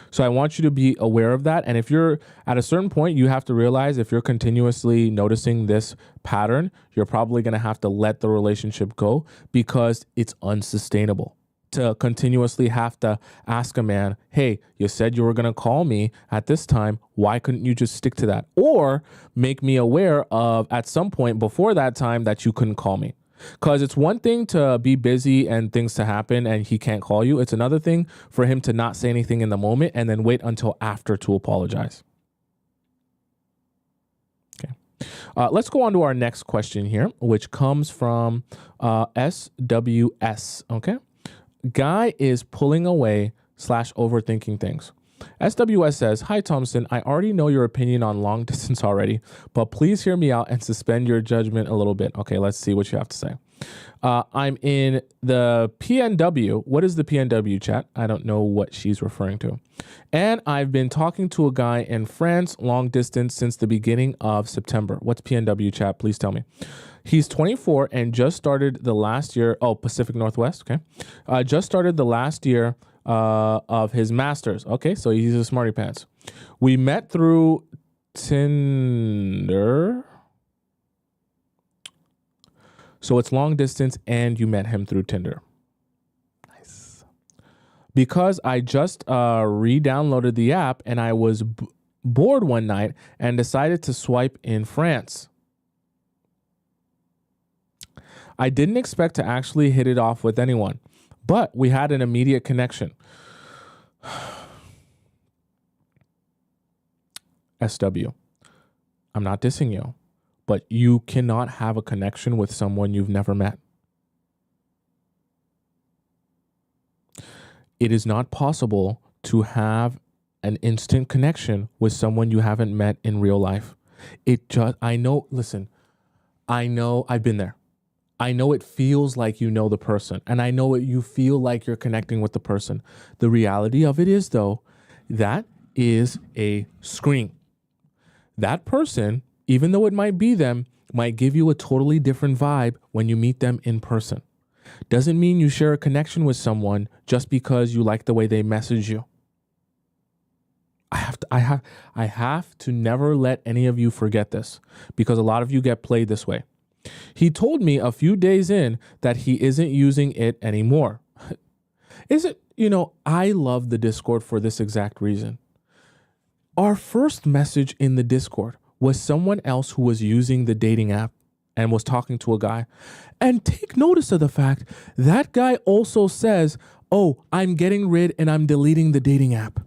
So I want you to be aware of that. And if you're at a certain point, you have to realize if you're continuously noticing this pattern, you're probably going to have to let the relationship go because it's unsustainable to continuously have to ask a man, hey, you said you were going to call me at this time. Why couldn't you just stick to that? Or make me aware of at some point before that time that you couldn't call me. Because it's one thing to be busy and things to happen and he can't call you. It's another thing for him to not say anything in the moment and then wait until after to apologize. Okay. Let's go on to our next question here, which comes from SWS. Okay. Guy is pulling away / overthinking things. SWS says, hi, Tomisin. I already know your opinion on long distance already, but please hear me out and suspend your judgment a little bit. Okay, let's see what you have to say. I'm in the PNW. What is the PNW, chat? I don't know what she's referring to. And I've been talking to a guy in France long distance since the beginning of September. What's PNW, chat? Please tell me. He's 24 and just started the last year. Oh, Pacific Northwest. Okay. Just started the last year of his master's. Okay, so he's a smarty pants. We met through Tinder. So it's long distance and you met him through Tinder. Nice. Because I just re-downloaded the app and I was bored one night and decided to swipe in France. I didn't expect to actually hit it off with anyone, but we had an immediate connection. SW, I'm not dissing you, but you cannot have a connection with someone you've never met. It is not possible to have an instant connection with someone you haven't met in real life. I know I've been there. I know it feels like you know the person, and I know you feel like you're connecting with the person. The reality of it is, though, that is a screen. That person, even though it might be them, might give you a totally different vibe when you meet them in person. Doesn't mean you share a connection with someone just because you like the way they message you. I have to never let any of you forget this, because a lot of you get played this way. He told me a few days in that he isn't using it anymore. I love the Discord for this exact reason. Our first message in the Discord was someone else who was using the dating app and was talking to a guy. And take notice of the fact that guy also says, oh, I'm getting rid and I'm deleting the dating app.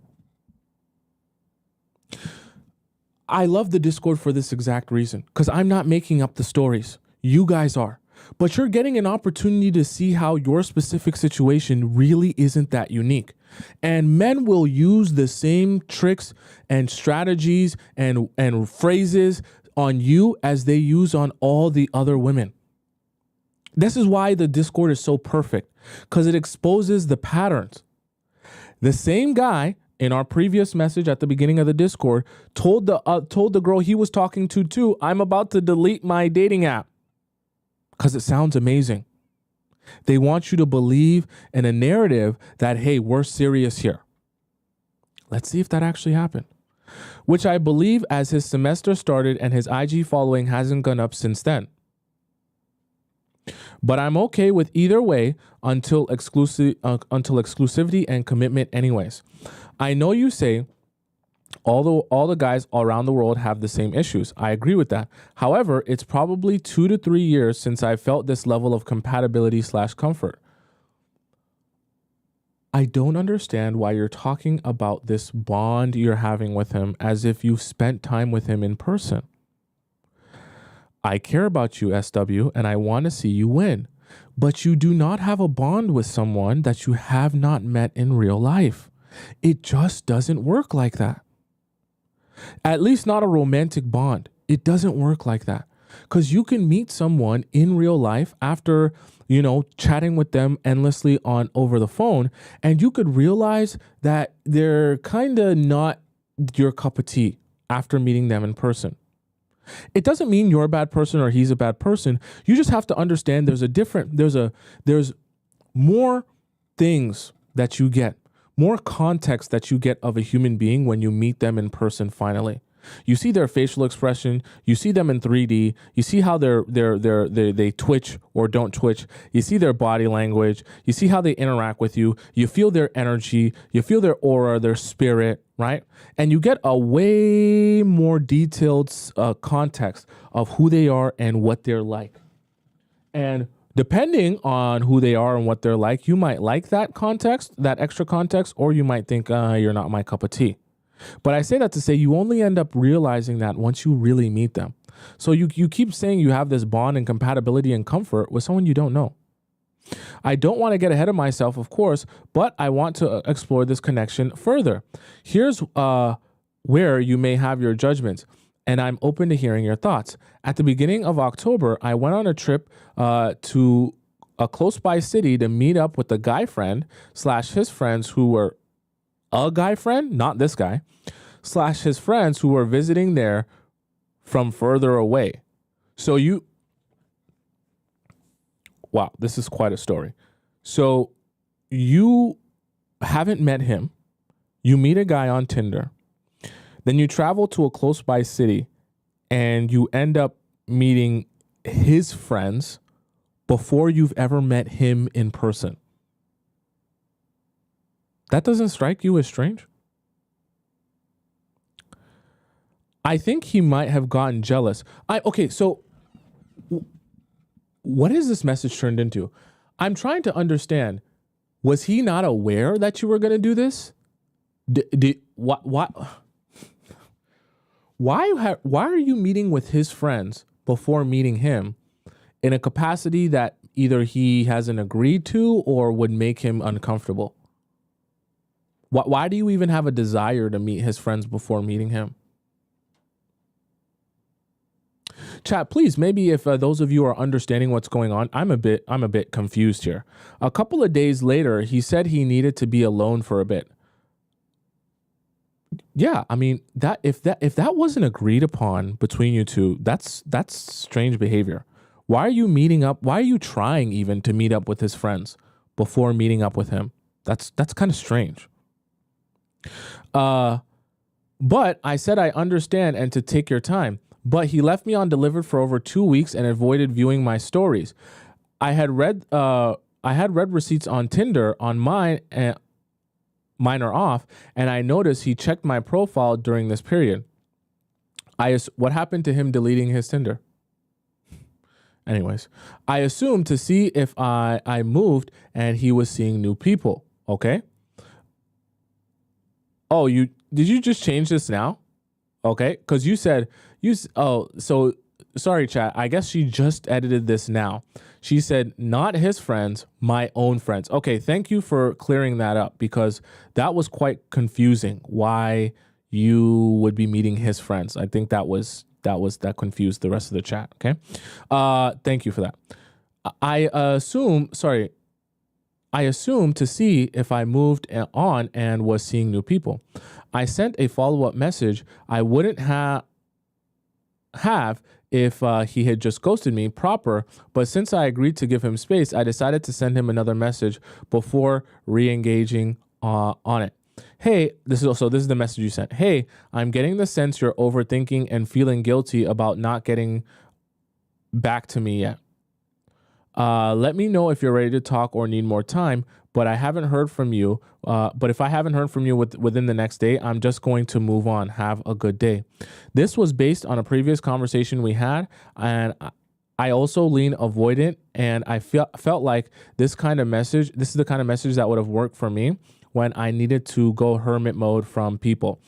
I love the Discord for this exact reason, because I'm not making up the stories. You guys are. But you're getting an opportunity to see how your specific situation really isn't that unique. And men will use the same tricks and strategies and phrases on you as they use on all the other women. This is why the Discord is so perfect, because it exposes the patterns. The same guy in our previous message at the beginning of the Discord told the girl he was talking to too, I'm about to delete my dating app because it sounds amazing. They want you to believe in a narrative that, hey, we're serious here. Let's see if that actually happened. Which I believe as his semester started and his IG following hasn't gone up since then. But I'm okay with either way until exclusivity and commitment anyways. I know you say all the guys around the world have the same issues. I agree with that. However, it's probably 2 to 3 years since I felt this level of compatibility/comfort. I don't understand why you're talking about this bond you're having with him as if you've spent time with him in person. I care about you, SW, and I want to see you win. But you do not have a bond with someone that you have not met in real life. It just doesn't work like that. At least not a romantic bond. It doesn't work like that. Because you can meet someone in real life after, chatting with them endlessly over the phone, and you could realize that they're kind of not your cup of tea after meeting them in person. It doesn't mean you're a bad person or he's a bad person. You just have to understand there's more things that you get, more context that you get of a human being when you meet them in person finally. You see their facial expression, you see them in 3D, you see how they twitch or don't twitch, you see their body language, you see how they interact with you, you feel their energy, you feel their aura, their spirit, right? And you get a way more detailed context of who they are and what they're like. And depending on who they are and what they're like, you might like that context, that extra context, or you might think, you're not my cup of tea. But I say that to say you only end up realizing that once you really meet them. So you keep saying you have this bond and compatibility and comfort with someone you don't know. I don't want to get ahead of myself, of course, but I want to explore this connection further. Here's where you may have your judgments, and I'm open to hearing your thoughts. At the beginning of October, I went on a trip to a close by city to meet up with a guy friend / his friends who were a guy friend, not this guy, / his friends who were visiting there from further away. So wow, this is quite a story. So you haven't met him. You meet a guy on Tinder. Then you travel to a close by city and you end up meeting his friends before you've ever met him in person. That doesn't strike you as strange? I think he might have gotten jealous. So what is this message turned into? I'm trying to understand. Was he not aware that you were going to do this? Why are you meeting with his friends before meeting him in a capacity that either he hasn't agreed to or would make him uncomfortable? Why do you even have a desire to meet his friends before meeting him? Chat, please, maybe if those of you are understanding what's going on, I'm a bit confused here. A couple of days later, he said he needed to be alone for a bit. Yeah, I mean, that if that wasn't agreed upon between you two, that's strange behavior. Why are you meeting up? Why are you trying even to meet up with his friends before meeting up with him? That's kind of strange. But I said I understand and to take your time. But he left me undelivered for over 2 weeks and avoided viewing my stories. I had read receipts on Tinder on mine, and mine are off, and I noticed he checked my profile during this period. What happened to him deleting his Tinder? Anyways, I assumed to see if I moved and he was seeing new people. Okay. Oh, did you just change this now? Okay, because you said so sorry, chat. I guess she just edited this now. She said, not his friends, my own friends. Okay, thank you for clearing that up because that was quite confusing why you would be meeting his friends. I think that confused the rest of the chat. Okay. Thank you for that. I assume to see if I moved on and was seeing new people. I sent a follow-up message I wouldn't have if he had just ghosted me proper, but since I agreed to give him space, I decided to send him another message before re-engaging on it. Hey, this is the message you sent. Hey, I'm getting the sense you're overthinking and feeling guilty about not getting back to me yet. Let me know if you're ready to talk or need more time, but I haven't heard from you. But if I haven't heard from you within the next day, I'm just going to move on. Have a good day. This was based on a previous conversation we had, and I also lean avoidant, and I felt like this is the kind of message that would have worked for me when I needed to go hermit mode from people.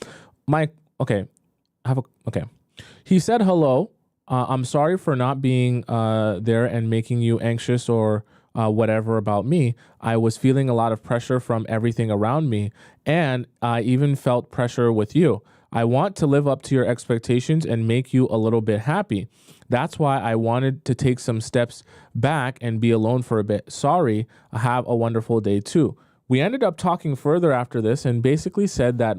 He said hello. I'm sorry for not being there and making you anxious or whatever about me. I was feeling a lot of pressure from everything around me, and I even felt pressure with you. I want to live up to your expectations and make you a little bit happy. That's why I wanted to take some steps back and be alone for a bit. Sorry, have a wonderful day too. We ended up talking further after this and basically said that,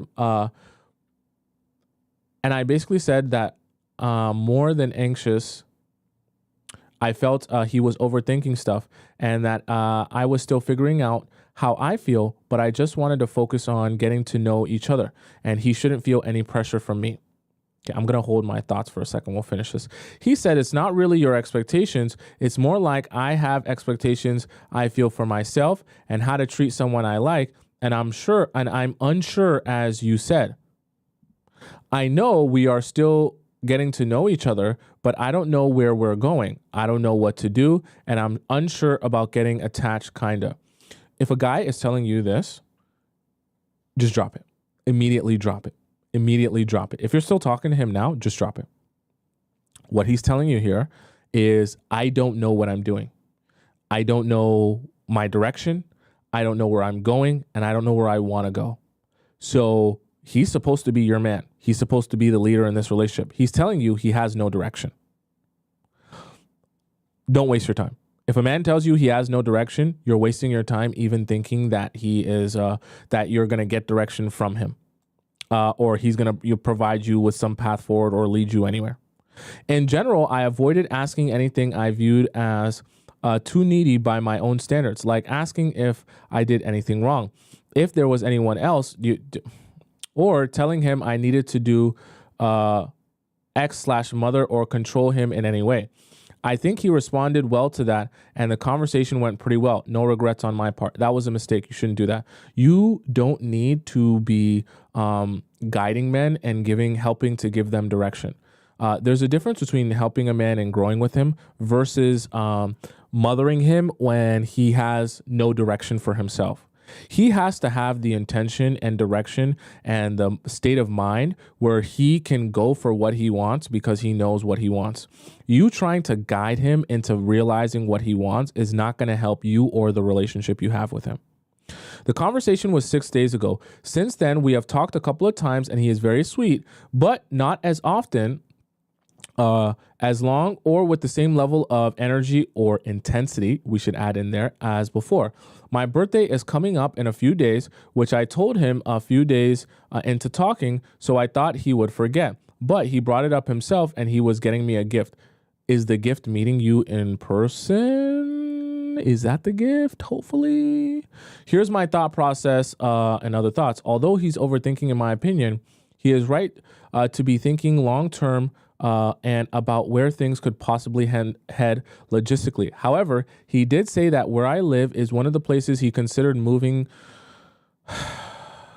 more than anxious, I felt he was overthinking stuff and that I was still figuring out how I feel, but I just wanted to focus on getting to know each other and he shouldn't feel any pressure from me. Okay, I'm going to hold my thoughts for a second. We'll finish this. He said, it's not really your expectations. It's more like I have expectations I feel for myself and how to treat someone I like. And I'm unsure, as you said. I know we are still getting to know each other, but I don't know where we're going. I don't know what to do, and I'm unsure about getting attached, kinda. If a guy is telling you this, just drop it. Immediately drop it. Immediately drop it. If you're still talking to him now, just drop it. What he's telling you here is, I don't know what I'm doing. I don't know my direction. I don't know where I'm going, and I don't know where I want to go. So he's supposed to be your man. He's supposed to be the leader in this relationship. He's telling you he has no direction. Don't waste your time. If a man tells you he has no direction, you're wasting your time even thinking that he is that you're going to get direction from him. Or he's going to provide you with some path forward or lead you anywhere. In general, I avoided asking anything I viewed as too needy by my own standards, like asking if I did anything wrong, if there was anyone else, or telling him I needed to do X/mother or control him in any way. I think he responded well to that, and the conversation went pretty well. No regrets on my part. That was a mistake. You shouldn't do that. You don't need to be guiding men and helping to give them direction. There's a difference between helping a man and growing with him versus mothering him when he has no direction for himself. He has to have the intention and direction and the state of mind where he can go for what he wants because he knows what he wants. You trying to guide him into realizing what he wants is not going to help you or the relationship you have with him. The conversation was 6 days ago. Since then, we have talked a couple of times and he is very sweet, but not as often, as long or with the same level of energy or intensity, we should add in there, as before. My birthday is coming up in a few days, which I told him a few days into talking, so I thought he would forget. But he brought it up himself and he was getting me a gift. Is the gift meeting you in person? Is that the gift? Hopefully. Here's my thought process and other thoughts. Although he's overthinking, in my opinion, he is right to be thinking long-term and about where things could possibly head logistically. However, he did say that where I live is one of the places he considered moving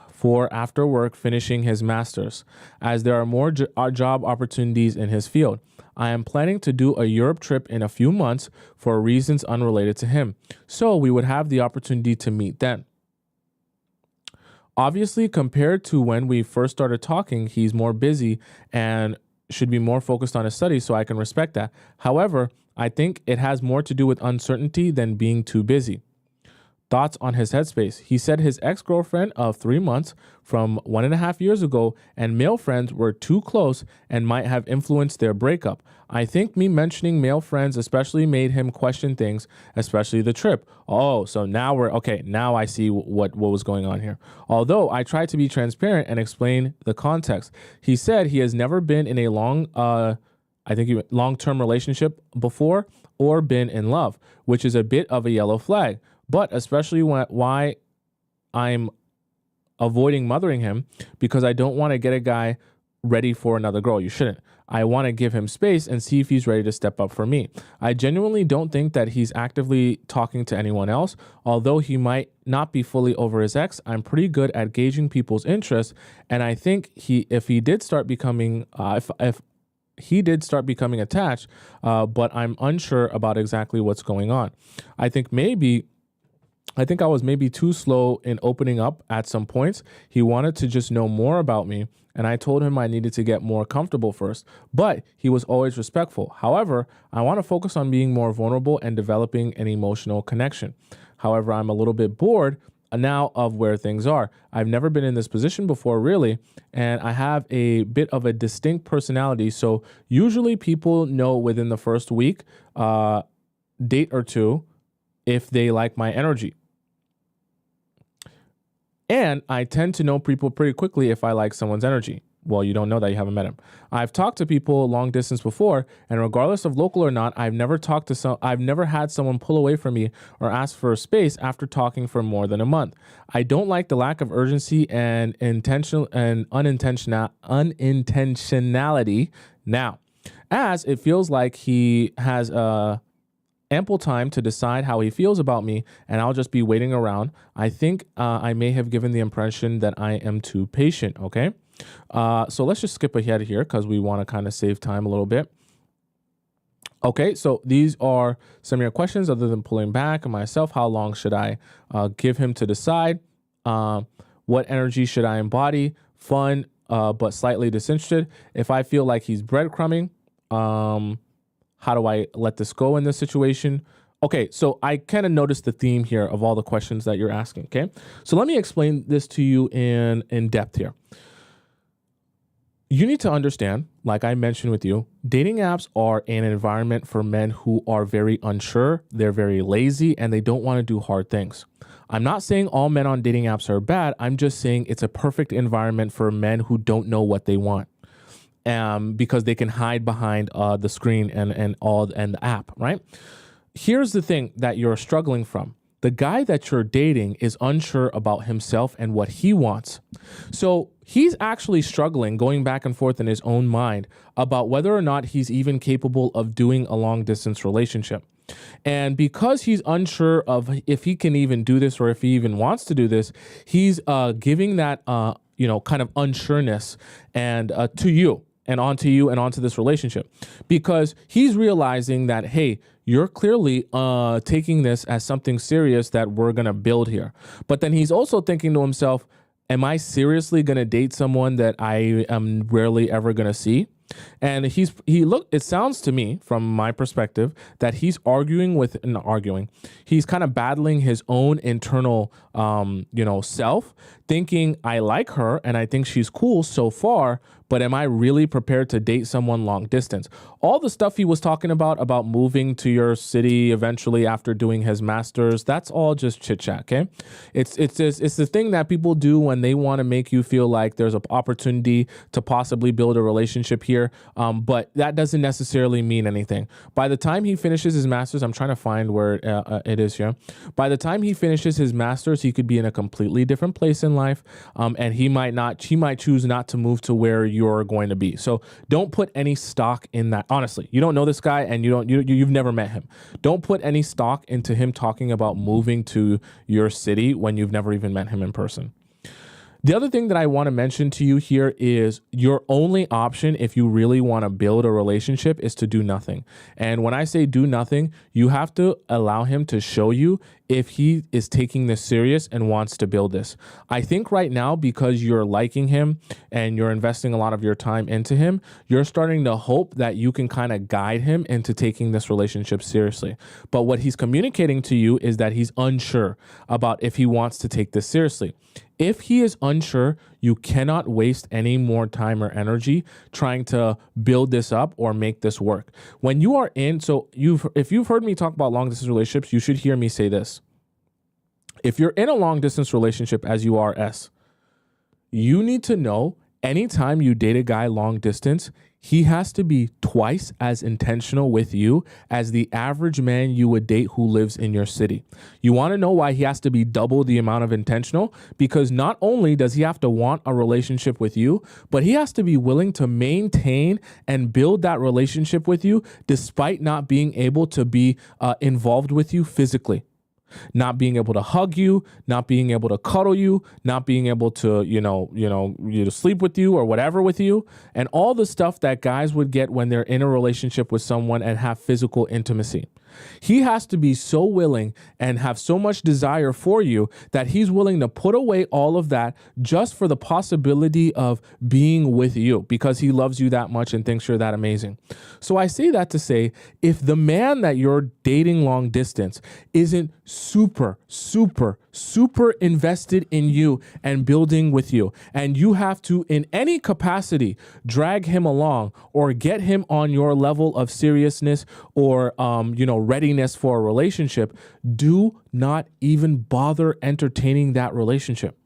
for after work finishing his master's, as there are more job opportunities in his field. I am planning to do a Europe trip in a few months for reasons unrelated to him, so we would have the opportunity to meet then. Obviously, compared to when we first started talking, he's more busy and should be more focused on his studies, so I can respect that. However, I think it has more to do with uncertainty than being too busy. Thoughts on his headspace. He said his ex-girlfriend of 3 months from 1.5 years ago and male friends were too close and might have influenced their breakup. I think me mentioning male friends especially made him question things, especially the trip. Oh, so now now I see what was going on here. Although I tried to be transparent and explain the context. He said he has never been in a long-term relationship before or been in love, which is a bit of a yellow flag. But especially why I'm avoiding mothering him, because I don't want to get a guy ready for another girl. You shouldn't. I want to give him space and see if he's ready to step up for me. I genuinely don't think that he's actively talking to anyone else. Although he might not be fully over his ex, I'm pretty good at gauging people's interests. And I think if he did start becoming attached, but I'm unsure about exactly what's going on. I think I was maybe too slow in opening up at some points. He wanted to just know more about me, and I told him I needed to get more comfortable first, but he was always respectful. However, I want to focus on being more vulnerable and developing an emotional connection. However, I'm a little bit bored now of where things are. I've never been in this position before, really, and I have a bit of a distinct personality, so usually people know within the first week, date or two, if they like my energy. And I tend to know people pretty quickly if I like someone's energy. Well, you don't know that, you haven't met him. I've talked to people long distance before, and regardless of local or not, I've never had someone pull away from me or ask for space after talking for more than a month. I don't like the lack of urgency and unintentionality now, as it feels like he has ample time to decide how he feels about me, and I'll just be waiting around. I think I may have given the impression that I am too patient, okay? So let's just skip ahead here because we want to kind of save time a little bit. Okay, so these are some of your questions other than pulling back and myself. How long should I give him to decide? What energy should I embody? Fun, but slightly disinterested. If I feel like he's breadcrumbing, how do I let this go in this situation? Okay, so I kind of noticed the theme here of all the questions that you're asking, okay? So let me explain this to you in depth here. You need to understand, like I mentioned with you, dating apps are an environment for men who are very unsure, they're very lazy, and they don't want to do hard things. I'm not saying all men on dating apps are bad. I'm just saying it's a perfect environment for men who don't know what they want. Because they can hide behind the screen and the app, right? Here's the thing that you're struggling from. The guy that you're dating is unsure about himself and what he wants. So he's actually struggling, going back and forth in his own mind about whether or not he's even capable of doing a long distance relationship. And because he's unsure of if he can even do this or if he even wants to do this, he's giving that kind of unsureness and to you. And onto you and onto this relationship, because he's realizing that, hey, you're clearly taking this as something serious that we're going to build here. But then he's also thinking to himself, am I seriously going to date someone that I am rarely ever going to see? And it sounds to me from my perspective that he's he's kind of battling his own internal, self, thinking I like her and I think she's cool so far, but am I really prepared to date someone long distance? All the stuff he was talking about moving to your city eventually after doing his master's, that's all just chit chat, okay? It's the thing that people do when they want to make you feel like there's an opportunity to possibly build a relationship here, but that doesn't necessarily mean anything. By the time he finishes his master's, I'm trying to find where it is here. By the time he finishes his master's, he could be in a completely different place in life, and he might choose not to move to where you're going to be. So don't put any stock in that. Honestly, you don't know this guy and you've never met him. Don't put any stock into him talking about moving to your city when you've never even met him in person. The other thing that I want to mention to you here is your only option if you really want to build a relationship is to do nothing. And when I say do nothing, you have to allow him to show you if he is taking this serious and wants to build this. I think right now, because you're liking him and you're investing a lot of your time into him, you're starting to hope that you can kind of guide him into taking this relationship seriously. But what he's communicating to you is that he's unsure about if he wants to take this seriously. If he is unsure, you cannot waste any more time or energy trying to build this up or make this work. When you are in, if you've heard me talk about long distance relationships, you should hear me say this. If you're in a long distance relationship, as you are, S, you need to know anytime you date a guy long distance, he has to be twice as intentional with you as the average man you would date who lives in your city. You want to know why he has to be double the amount of intentional? Because not only does he have to want a relationship with you, but he has to be willing to maintain and build that relationship with you despite not being able to be involved with you physically. Not being able to hug you, not being able to cuddle you, not being able to, to sleep with you or whatever with you, and all the stuff that guys would get when they're in a relationship with someone and have physical intimacy. He has to be so willing and have so much desire for you that he's willing to put away all of that just for the possibility of being with you because he loves you that much and thinks you're that amazing. So I say that to say, if the man that you're dating long distance isn't super invested in you and building with you, and you have to, in any capacity, drag him along or get him on your level of seriousness or, readiness for a relationship, do not even bother entertaining that relationship.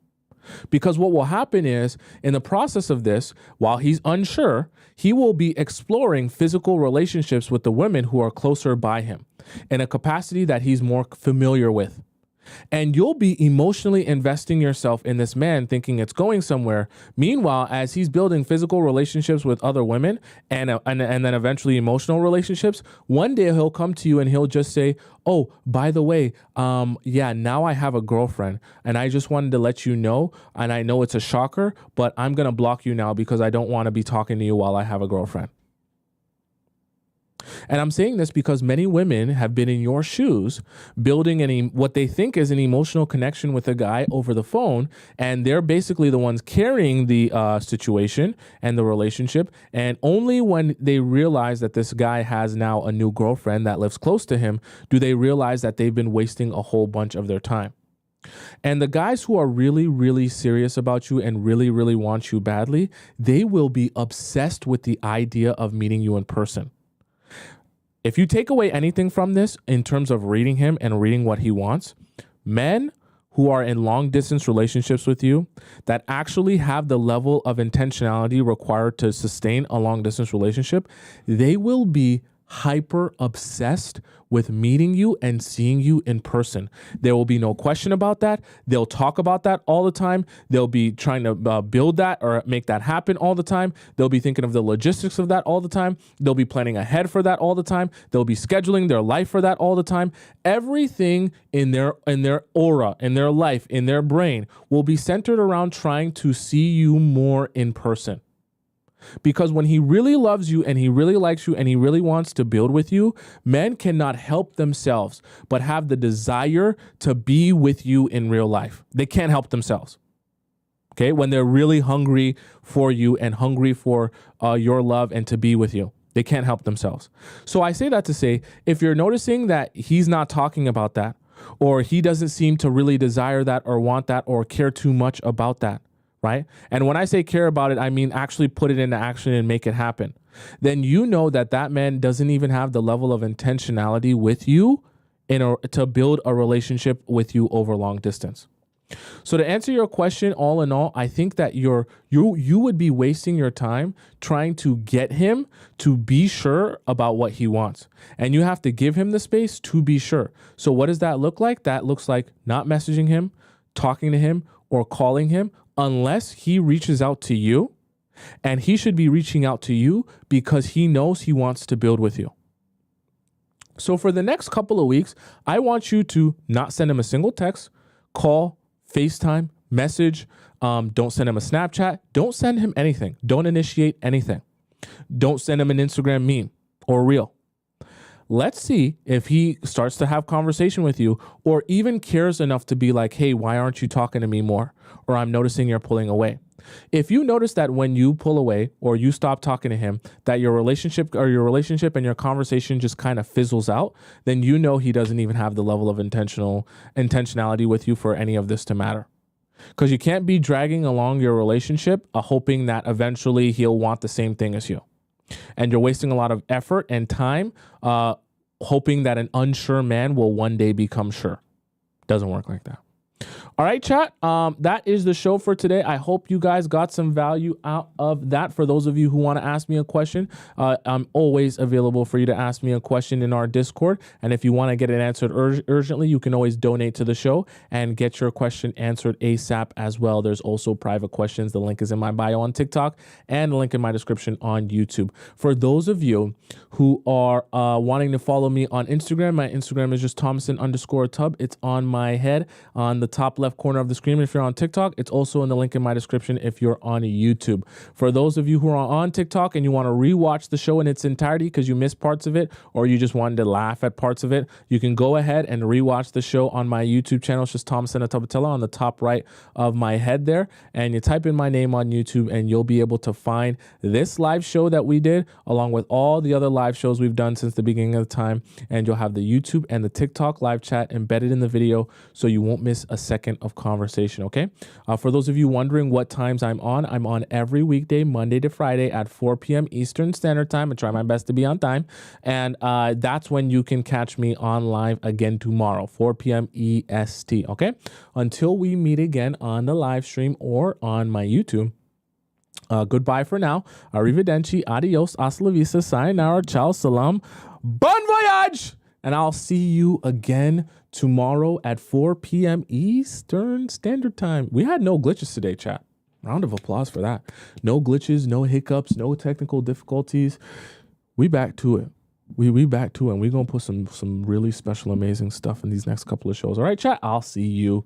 Because what will happen is, in the process of this, while he's unsure, he will be exploring physical relationships with the women who are closer by him in a capacity that he's more familiar with. And you'll be emotionally investing yourself in this man thinking it's going somewhere. Meanwhile, as he's building physical relationships with other women and then eventually emotional relationships, one day he'll come to you and he'll just say, oh, by the way, now I have a girlfriend and I just wanted to let you know, and I know it's a shocker, but I'm going to block you now because I don't want to be talking to you while I have a girlfriend. And I'm saying this because many women have been in your shoes building what they think is an emotional connection with a guy over the phone. And they're basically the ones carrying the situation and the relationship. And only when they realize that this guy has now a new girlfriend that lives close to him, do they realize that they've been wasting a whole bunch of their time. And the guys who are really, really serious about you and really, really want you badly, they will be obsessed with the idea of meeting you in person. If you take away anything from this in terms of reading him and reading what he wants, men who are in long distance relationships with you that actually have the level of intentionality required to sustain a long distance relationship, they will be hyper obsessed with meeting you and seeing you in person. There will be no question about that. They'll talk about that all the time. They'll be trying to build that or make that happen all the time. They'll be thinking of the logistics of that all the time. They'll be planning ahead for that all the time. They'll be scheduling their life for that all the time. Everything in their aura, in their life, in their brain will be centered around trying to see you more in person. Because when he really loves you and he really likes you and he really wants to build with you, men cannot help themselves but have the desire to be with you in real life. They can't help themselves. Okay? When they're really hungry for you and hungry for your love and to be with you, they can't help themselves. So I say that to say, if you're noticing that he's not talking about that, or he doesn't seem to really desire that or want that or care too much about that, right? And when I say care about it, I mean actually put it into action and make it happen. Then you know that that man doesn't even have the level of intentionality with you to build a relationship with you over long distance. So to answer your question, all in all, I think that you would be wasting your time trying to get him to be sure about what he wants. And you have to give him the space to be sure. So what does that look like? That looks like not messaging him, talking to him, or calling him, unless he reaches out to you, and he should be reaching out to you because he knows he wants to build with you. So for the next couple of weeks, I want you to not send him a single text, call, FaceTime, message. Don't send him a Snapchat. Don't send him anything. Don't initiate anything. Don't send him an Instagram meme or reel. Let's see if he starts to have conversation with you or even cares enough to be like, hey, why aren't you talking to me more? Or I'm noticing you're pulling away. If you notice that when you pull away or you stop talking to him, that your relationship and your conversation just kind of fizzles out, then you know he doesn't even have the level of intentionality with you for any of this to matter. Because you can't be dragging along your relationship hoping that eventually he'll want the same thing as you. And you're wasting a lot of effort and time hoping that an unsure man will one day become sure. Doesn't work like that. All right, chat. That is the show for today. I hope you guys got some value out of that. For those of you who want to ask me a question, I'm always available for you to ask me a question in our Discord. And if you want to get it answered urgently, you can always donate to the show and get your question answered ASAP as well. There's also private questions. The link is in my bio on TikTok and the link in my description on YouTube. For those of you who are wanting to follow me on Instagram, my Instagram is just Tomisin_Tub. It's on my head on the top left corner of the screen if you're on TikTok. It's also in the link in my description if you're on YouTube. For those of you who are on TikTok and you want to rewatch the show in its entirety because you missed parts of it or you just wanted to laugh at parts of it, you can go ahead and rewatch the show on my YouTube channel. It's just Tomisin Atobatele on the top right of my head there. And you type in my name on YouTube and you'll be able to find this live show that we did along with all the other live shows we've done since the beginning of the time. And you'll have the YouTube and the TikTok live chat embedded in the video so you won't miss a second of conversation, okay? For those of you wondering what times I'm on every weekday, Monday to Friday at 4 p.m. Eastern Standard Time. I try my best to be on time. And that's when you can catch me on live again tomorrow, 4 p.m. EST, okay? Until we meet again on the live stream or on my YouTube, goodbye for now. Arrivederci, adios, hasta la vista, sayonara, ciao, salam, bon voyage! And I'll see you again tomorrow at 4 p.m. Eastern Standard Time. We had no glitches today, chat. Round of applause for that. No glitches, no hiccups, no technical difficulties. We back to it. We back to it. And we're going to put some really special, amazing stuff in these next couple of shows. All right, chat. I'll see you